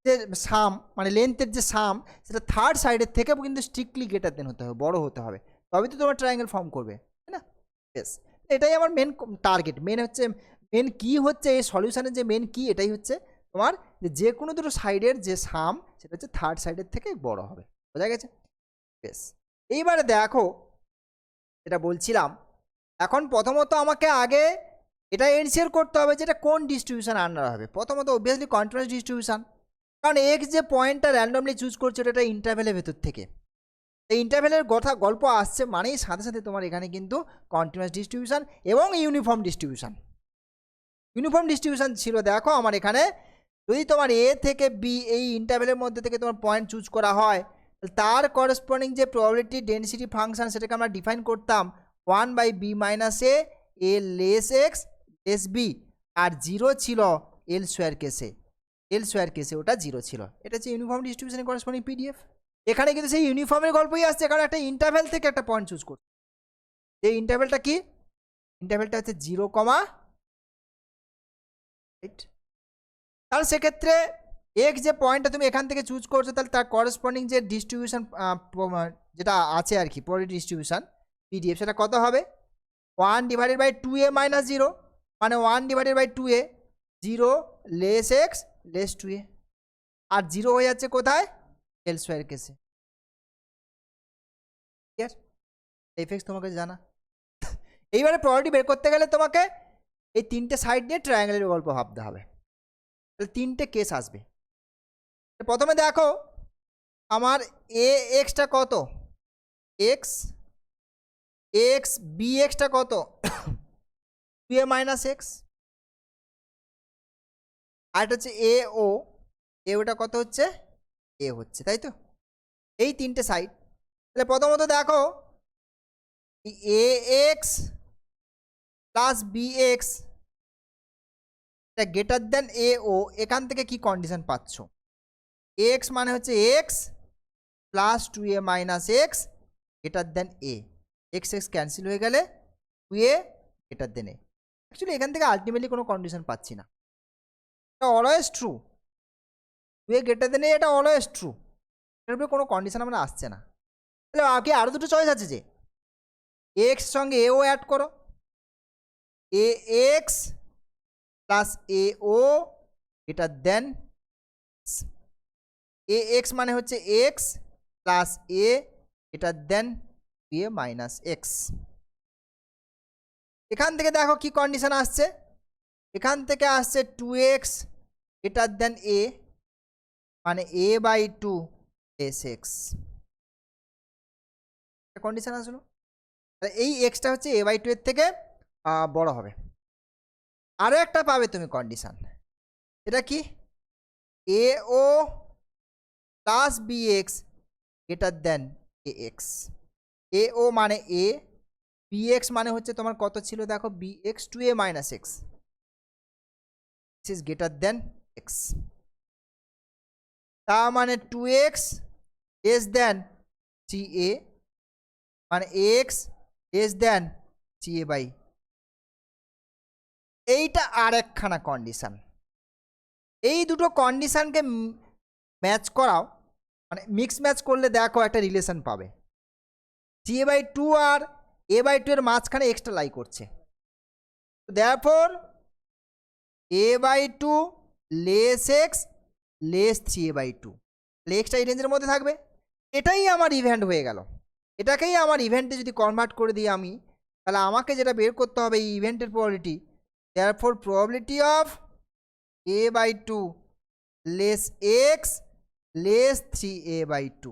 যে সাম, মানে লেন্থের যে সাম, সেটা থার্ড সাইডের থেকে কিন্তু স্ট্রিক্টলি গ্রেটার দেন হতে হবে, বড় হতে হবে, তবে তো তোমার ট্রায়াঙ্গেল ফর্ম করবে, তাই না? বেশ, এটাই আমার মেন টার্গেট, মেন হচ্ছে, মেন কি হচ্ছে এই সলিউশনের যে মেন কি, এটাই হচ্ছে তোমার যে কোনো দুটো সাইডের যে সাম, সেটা হচ্ছে থার্ড সাইডের থেকে বড় হবে, বোঝা গেছে? বেশ, এইবারে দেখো যেটা বলছিলাম, এখন প্রথমত আমাকে আগে এটা এনশিওর করতে হবে যে এটা কোন ডিস্ট্রিবিউশন আন্ডার হবে। প্রথমত অবভিয়াসলি কন্টিনিউয়াস ডিস্ট্রিবিউশন, কারণ এক্স যে পয়েন্টটা র্যান্ডমলি চুজ করছে এটা ইন্টারভ্যালের ভেতর থেকে, এই ইন্টারভ্যালের কথা গল্প আসছে মানেই সাথে সাথে তোমার এখানে কিন্তু কন্টিনিউয়াস ডিস্ট্রিবিউশন এবং ইউনিফর্ম ডিস্ট্রিবিউশন। ইউনিফর্ম ডিস্ট্রিবিউশন ছিল দেখো আমার এখানে, যদি তোমার এ থেকে বি এই ইন্টারভ্যালের মধ্যে থেকে তোমার পয়েন্ট চুজ করা হয়, তার করসপন্ডিং যে প্রবাবিলিটি ডেনসিটি ফাংশন সেটাকে আমরা ডিফাইন করতাম 1/b - এ লেস এক্স লেস বি, আর 0 ছিল এল স্কোয়ার কেসে, এল স্কোয়ার কেসে ওটা 0 ছিল। এটা হচ্ছে ইউনিফর্ম ডিস্ট্রিবিউশনের করসপন্ডিং পিডিএফ। এখানে কিন্তু সেই ইউনিফর্মের গল্পই আসছে, কারণ একটা ইন্টারভ্যাল থেকে একটা পয়েন্ট চুজ করছে। এই ইন্টারভ্যালটা কি, ইন্টারভ্যালটা হচ্ছে 0, তাহলে সেক্ষেত্রে এক্স যে পয়েন্টটা তুমি এখান থেকে চুজ করছো তাহলে তার করসপন্ডিং যে ডিস্ট্রিবিউশন যেটা আছে আর কি প্রবাবিলিটি ডিস্ট্রিবিউশন পিডিএফ সেটা কত হবে 1/2a মাইনাস 0 মানে 1/2a 0 less x less 2a আর 0 হয়ে যাচ্ছে কোথায় এলসওয়্যার কেসে ক্লিয়ার এফএক্স তোমাকে জানা এইবারে প্রবাবিলিটি বের করতে গেলে তোমাকে এই তিনটে সাইড নিয়ে ট্রায়াঙ্গেলের গল্প ভাবতে হবে তাহলে তিনটে কেস আসবে প্রথমে দেখো আমার এ এক্সটা কত এক্স এক্স বি এক্সটা কত 2a মাইনাস এক্স আর এটা হচ্ছে এ ও ওটা কত হচ্ছে এ হচ্ছে তাই তো এই তিনটে সাইড তাহলে প্রথমত দেখো A x plus B x এটা গ্রেটার দেন এ ও এখান থেকে কি কন্ডিশন পাচ্ছ এক্স মানে হচ্ছে x plus 2a minus x greater than এ এক্স এক্স ক্যান্সেল হয়ে গেলে 2a গ্রেটার দেন এ অ্যাকচুয়ালি এখান থেকে আলটিমেটলি কোনো কন্ডিশন পাচ্ছি না এটা always true 2a greater than a এটা অলওয়েজ ট্রু এটার উপরে কোনো কন্ডিশন আমরা আসছে না তাহলে আগে আরও দুটো চয়েস আছে যে এক্স সঙ্গে এও অ্যাড করো এ এক্স প্লাস এ ও গ্রেটার দেন এ এক্স মানে হচ্ছে এক্স প্লাস এ গ্রেটার দেন এ মাইনাস এক্স এখান থেকে দেখো কি কন্ডিশন আসছে এখান থেকে আসছে 2x গ্রেটার দেন এ মানে a/2 লেস এক্স কন্ডিশন আসলো এই এক্সটা হচ্ছে a/2 এর থেকে বড় হবে আরও একটা পাবে তুমি কন্ডিশন এটা কি A O plus B x greater than A x A O মানে এ বি এক্স মানে হচ্ছে তোমার কত ছিল দেখো B X 2a minus x is greater than x তার মানে 2x লেস দেন 3a মানে এক্স লেস দেন 3a/, এইটা আর একখানা কন্ডিশন এই দুটো কন্ডিশনকে ম্যাচ করাও মানে মিক্স ম্যাচ করলে দেখো একটা রিলেশন পাবে 3a/2 আর a/2 এর মাঝখানে এক্সট্রা লাই করছে therefore a/2 less x less 3a/2 extra এই রেঞ্জের মধ্যে থাকবে এটাই আমার ইভেন্ট হয়ে গেল এটাকেই আমার ইভেন্টে যদি কনভার্ট করে দিই আমি তাহলে আমাকে যেটা বের করতে হবে এই ইভেন্টের probability therefore probability of a/2 less x less 3a/2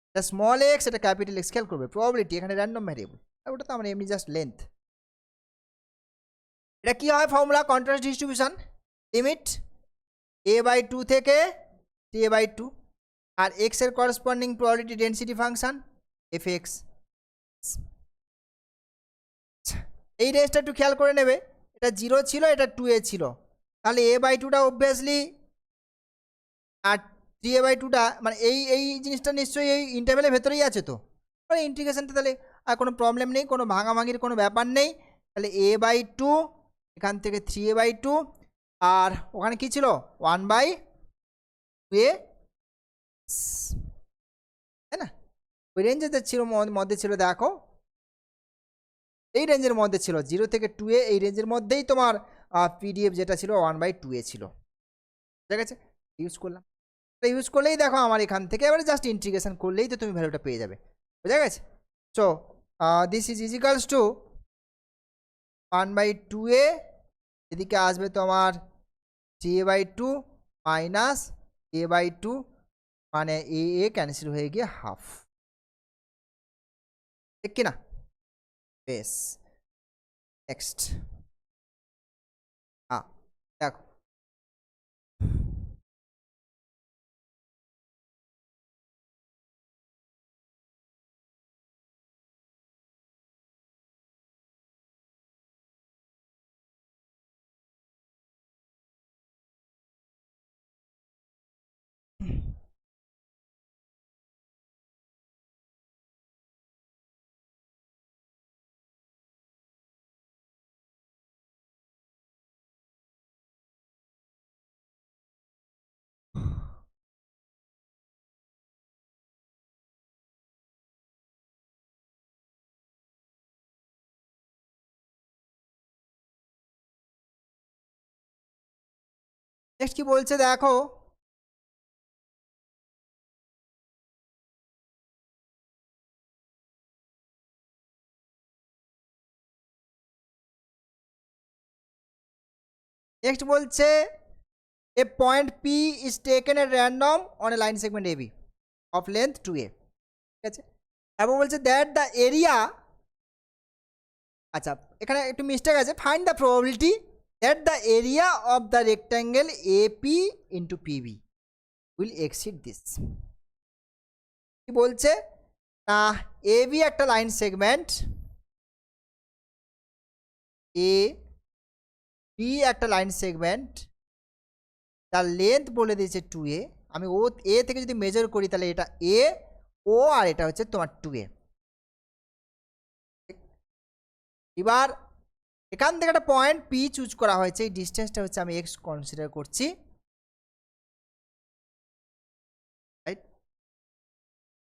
এটা স্মল এক্স এটা ক্যাপিটাল এক্স খেয়াল করবে প্রবাবিলিটি এখানে র্যান্ডম ভ্যারিয়েবল ওটা তো আমরা এমনি জাস্ট লেন্থ এটা কি হয় formula contrast distribution limit a/2 থেকে 3a/2 আর এক্স এর corresponding probability density function f(x) এই রেঞ্জটা একটু খেয়াল করে নেবে এটা 0 ছিল এটা 2a ছিল তাহলে a/2টা অবভিয়াসলি আর 3a/2টা মানে এই জিনিসটা নিশ্চয়ই এই ইন্টারভ্যালের ভেতরেই আছে তো মানে ইন্টিগ্রেশনটা তাহলে আর কোনো প্রবলেম নেই কোনো ভাঙাভাঙির কোনো ব্যাপার নেই তাহলে a/2 এখান থেকে 3a/2 আর ওখানে কি ছিল 1/2a তাই না ওই রেঞ্জে ছিল মধ্যে ছিল দেখো এই রেঞ্জের মধ্যে ছিল 0 থেকে 2a এই রেঞ্জের মধ্যেই তোমার পিডিএফ যেটা ছিল 1/2a ছিল ঠিক আছে ইউজ করলাম ইউজ করলেই দেখো আমার এখান থেকে এবারে জাস্ট ইন্টিগ্রেশন করলেই তো তুমি ভ্যালুটা পেয়ে যাবে বুঝা গেছে so this is ইজিক্যালস to 1/2a এদিকে আসবে তোমার 3a/2 মাইনাস a/2 মানে এ ক্যান্সেল হয়ে গিয়ে হাফ ঠিক কিনা বেশ নেক্সট দেখো নেক্সট কি বলছে দেখো, নেক্সট বলছে a point P is taken at random on a line segment AB of length 2a, ঠিক আছে। এবং বলছে দ্যাট দ্য এরিয়া, আচ্ছা এখানে একটু মিস্টেক আছে, find the probability that the area of the rectangle AP into PB will exceed this. কি বলছে না, এবি একটা লাইন সেগমেন্ট, এ বি একটা লাইন সেগমেন্ট, তার লেন্থ বলে দিয়েছে 2a। আমি ও এ থেকে যদি মেজার করি তাহলে এটা এ, ও আর এটা হচ্ছে তোমার 2a। এবার এখান থেকে একটা পয়েন্ট পি চুজ করা হয়েছে, এই ডিস্টেন্সটা হচ্ছে আমি এক্স কনসিডার করছি, রাইট।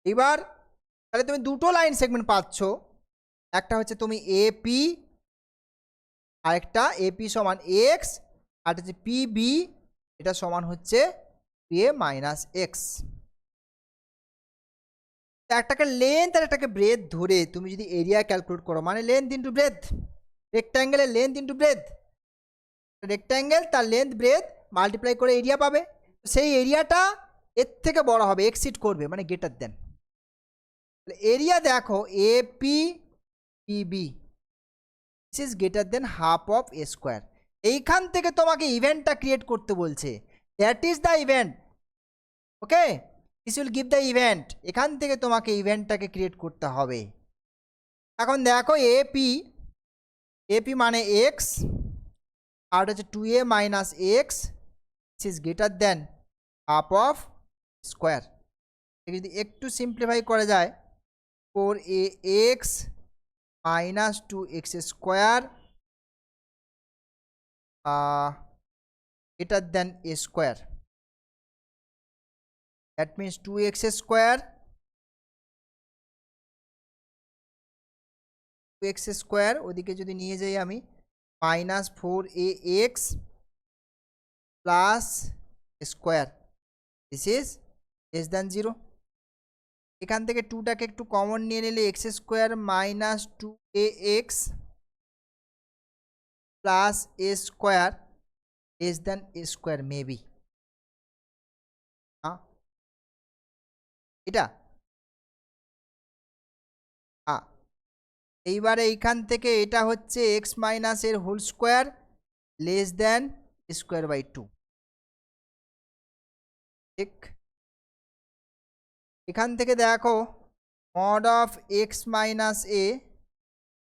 এবার তাহলে তুমি দুটো লাইন সেগমেন্ট পাচ্ছ, একটা হচ্ছে তুমি এপি, আরেকটা এপি সমান এক্স, আর হচ্ছে পিবি, এটা সমান হচ্ছে এ মাইনাস এক্স। একটাকে লেন্থ আর একটাকে ব্রেথ ধরে তুমি যদি এরিয়া ক্যালকুলেট করো, মানে লেন্থ ইন্টু ব্রেথ, রেক্ট্যাঙ্গেলের লেন্থ ইন্টু ব্রেথ, রেক্ট্যাঙ্গেল তার লেন্থ ব্রেথ মাল্টিপ্লাই করে এরিয়া পাবে, সেই এরিয়াটা এর থেকে বড় হবে, এক্সিড করবে, মানে গ্রেটার দেন। এরিয়া দেখো AP PB this is greater than half of a square. এইখান থেকে তোমাকে ইভেন্টটা ক্রিয়েট করতে বলছে, that is the event, okay, this will give the event. এখান থেকে তোমাকে ইভেন্টটাকে ক্রিয়েট করতে হবে। এখন দেখো এপি, এপি মানে এক্স, আর হচ্ছে 2a minus x, this is greater than half of square. যদি একটু সিম্পলিফাই করা যায়, 4ax minus 2x square greater than a square, that means 2x square, 2x square ওদিকে যদি নিয়ে যাই আমি, minus 4ax plus square, this is less than 0। এখান থেকে 2টাকে একটু কমন নিয়ে নিলে x square minus 2ax plus a square less than a square maybe, এটা এইবারে এইখান থেকে এটা হচ্ছে এক্স মাইনাস এর whole square less than square by 2, ঠিক। এখান থেকে দেখো mod of x minus a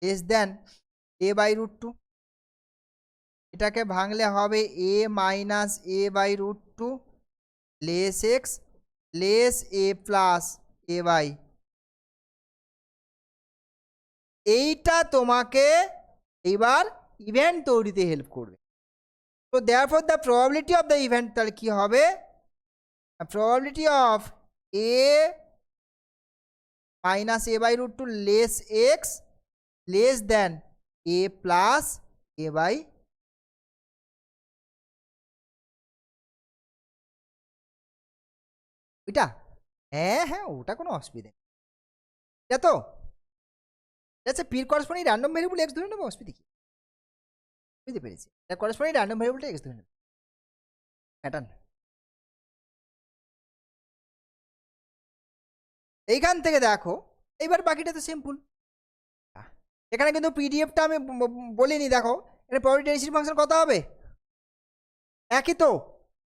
less than a by root 2, এটাকে ভাঙলে হবে a minus a by root 2 less x less a plus a by, এইটা তোমাকে এইবার ইভেন্ট তৈরিতে হেল্প করবে। তো therefore the probability of the event, তাহলে কি হবে, probability of A minus a by root 2 less x less than a plus a by, ওইটা হ্যাঁ হ্যাঁ ওটা কোনো অসুবিধা নেই, এটা তো আচ্ছা পির করসপন্ডিং র্যান্ডম ভেরিয়েবল এক্স ধরে নেবো, অসুবিধা কি, বুঝতে পেরেছি, এটা করসপন্ডিং র্যান্ডম ভেরিয়েবলটা এক্স ধরে নেবো প্যাটার্ন। এইখান থেকে দেখো এইবার বাকিটা তো সিম্পল, এখানে কিন্তু পিডিএফটা আমি বলিনি, দেখো এটা প্রবাবিলিটি ডেনসিটি ফাংশন কত হবে, একই তো,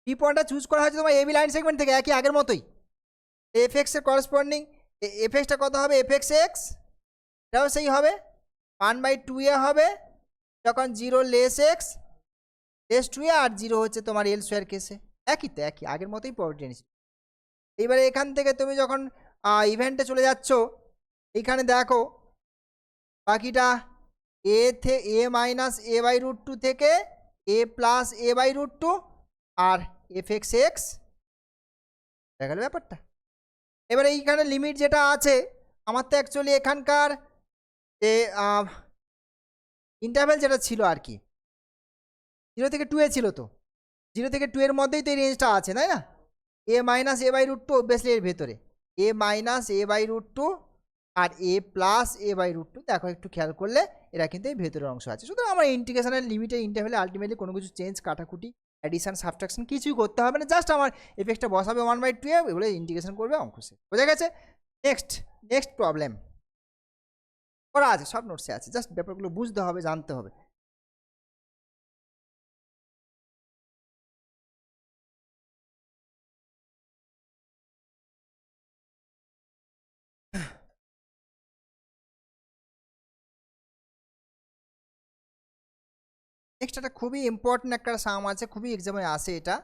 পি পয়েন্টটা চুজ করা হয়েছে তোমার এবি লাইন সেগমেন্ট থেকে, একই আগের মতোই। এফ এক্স এর করসপন্ডিং এফ এক্সটা কত হবে, এফ এক্স এক্স, এটাও সেই হবে 1/2a হবে যখন 0 লেস এক্স লেস 2a, আর 0 হচ্ছে তোমার এল স্কোয়ার কেসে, একই তো, একই আগের মতোই প্রবাবিলিটি ডেনসিটি। এইবারে এখান থেকে তুমি যখন ইভেন্টে চলে যাচ্ছ, এইখানে দেখো বাকিটা a minus a by root 2 থেকে a plus a by root 2 আর এফ এক্স এক্স, দেখা গেল ব্যাপারটা। এবারে এইখানে লিমিট যেটা আছে, আমার তো অ্যাকচুয়ালি এখানকার যে ইন্টারভ্যাল যেটা ছিল আর কি 0 থেকে 2 এ ছিল, তো 0 থেকে 2 এর মধ্যেই তো এই রেঞ্জটা আছে, তাই না? a minus a by root two obviously এর ভেতরে, a minus a by root two আর a plus a by root two, দেখো একটু খেয়াল করলে এরা কিন্তু এই ভেতরের অংশ আছে। সুতরাং আমার ইন্টিগ্রেশনের লিমিটে ইন্টারভ্যালে আলটিমেটলি কোনো কিছু চেঞ্জ, কাটাকুটি, অ্যাডিশন, সাবট্রাকশন কিছুই করতে হবে না, জাস্ট আমার এফেক্টটা বসাবে 1/2 এগুলো ইন্টিগ্রেশন করবে, অঙ্ক শেষ। বোঝা গেছে? নেক্সট প্রবলেম করা আছে, সব নোটসে আছে, জাস্ট ব্যাপারগুলো বুঝতে হবে, জানতে হবে। নেক্সট একটা খুবই ইম্পর্টেন্ট একটা সাম আছে, খুবই এক্সামে আসে এটা।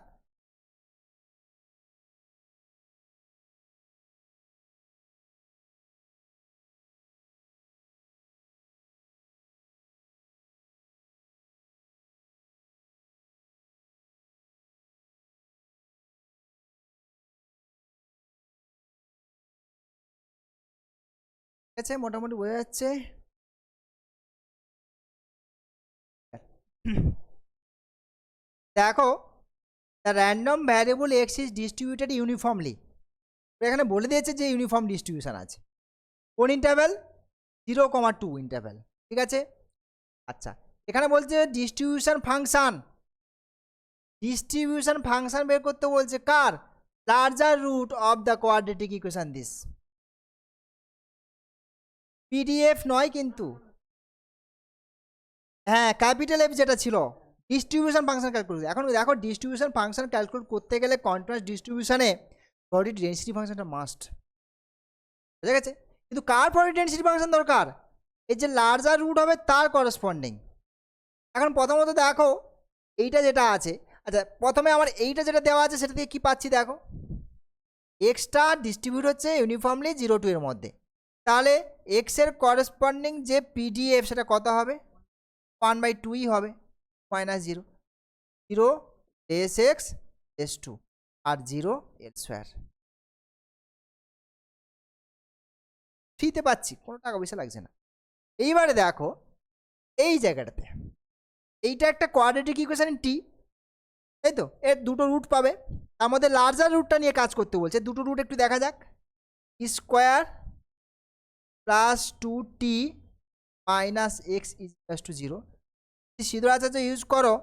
ঠিক আছে, মোটামুটি বোঝা যাচ্ছে। দেখো, the random variable X is distributed uniformly. এখানে বলে দিয়েছে যে ইউনিফর্ম ডিস্ট্রিবিউশন আছে, কোন ইন্টারভ্যাল? 0,2 ইন্টারভ্যাল। ঠিক আছে, আচ্ছা এখানে বলছে ডিস্ট্রিবিউশন ফাংশন বের করতে বলছে, কার? Larger root of the quadratic equation this. PDF নয় কিন্তু, হ্যাঁ ক্যাপিটাল এফ যেটা ছিল ডিস্ট্রিবিউশন ফাংশন ক্যালকুলেট। এখন দেখো ডিস্ট্রিবিউশন ফাংশন ক্যালকুলেট করতে গেলে কন্টিনিউয়াস ডিস্ট্রিবিউশনে প্রবাবিলিটি ডেনসিটি ফাংশনটা মাস্ট। বুঝা গেছে? কিন্তু কার প্রবাবিলিটি ডেনসিটি ফাংশন দরকার? এই যে লার্জার রুট হবে তার করসপন্ডিং। এখন প্রথমত দেখো এইটা যেটা আছে, আচ্ছা প্রথমে আমার এইটা যেটা দেওয়া আছে সেটা দিয়ে কী পাচ্ছি দেখো, এক্সটা ডিস্ট্রিবিউট হচ্ছে ইউনিফর্মলি 0 to এর মধ্যে, তাহলে এক্সের করসপন্ডিং যে পিডিএফ সেটা কত হবে? 1/2 হবে, -0 0 এস এক্স এস টু আর 0 এল স্কোয়ার। ফ্রিতে পাচ্ছি, কোনো টাকা পয়সা লাগছে না। এইবারে দেখো এই জায়গাটাতে এইটা একটা কোয়াড্রেটিক ইকুয়েশন টি, তাই তো? এর দুটো রুট পাবে, তার মধ্যে লার্জার রুটটা নিয়ে কাজ করতে বলছে। দুটো রুট একটু দেখা যাক, square plus 2t minus x is to 0। Sidhu Acharya use করো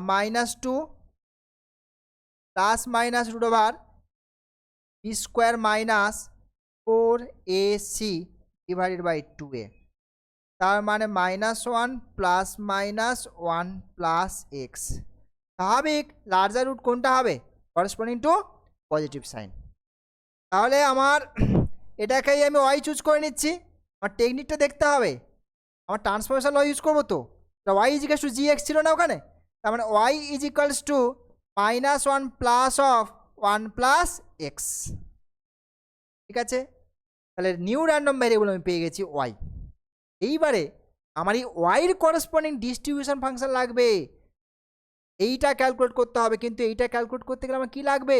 -2 plus minus root over b square minus 4ac divided by 2a, তার মানে -1 প্লাস মাইনাস 1 প্লাস এক্স। স্বাভাবিক লার্জার রুট কোনটা হবে? Corresponding to positive sign. তাহলে আমার এটাকেই আমি ওয়াই চুজ করে নিচ্ছি। আমার টেকনিকটা দেখতে হবে, আমার ট্রান্সফরমেশন ল ইউজ করবো তো। Y is equals to G x ছিল না ওখানে, তার মানে y is equals to -1 plus of 1 plus x. ঠিক আছে, তাহলে নিউ র্যান্ডম ভ্যারিয়েবল আমি পেয়ে গেছি ওয়াই। এইবারে আমার এই ওয়াইয়ের করসপন্ডিং ডিস্ট্রিবিউশন ফাংশন লাগবে, এইটা ক্যালকুলেট করতে হবে। কিন্তু এইটা ক্যালকুলেট করতে গেলে আমার কী লাগবে?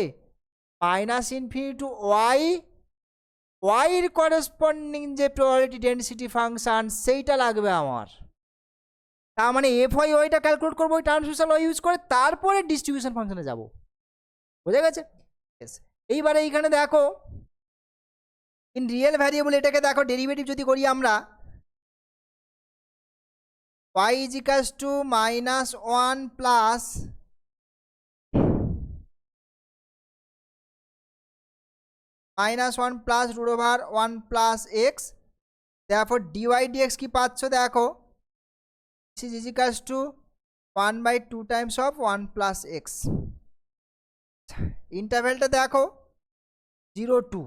-∞ টু ওয়াইয়ের করসপন্ডিং যে প্রবাবিলিটি ডেনসিটি ফাংশন সেইটা লাগবে আমার। তার মানে এফ ওয়াই ওয়াইটা ক্যালকুলেট করবো ওই ট্রান্সফরমেশন ল ইউজ করে, তারপরে ডিস্ট্রিবিউশন ফাংশনে যাব। বোঝা গেছে? এইবারে এইখানে দেখো ইন রিয়েল ভ্যারিয়েবল এটাকে দেখো ডেরিভেটিভ যদি করি আমরা, y is equals to -1 plus -1 plus root over 1 plus x. therefore dy dx কি পাচ্ছ দেখো, this is equals to 1/2 times of 1 plus x. ইন্টারভ্যালটা দেখো 0 to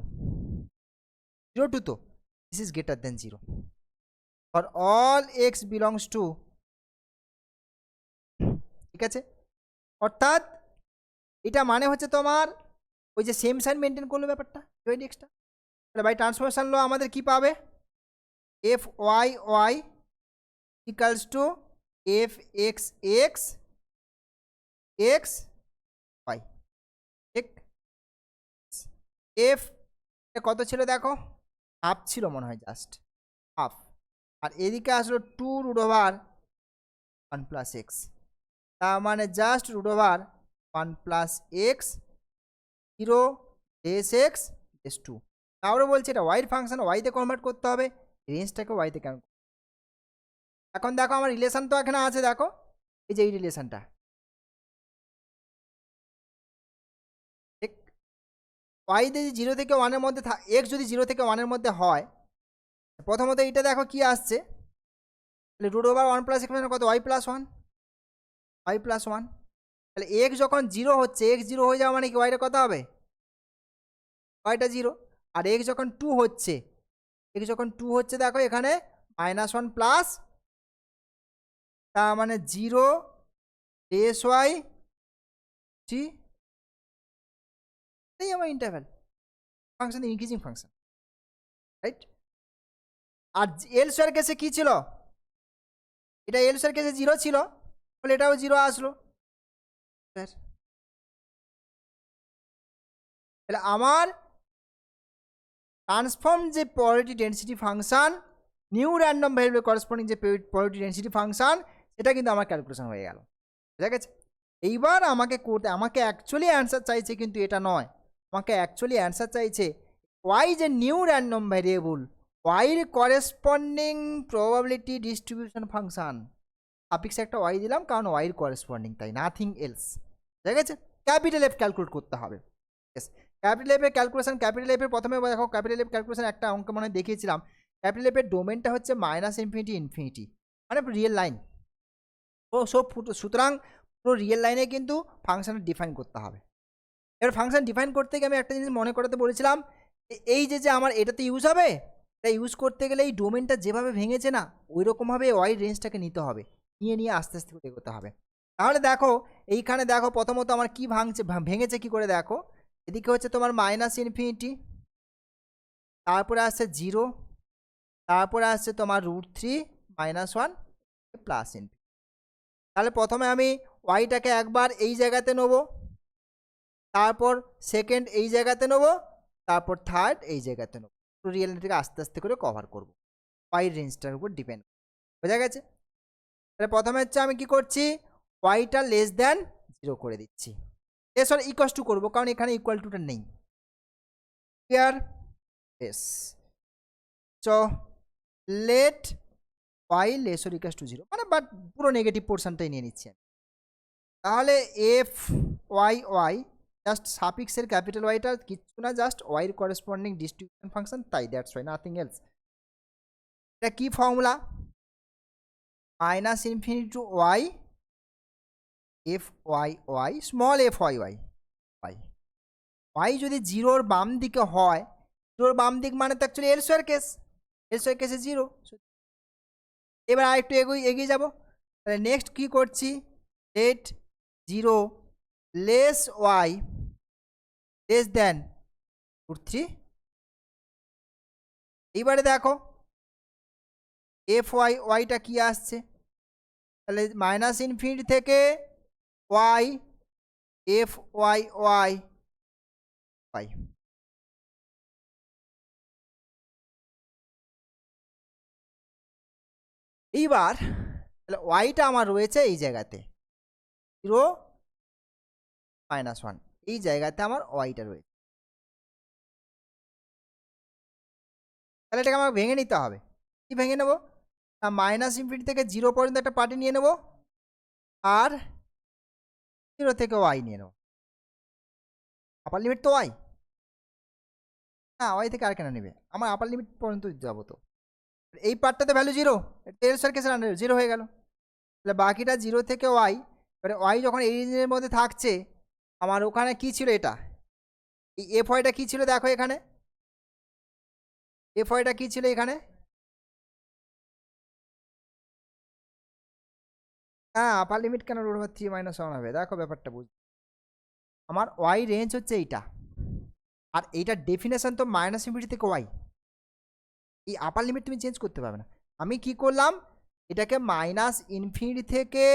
0 তো this is greater than 0 for all x belongs to. ঠিক আছে, অর্থাৎ এটা মানে হচ্ছে তোমার ওই যে সেম সাইন মেনটেন করলো ব্যাপারটা dy dxটা। তাহলে বাই ট্রান্সফরমেশন ল আমাদের কি পাবে? F Y y equals to F x x x Y. ঠিক, এফ কত ছিল দেখো, হাফ ছিল মনে হয়, জাস্ট হাফ। আর এদিকে আসলো 2 রুট ওভার 1 প্লাস এক্স। তার মানে just root over 1 plus x 0 ডেস এক্স ডেস 2। তারপরে বলছে এটা ওয়াইয়ের ফাংশন, ওয়াইতে কনভার্ট করতে হবে, রেঞ্জটাকে ওয়াইতে কেন। এখন দেখো আমার রিলেশন তো এখানে আছে, দেখো এই যে এই রিলেশনটা, ঠিক ওয়াই যদি 0 থেকে 1-এর মধ্যে এক্স যদি 0 থেকে 1-এর মধ্যে হয়, প্রথমত এইটা দেখো কি আসছে, তাহলে রুট ওভার 1 প্লাস এক্স মানে কত, ওয়াই প্লাস 1, ওয়াই প্লাস 1। তাহলে এক্স যখন 0 হচ্ছে, এক্স 0 হয়ে যাওয়া মানে কি ওয়াইটা কত হবে, ওয়াইটা 0। আর এক্স যখন 2 হচ্ছে, এক্স যখন 2 হচ্ছে দেখো এখানে -1 প্লাস, তার মানে 0 ডেস ওয়াই টি, এই আমার interval function, increasing function, right. আর এল স্কয়ার কেসে কি ছিল, এটা এল স্কয়ার কেসে 0 ছিল, বলে এটাও 0 আসলো। তাহলে আমার ট্রান্সফর্ম যে probability density function, new random variable corresponding যে প্রবাবিলিটি ডেন্সিটি ফাংশন, সেটা কিন্তু আমার ক্যালকুলেশন হয়ে গেল, ঠিক আছে। এইবার আমাকে করতে, আমাকে অ্যাকচুয়ালি অ্যান্সার চাইছে কিন্তু এটা নয়, আমাকে অ্যাকচুয়ালি অ্যান্সার চাইছে ওয়াই যে নিউ র্যান্ডম ভ্যারিয়েবল, ওয়াইয়ের করেসপন্ডিং প্রবাবিলিটি ডিস্ট্রিবিউশন ফাংশন, সাফিক্সে একটা ওয়াই দিলাম কারণ ওয়াইয়ের করেসপন্ডিং, তাই নাথিং এলস, ঠিক আছে। ক্যাপিটাল এফ ক্যালকুলেট করতে হবে, ক্যাপিটাল এফের ক্যালকুলেশন, ক্যাপিটাল এফের প্রথমে দেখো ক্যাপিটাল এফ ক্যালকুলেশন একটা অঙ্ক মনে দেখিয়েছিলাম। ক্যাপিটাল এফের ডোমেনটা হচ্ছে -ইনফিনিটি ইনফিনিটি, মানে রিয়েল লাইন। ও সব সুতরাং পুরো রিয়েল লাইনে কিন্তু ফাংশন ডিফাইন করতে হবে। এবার ফাংশন ডিফাইন করতে গিয়ে আমি একটা জিনিস মনে করাতে বলেছিলাম, এই যে আমার এটাতে ইউজ হবে, এটা ইউজ করতে গেলে এই ডোমেনটা যেভাবে ভেঙেছে না, ওই রকমভাবে ওয়াই রেঞ্জটাকে নিতে হবে, নিয়ে আস্তে আস্তে করে এগোতে হবে। তাহলে দেখো এইখানে দেখো প্রথমত আমার কি ভেঙেছে কি করে দেখো, এদিকে হচ্ছে তোমার -ইনফিনিটি, তারপরে আসছে 0, তারপরে আসছে তোমার √3 -1 প্লাস ইনফিনিটি। তাহলে প্রথমে আমি ওয়াইটাকে একবার এই জায়গাতে নেব, তারপর সেকেন্ড এই জায়গাতে নেব, তারপর থার্ড এই জায়গাতে নেব, রিয়েলিটিকে আস্তে আস্তে করে কভার করব ওয়াই রেঞ্জটার উপর ডিপেন্ড, বোঝা গেছে। তাহলে প্রথমে হচ্ছে আমি কি করছি, ওয়াইটা লেস দ্যান 0 করে দিচ্ছি, সরি ইকুয়াল টু করবো, কারণ এখানে ইকুয়াল টুটা নেই, clear, yes. So let y less or equal to 0, মানে বাট পুরো নেগেটিভ পোর্শনটাই নিয়ে নিচ্ছি। তাহলে এফ ওয়াই ওয়াই জাস্ট সাফিক্সের ক্যাপিটাল ওয়াইটা কিচ্ছু না, জাস্ট ওয়াইয়ের করেসপন্ডিং ডিস্ট্রিবিউশন ফাংশন, তাই দ্যাটস ওয়াই, নাথিং এলস। এটা কি formula, -minus infinity to y f Y y small f Y y y, y যদি 0-র বাম দিকে হয়, 0-র বাম দিক মানে তো অ্যাকচুয়ালি এল স্কয়ার কেস, এল স্কয়ার কেসে 0। এবার আরেকটু এগিয়ে যাব, তাহলে নেক্সট কি করছি, let 0 less y less than √3। এইবারে দেখো এফ ওয়াই ওয়াইটা কি আসছে, তাহলে -ইনফিনিটি থেকে y f Y y y, এইবার তাহলে ওয়াইটা আমার রয়েছে এই জায়গাতে 0 -1, এই জায়গাতে আমার ওয়াইটা রয়েছে। তাহলে এটাকে আমাকে ভেঙে নিতে হবে, কি ভেঙে নেবো না, -ইনফিনিটি থেকে 0 পর্যন্ত একটা পার্টি নিয়ে নেব, আর 0 থেকে ওয়াই নিয়ে নেব, আপার লিমিট তো ওয়াই, হ্যাঁ ওয়াই থেকে আর কেন নেবে, আমার আপার লিমিট পর্যন্ত যাবো, তো এই পার্টটাতে ভ্যালু 0, এর সার্কেসের আন্ডারে 0 হয়ে গেল, তাহলে বাকিটা 0 থেকে ওয়াই। এবারে ওয়াই যখন এই রেঞ্জের মধ্যে থাকছে, আমার ওখানে কি ছিল, এটা এই এফ ওয়াইটা কী ছিল দেখো, এখানে এফ ওয়াইটা কী ছিল এখানে, হ্যাঁ আপার লিমিট কেন √3 -1 হবে, দেখো ব্যাপারটা বুঝ, আমার ওয়াই রেঞ্জ হচ্ছে এইটা, আর এইটার ডেফিনেশন তো -ইনফিনিটি থেকে ওয়াই, এই আপার লিমিট তুমি চেঞ্জ করতে পারবে না। আমি কি করলাম, এটাকে -ইনফিনিটি থেকে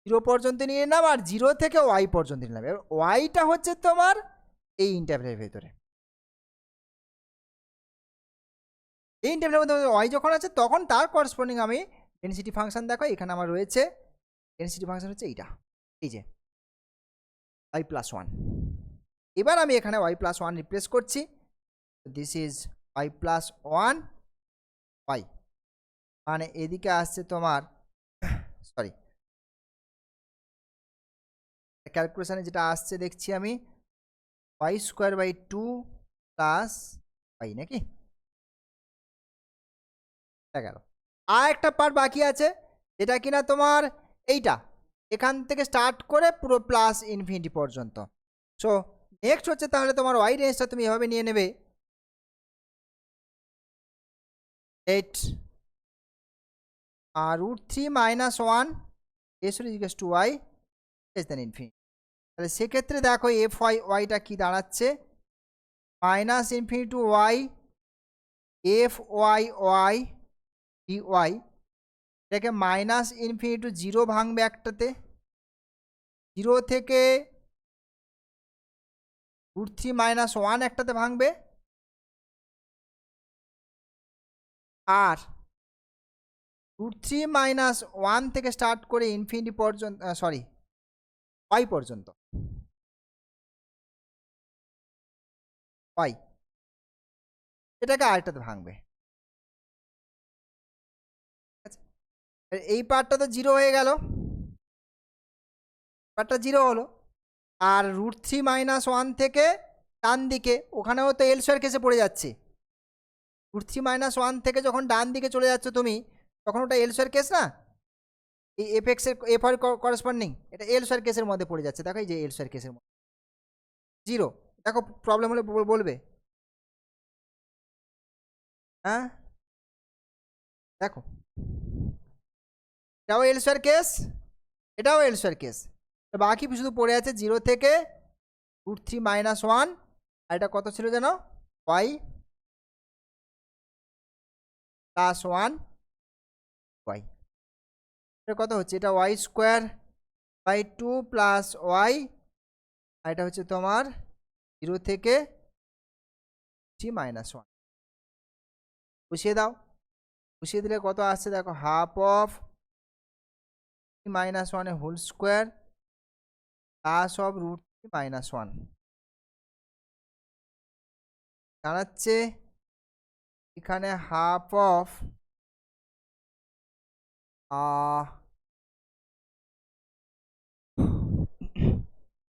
0 পর্যন্ত নিয়ে নিলাম, আর 0 থেকে ওয়াই পর্যন্ত নিলাম। এবার ওয়াইটা হচ্ছে তোমার এই ইন্টারভ্যালের ভেতরে, এই ইন্টারভ্যালের মধ্যে ওয়াই যখন আছে তখন তার করেসপন্ডিং আমি ডেনসিটি ফাংশন দেখো এখানে আমার রয়েছে ডেনসিটি ফাংশন হচ্ছে এইটা, এই যে y+1। এবার আমি এখানে y+1 রিপ্লেস করছি, দিস ইজ y+1 y, মানে এদিকে আসছে তোমার সরি ক্যালকুলেশনে যেটা আসছে দেখছি আমি y²/2 প্লাস y নাকি, গেল। আর একটা পার্ট বাকি আছে যেটা কিনা তোমার এইটা এখান থেকে স্টার্ট করে পুরো প্লাস ইনফিনিটি পর্যন্ত। সো নেক্সট হচ্ছে তাহলে তোমার ওয়াই রেঞ্জটা তুমি এভাবে নিয়ে নেবে 8 √3 - 1 s equal to y less than infinity. তাহলে সেক্ষেত্রে দেখো এফ ওয়াইটা কি দাঁড়াচ্ছে, -∞ to y f Y Y D y, এটাকে -∞ টু 0 ভাঙবে একটাতে, 0 থেকে √3 - 1 একটাতে ভাঙবে, আর √3 - 1 থেকে স্টার্ট করে ইনফিনিটি পর্যন্ত, সরি y পর্যন্ত, y এটাকে আরেকটাতে ভাঙবে। এই পার্টটা তো 0 হয়ে গেল, পার্টটা 0 হলো। আর √3 - 1 থেকে ডান দিকে ওখানেও তো এল স্কয়ার কেসে পড়ে যাচ্ছে, √3 - 1 থেকে যখন ডান দিকে চলে যাচ্ছে তুমি তখন ওটা এল স্কয়ার কেস না, এই এফ এক্স এর এফ আর করেসপন্ডিং এটা এল স্কয়ার কেসের মধ্যে পড়ে যাচ্ছে। দেখো এই যে এল স্কয়ার কেসের মধ্যে 0, দেখো প্রবলেম হলে বলবে, হ্যাঁ দেখো এটাও এল স্কয়ার কেস, এটাও এল স্কয়ার কেস, বাকি শুধু পড়ে আছে 0 থেকে √3 - 1, আর এটা কত ছিল যেন y + 1 y, এটা কত হচ্ছে, এটা y²/2 প্লাস y, আর এটা হচ্ছে তোমার 0 থেকে 3 - 1, বসিয়ে দাও, বসিয়ে দিলে কত আসছে দেখো, হাফ অফ 3 - 1 এর হোল স্কোয়ার প্লাস অফ √3 - 1 দাঁড়াচ্ছে এখানে হাফ অফ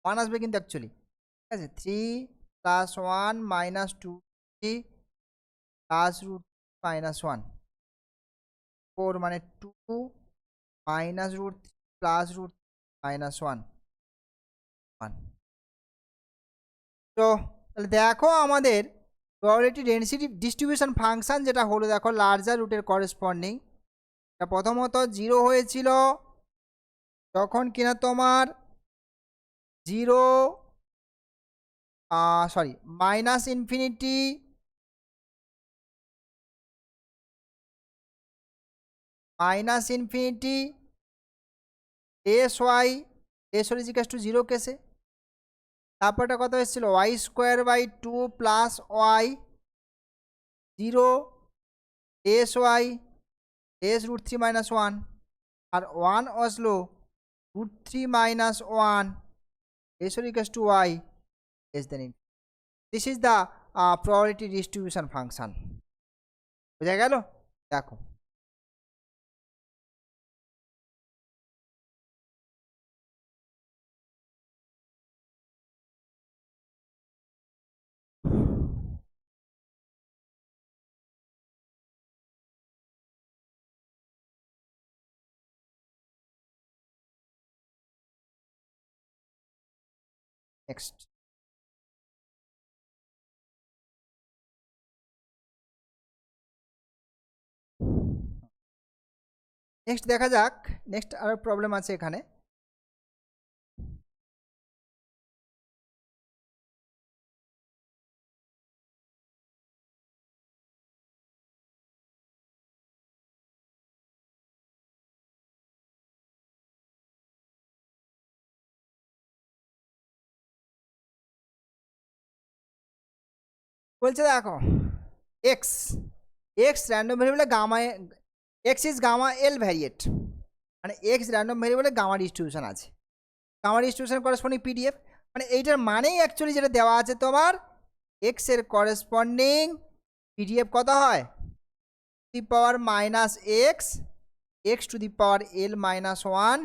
1 আসবে কিন্তু অ্যাকচুয়ালি, ঠিক আছে, 3 + 1 - 2 প্লাস √3 - 1 4, মানে 2 মাইনাস √3 প্লাস √3 - 1 তো তাহলে দেখো আমাদের প্রবাবিলিটি ডেনসিটি ডিস্ট্রিবিউশন ফাংশন যেটা হলো, দেখো লার্জার রুটের করেসপন্ডিং, এটা প্রথমত 0 হয়েছিল তখন কিনা তোমার 0 সরি -∞ sy ইজিক্যালস টু 0 কেসে, তারপরটা কত এসেছিল y²/2 প্লাস y 0 sy √3 - 1, আর 1 আসলো √3 - 1 equals to y less than infinity. This is the probability distribution function, বোঝা গেল? দেখো নেক্সট, নেক্সট দেখা যাক, নেক্সট আরো প্রবলেম আছে এখানে। বলছে দেখো x x random variable gamma, x is gamma L variate, মানে এক্স র্যান্ডম ভেরিয়েবলে গামা ডিস্ট্রিবিউশন আছে, গামা ডিস্ট্রিবিউশন করসপন্ডিং পিডিএফ, মানে এইটার মানেই অ্যাকচুয়ালি যেটা দেওয়া আছে তোমার এক্স এর করসপন্ডিং পিডিএফ কত হয় to the power minus x x to the power L minus one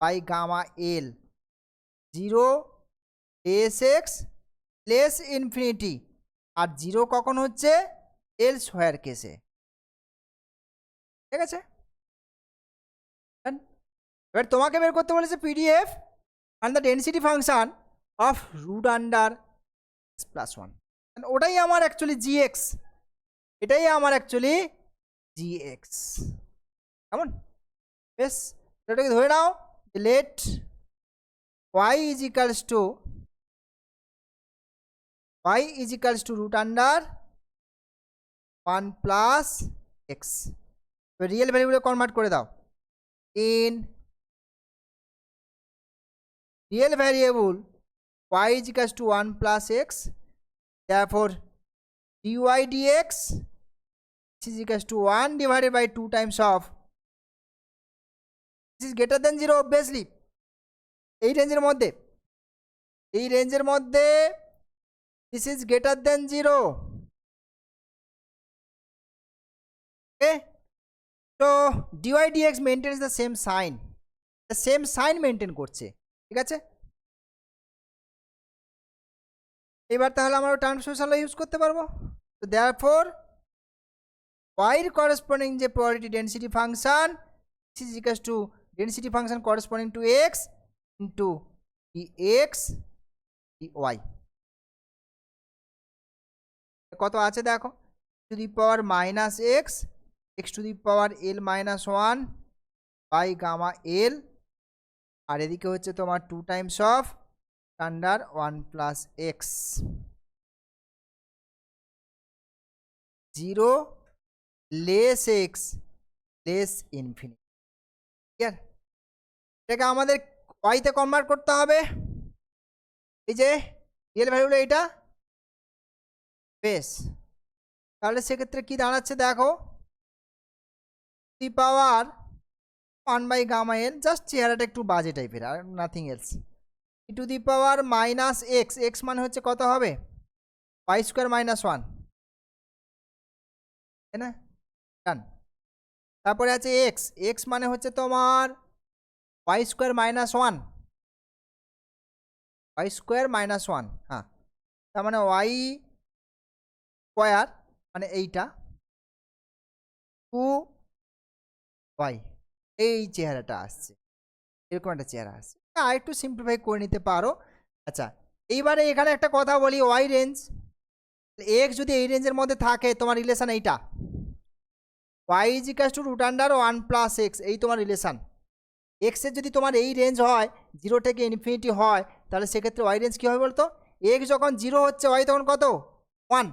by gamma L 0 less x less infinity, আর 0 কখন হচ্ছে এল স্কোয়ার কেসে, ঠিক আছে। এবার তোমাকে বের করতে বলেছে PDF and the density function of root under x plus 1, ওটাই আমার অ্যাকচুয়ালি জিএক্স, এটাই আমার অ্যাকচুয়ালি জিএক্স, কেমন? বেশ, এটাকে ধরে নাও let y is equals to root under 1 plus x, real ভ্যালুগুলো কনভার্ট করে দাও in real variable y is equals to 1 plus x, therefore dy dx is equals to 1 divided by 2 times of, this is greater than 0 obviously, এই রেঞ্জের মধ্যে this is greater than 0, okay, so dy dx maintains the same sign maintain করছে, ঠিক আছে। এবার তাহলে আমরা ট্রান্সফরমেশন ইউজ করতে পারবো, তো দেয়ারফর y এর করসপন্ডিং যে probability density function is equals to density function corresponding to x into dx dy, কত আছে দেখো to the power minus x x to the power L minus one by gamma L, আর এদিকে হচ্ছে তোমার 2 times of under 1 plus x 0 less x less infinity, clear? এটাকে আমাদের ওয়াইতে কনভার্ট করতে হবে, এই যে রিয়েল ভ্যালুগুলো এইটা, বেশ, তাহলে সেক্ষেত্রে কি দাঁড়াচ্ছে দেখো the power 1 by gamma L, just চেহারাটা একটু বাজে টাইপের আর nothing else, to the power minus x, x মানে হচ্ছে কত হবে ওয়াই স্কোয়ার মাইনাস 1, তাই না, ডান। তারপরে আছে এক্স, এক্স মানে হচ্ছে তোমার y square minus 1, y square minus 1, হ্যাঁ, তার মানে ওয়াই স্কোয়ার মানে এইটা 2 ওয়াই, এই চেহারাটা আসছে, এরকম একটা চেহারা আসছে, আর একটু সিম্পলিফাই করে নিতে পারো। আচ্ছা, এইবারে এখানে একটা কথা বলি, ওয়াই রেঞ্জ এক্স যদি এই রেঞ্জের মধ্যে থাকে তোমার রিলেশন এইটা y is equals to root under 1 plus x, এই তোমার রিলেশন। এক্সের যদি তোমার এই রেঞ্জ হয় 0 থেকে ইনফিনিটি হয়, তাহলে সেক্ষেত্রে ওয়াই রেঞ্জ কী হবে বলতো, এক্স যখন 0 হচ্ছে ওয়াই তখন কত 1,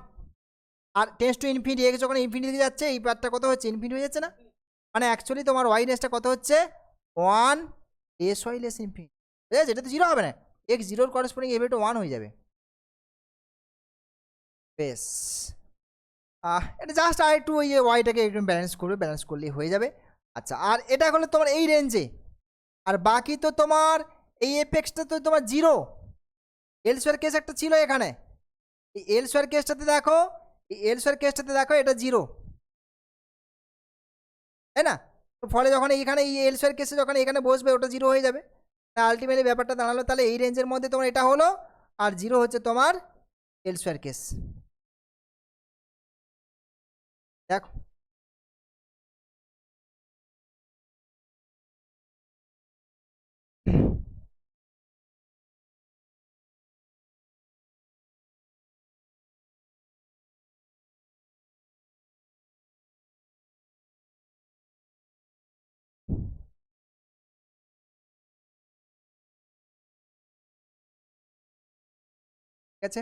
আর টেন্স টু ইনফিনিটি এক্স যখন ইনফিনিটি যাচ্ছে এই পার্টটা কত হচ্ছে ইনফিনিটি হয়ে যাচ্ছে না, মানে অ্যাকচুয়ালি তোমার ওয়াই রেঞ্জটা কত হচ্ছে 1 এস ওয়াই লেস ইনফিনিটি, ঠিক আছে, এটা তো 0 হবে না, এক্স 0-র করসপন্ডিং এভাবে তো 1 হয়ে যাবে, বেশ। এটা জাস্ট আর একটু ওই যে ওয়াইটাকে একটু ব্যালেন্স করবে, ব্যালেন্স করলেই হয়ে যাবে। আচ্ছা, আর এটা হলো তোমার এই রেঞ্জে, আর বাকি তো তোমার এই এপেক্সটা তো তোমার 0, এল স্কোয়ার কেস একটা ছিল এখানে, এই এল স্কোয়ার কেসটাতে দেখো, এই এল স্কোয়ার কেসটাতে দেখো এটা 0, তাই না, তো ফলে যখন এইখানে এই এল স্কোয়ার কেসে যখন এখানে বসবে ওটা 0 হয়ে যাবে, আলটিমেটলি ব্যাপারটা দাঁড়ালো তাহলে এই রেঞ্জের মধ্যে তোমার এটা হলো, আর 0 হচ্ছে তোমার এল স্কোয়ার কেস, দেখো ঠিক আছে।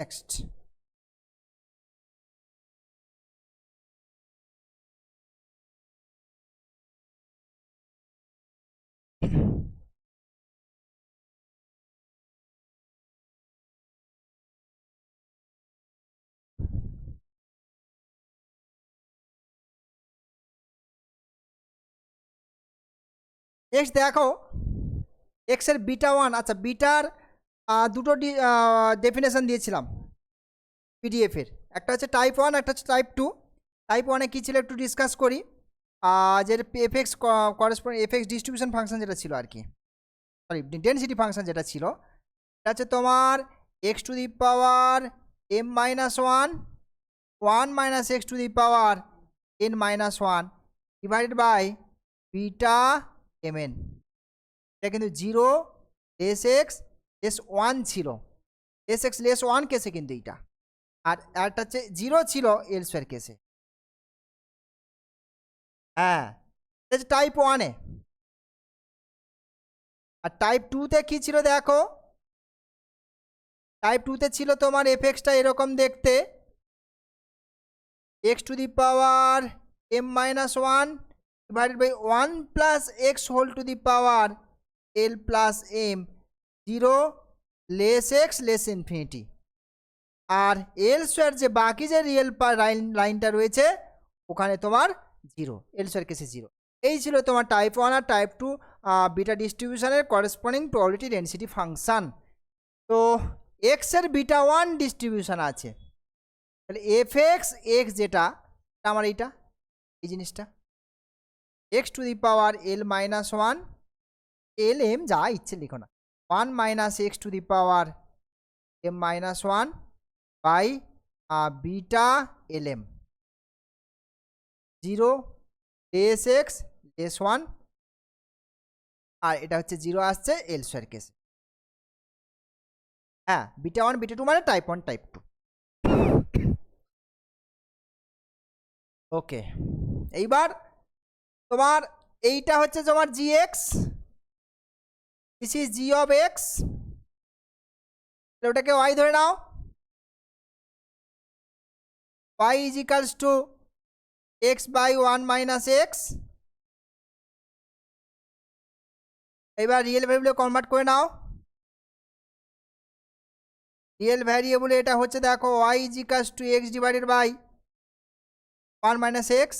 নেক্সট, নেক্সট দেখো এক্সের বিটা ওয়ান, আচ্ছা বিটার দুটো ডেফিনেশন দিয়েছিলাম পিডিএফের, একটা হচ্ছে টাইপ ওয়ান, একটা হচ্ছে টাইপ টু। টাইপ ওয়ানে কী ছিল একটু ডিসকাস করি, যে FX correspond FX distribution function যেটা ছিল আর কি, সরি ডেনসিটি ফাংশন যেটা ছিল, এটা হচ্ছে তোমার x to the power m minus one, one minus x to the power n minus one divided by beta m n. এটা কিন্তু zero less x less one ছিল, এস এক্স লেস ওয়ান কেসে কিন্তু এইটা, আর একটা হচ্ছে জিরো ছিল এল স্কোয়ার কেসে। হ্যাঁ, এটা হচ্ছে টাইপ ওয়ানে। আর টাইপ টুতে কী ছিল দেখো, টাইপ টুতে ছিল তোমার এফএক্সটা এরকম দেখতে, x to the power m minus one divided by one plus x whole to the power L plus m, zero less x less infinity. আর এল স্কোয়ার যে বাকি যে রিয়েল লাইনটা রয়েছে ওখানে তোমার জিরো, এল স্কোয়ার কেসে জিরো। এই ছিল তোমার টাইপ ওয়ান আর টাইপ টু বিটা ডিস্ট্রিবিউশনের করেসপন্ডিং প্রবাবিলিটি ডেনসিটি ফাংশান। তো এক্সের বিটা ওয়ান ডিস্ট্রিবিউশন আছে, তাহলে এফ এক্স এক্স যেটা আমার এইটা, এই জিনিসটা x to the power L minus one, L m যা ইচ্ছে লিখো না, one minus x to the power m minus one by beta L m, zero less x less one, আর এটা হচ্ছে জিরো আসছে এল স্কোয়ার কেসে। হ্যাঁ, বিটা ওয়ান বিটা টু মানে type one type two. Okay, এইবার তোমার এইটা হচ্ছে তোমার g x, this is g of x, ওটাকে ওয়াই ধরে নাও, Y is equals to x by one minus x. এবার রিয়েল ভ্যারিয়েবলে কনভার্ট করে নাও, রিয়েল ভ্যারিয়েবলে এটা হচ্ছে দেখো y is equals to x divided by one minus x,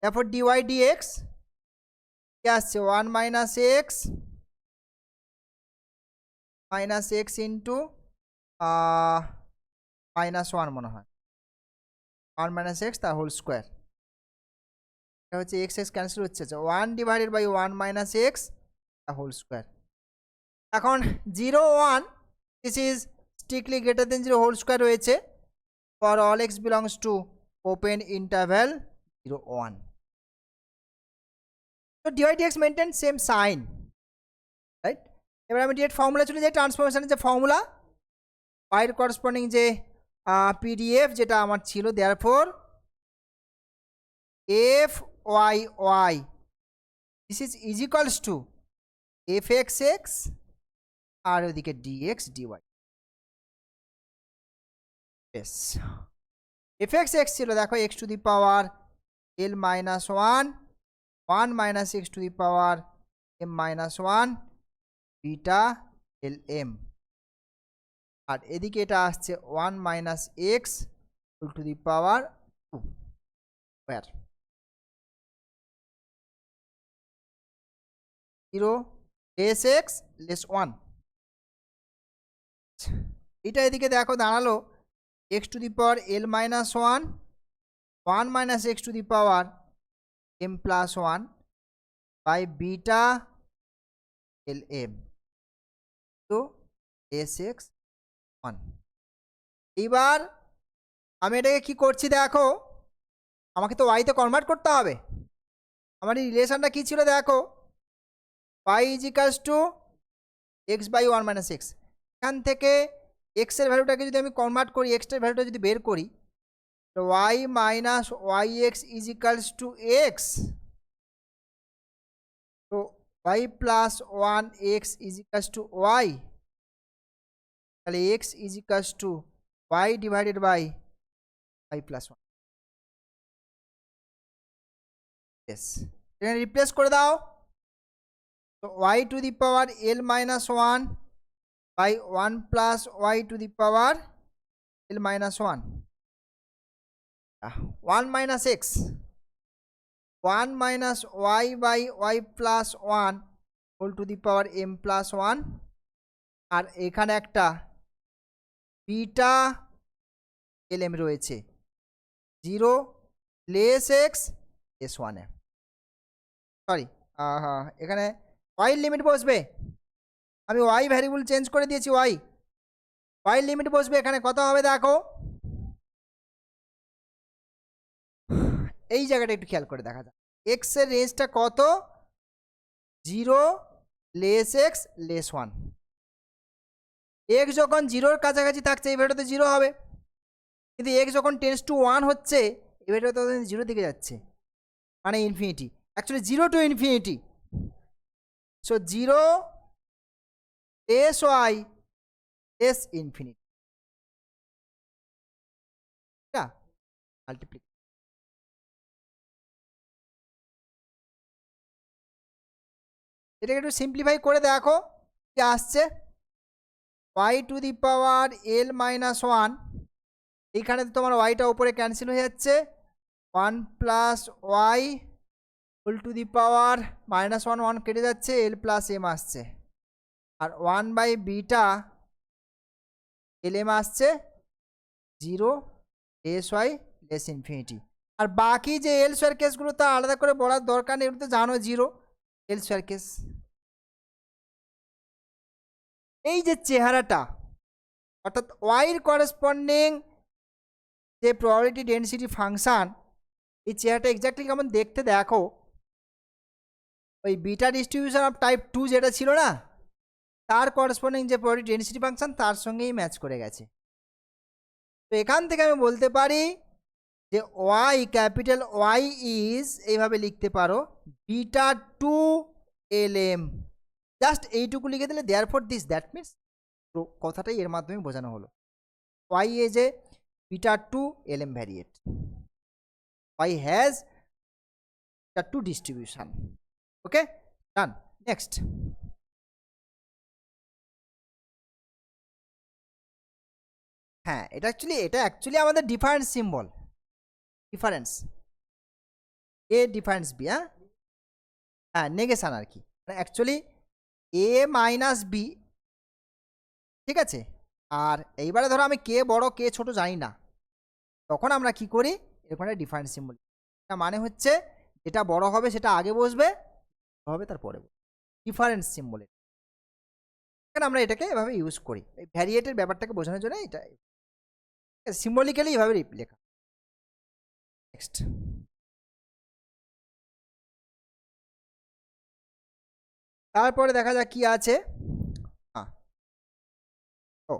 তারপর ডিওয়াই ডিএক্স কি আসছে one minus x into minus one মনে হয়, ওয়ান মাইনাস এক্স তার হোল স্কোয়ার, এটা হচ্ছে এক্স এক্স ক্যান্সেল হচ্ছে, one divided by one minus x তার হোল স্কোয়ার। এখন zero one this is strictly greater than zero whole square রয়েছে, for all x belongs to open interval zero one. তো dy dx maintain same sign, right? এবার আমি ডিরেক্ট ফর্মুলা চলে যাই, ট্রান্সফরমেশনের যে ফর্মুলা, ওয়াইয়ের করসপন্ডিং যে পিডিএফ যেটা আমার ছিল, therefore f Y Y this is ইজিক্যালস to F x x আর ওদিকে ডিএক্স ডিওয়াই। বেশ, এফ এক্স এক্স ছিল দেখো x to the power L minus one, one minus x to the power m minus one beta L m, আর এদিকে এটা আসছে one minus x whole to the power two square, zero less x less one. এটা এদিকে দেখো দাঁড়ালো x to the power L minus one, one minus x to the power m plus one by beta L m to s x one. এইবার আমি এটাকে কি করছি দেখো, আমাকে তো ওয়াইতে কনভার্ট করতে হবে। আমার এই রিলেশনটা কী ছিল দেখো, y is equals to x by one minus x, এখান থেকে এক্সের ভ্যালুটাকে যদি আমি কনভার্ট করি, এক্সের ভ্যালুটা যদি বের করি, তো y minus y x is equals to x, তো y plus one x is equals to y, তাহলে x is equals to y divided by y plus one. বেশ, এখানে রিপ্লেস করে দাও, তো y to the power L minus one by one plus y to the power L minus one, one minus x 1 minus y by y plus 1 whole to the power m plus 1 আর এখানে একটা বিটা lm রয়েছে 0 লেস এক্স লেস 1 এ সরি এখানে y লিমিট বসবে আমি y ভ্যারিয়েবল চেঞ্জ করে দিয়েছি y লিমিট বসবে এখানে কত হবে দেখো এই জায়গাটা একটু খেয়াল করে দেখা যাক এক্স এর রেঞ্জটা কত 0 লেস এক্স লেস 1 এক্স যখন 0 কাছাকাছি থাকছে এই ভ্যালুতে 0 হবে কিন্তু এক্স যখন টেন্ডস টু 1 হচ্ছে এই ভ্যালুটা তো 0 দিকে যাচ্ছে মানে infinity actually 0 to infinity so 0 less y less infinity এটা মাল্টিপ্লিকেশন এটাকে একটু সিম্পলিফাই করে দেখো কি আসছে y two the power l minus 1 এইখানে তো তোমার ওয়াইটা উপরে ক্যান্সেল হয়ে যাচ্ছে 1 plus y whole to the power minus 1 কেটে যাচ্ছে এল প্লাস এম আসছে আর 1 বাই বিটা এল এম আসছে 0 লেস ওয়াই লেস ইনফিনিটি আর বাকি যে এল স্কয়ার কেসগুলো তা আলাদা করে বলার দরকার নেই এগুলো তো জানো 0 এল স্কয়ার কেস এই যে চেহারাটা অর্থাৎ ওয়াইয়ের করেসপন্ডিং যে প্রবাবিলিটি ডেনসিটি ফাংশন এই চেহারাটা এক্স্যাক্টলি কেমন দেখতে দেখো ওই বিটা ডিস্ট্রিবিউশন অফ টাইপ 2 যেটা ছিল না তার করেসপন্ডিং যে প্রবাবিলিটি ডেনসিটি ফাংশন তার সঙ্গেই ম্যাচ করে গেছে তো এখান থেকে আমি বলতে পারি যে ওয়াই ক্যাপিটাল ওয়াই ইজ এইভাবে লিখতে পারো বিটা 2 এল এম জাস্ট এইটুকু লিখে দিলে therefore this that means কথাটাই এর মাধ্যমে বোঝানো হলো y as a beta 2 L m variate y has the 2 distribution okay done next হ্যাঁ এটা অ্যাকচুয়ালি আমাদের difference symbol difference a difference b হ্যাঁ নেগেশন আর কি অ্যাকচুয়ালি এ মাইনাস বি ঠিক আছে আর এইবারে ধরো আমি কে বড় কে ছোট জানি না তখন আমরা কি করি এরকম একটা ডিফারেন্স সিম্বল এটা মানে হচ্ছে যেটা বড় হবে সেটা আগে বসবে হবে তারপরে ডিফারেন্স সিম্বল এখানে আমরা এটাকে এভাবে ইউজ করি এই ভ্যারিয়েটের ব্যাপারটাকে বোঝানোর জন্য এটা সিম্বলিক্যালি এভাবে লেখা নেক্সট তারপরে দেখা যাক কি আছে ও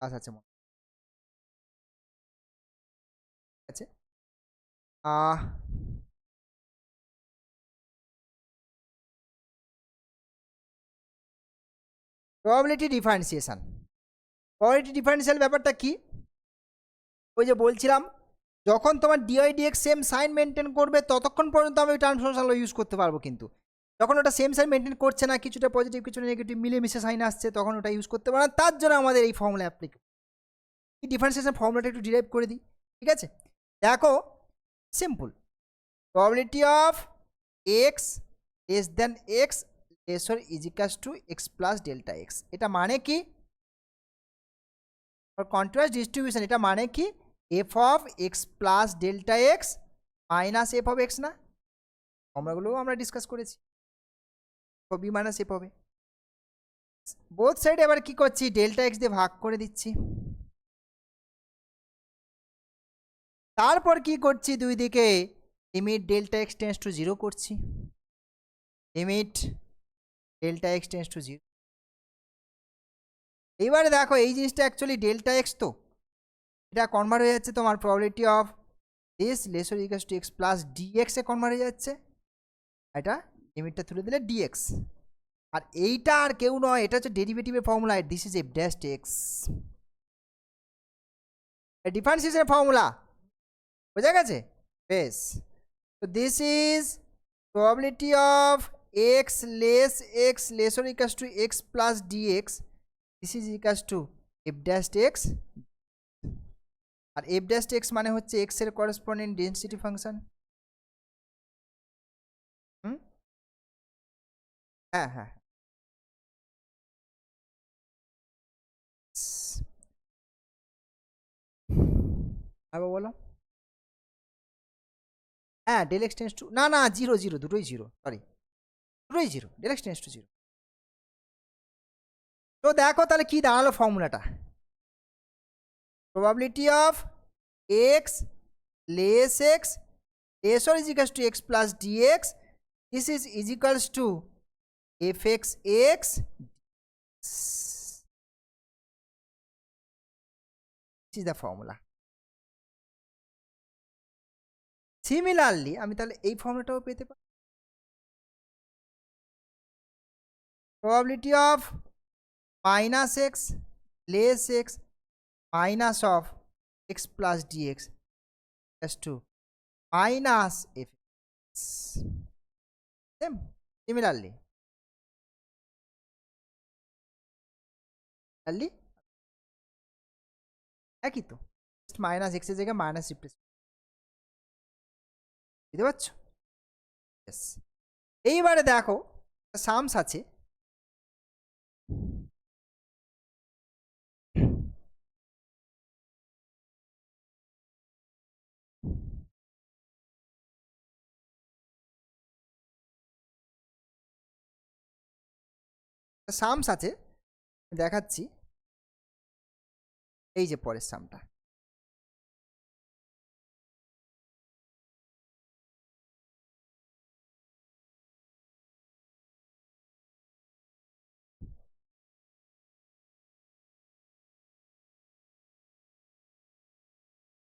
আচ্ছা আচ্ছা আছে প্রবাবিলিটি ডিফারেন্সিয়েশন প্রবাবিলিটি ডিফারেন্সিয়াল ব্যাপারটা কি ওই যে বলছিলাম যখন তোমার dy dx same sign maintain করবে ততক্ষণ পর্যন্ত আমি ওই ট্রান্সফরমেশন ইউজ করতে পারবো কিন্তু যখন ওটা সেম সাইন মেনটেন করছে না কিছুটা পজিটিভ কিছুটা নেগেটিভ মিলেমিশে সাইন আসছে তখন ওটা ইউজ করতে পারো না তার জন্য আমাদের এই ফর্মুলা অ্যাপ্লিকেবল এই ডিফারেন্সিয়েশন ফর্মুলাটা একটু ডিরাইভ করে দিই ঠিক আছে দেখো simple probability of x less then x lesser is equals to x plus delta x এটা মানে কি কন্টিনিউয়াস ডিস্ট্রিবিউশন এটা মানে কি F of x plus delta x minus F of x না ফর্মুলাগুলোও আমরা ডিসকাস করেছি বি মাইনাস এফ হবে বোথ সাইডে এবার কি করছি ডেল্টা এক্স দিয়ে ভাগ করে দিচ্ছি তারপর কি করছি দুই দিকে limit delta x tends two 0 করছি limit delta x tends two 0 এইবারে দেখো এই জিনিসটা অ্যাকচুয়ালি ডেল্টা এক্স তো এটা কনভার্ট হয়ে যাচ্ছে তোমার probability of this lesser equals to x plus dx এ কনভার্ট হয়ে যাচ্ছে এটা লিমিটটা তুলে দিলে ডিএক্স আর এইটা আর কেউ নয় এটা হচ্ছে ডেরিভেটিভের formula this is f dash x ডিফারেন্সিয়েশনের ফর্মুলা বোঝা গেছে বেশ তো this is probability of x lesser equals to x plus dx this is equals to f dash x আর এফ ড্যাশ এক্স মানে হচ্ছে এক্স এর করেসপন্ডিং ডেন্সিটি ফাংশন। হুম, হ্যাঁ হ্যাঁ, আবার বলো। হ্যাঁ, ডেল এক্স টেন্স টু, না না, জিরো জিরো, দুটোই জিরো, সরি, দুটোই zero, del x tends to zero. তো দেখো তাহলে কি দাঁড়ালো ফর্মুলাটা, probability of x less x lesser is equals to x plus dx, this is equals to fx x, this is the formula. Similarly আমি তাহলে এই ফর্মুলাটাও পেতে পারি, probability of minus x less x minus of x plus dx equals to minus fx, same, similarly একই তো, মাইনাস এক্স এর জায়গায় মাইনাস রিপ্লেস, বুঝতে পারছো? Yes. এইবারে দেখো সামস আছে, সামস আছে দেখাচ্ছি, এই যে পরের সামটা,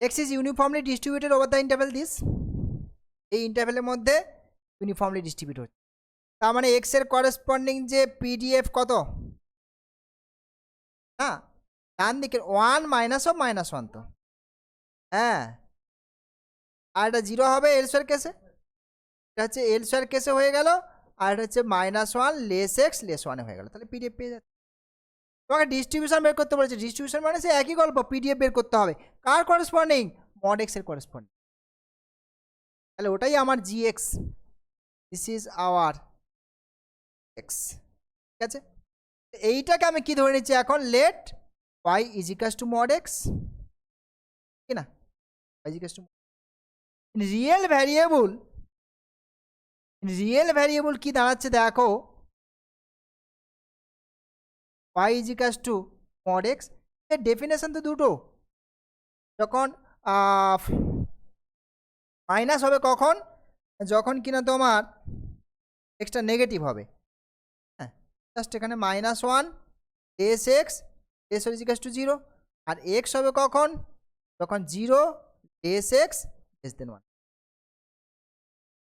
x is uniformly distributed over the interval this, এই ইন্টারভ্যালের মধ্যে ইউনিফর্মলি ডিস্ট্রিবিউট হচ্ছে, তার মানে x এর করেসপন্ডিং যে পিডিএফ কত, হ্যাঁ ডান দিকের one minus of minus one, তো হ্যাঁ, আর এটা জিরো হবে এল স্কয়ার কেসে, এটা হচ্ছে এল স্কয়ার কেসে হয়ে গেল, আর এটা হচ্ছে minus one less x less ওয়ানে হয়ে গেল, তাহলে পিডিএফ পেয়ে যাচ্ছে। তোমাকে ডিস্ট্রিবিউশন বের করতে বলেছে, ডিস্ট্রিবিউশন মানে সে একই গল্প, পিডিএফ বের করতে হবে কার করেসপন্ডিং, মড এক্স এর করেসপন্ডিং, তাহলে ওটাই আমার g x, this is our x, ঠিক আছে। এইটাকে আমি কি ধরে নিচ্ছি এখন, let y is equals to mod x, কি না, y is equals to real variable, real variable কি দাঁড়াচ্ছে দেখো, y is equals to mod x, এর ডেফিনেশন তো দুটো, যখন মাইনাস হবে কখন, যখন কিনা তোমার এক্সটা নেগেটিভ হবে, হ্যাঁ জাস্ট এখানে minus one s x s is equals to zero, আর এক্স হবে কখন, যখন zero less x less than one.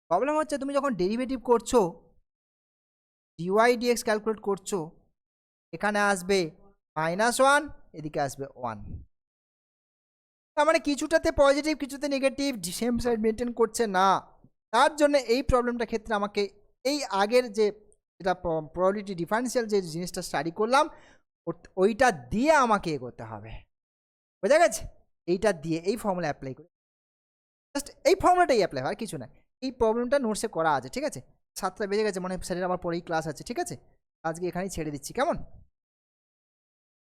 Problem হচ্ছে তুমি যখন ডেরিভেটিভ করছো, ডিওয়াই ডিএক্স ক্যালকুলেট করছো, এখানে আসবে মাইনাস ওয়ান, এদিকে আসবে ওয়ান, তার মানে কিছুটাতে পজিটিভ কিছুতে নেগেটিভ, সেম সাইড মেনটেন করছে না, তার জন্য এই প্রবলেমটার ক্ষেত্রে আমাকে এই আগের যে যেটা প্রবাবিলিটি ডিফারেন্সিয়াল যে জিনিসটা স্টাডি করলাম ওইটা দিয়ে আমাকে এগোতে হবে, বোঝা গেছে, এইটা দিয়ে এই ফর্মুলা অ্যাপ্লাই করে, জাস্ট এই ফর্মুলাটাই অ্যাপ্লাই হয় আর কিছু না, এই প্রবলেমটা নোটসে করা আছে, ঠিক আছে। 7টা বেজে গেছে, মনে হয় স্যারের আমার পরেই ক্লাস আছে, ঠিক আছে, আজকে এখানেই ছেড়ে দিচ্ছি, কেমন,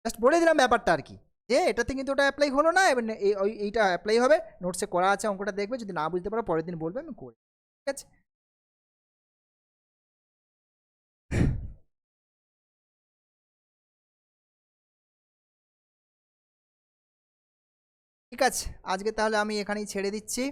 জাস্ট বলে দিলাম ব্যাপারটা আর কি, যে এটাতে কিন্তু ওটা অ্যাপ্লাই হলো না, এবার এইটা অ্যাপ্লাই হবে, নোটসে করা আছে, অঙ্কটা দেখবে, যদি না বুঝতে পারো পরের দিন বলবে, আমি করি, ঠিক আছে। ঠিক আছে, আজকে তাহলে আমি এখানেই ছেড়ে দিচ্ছি।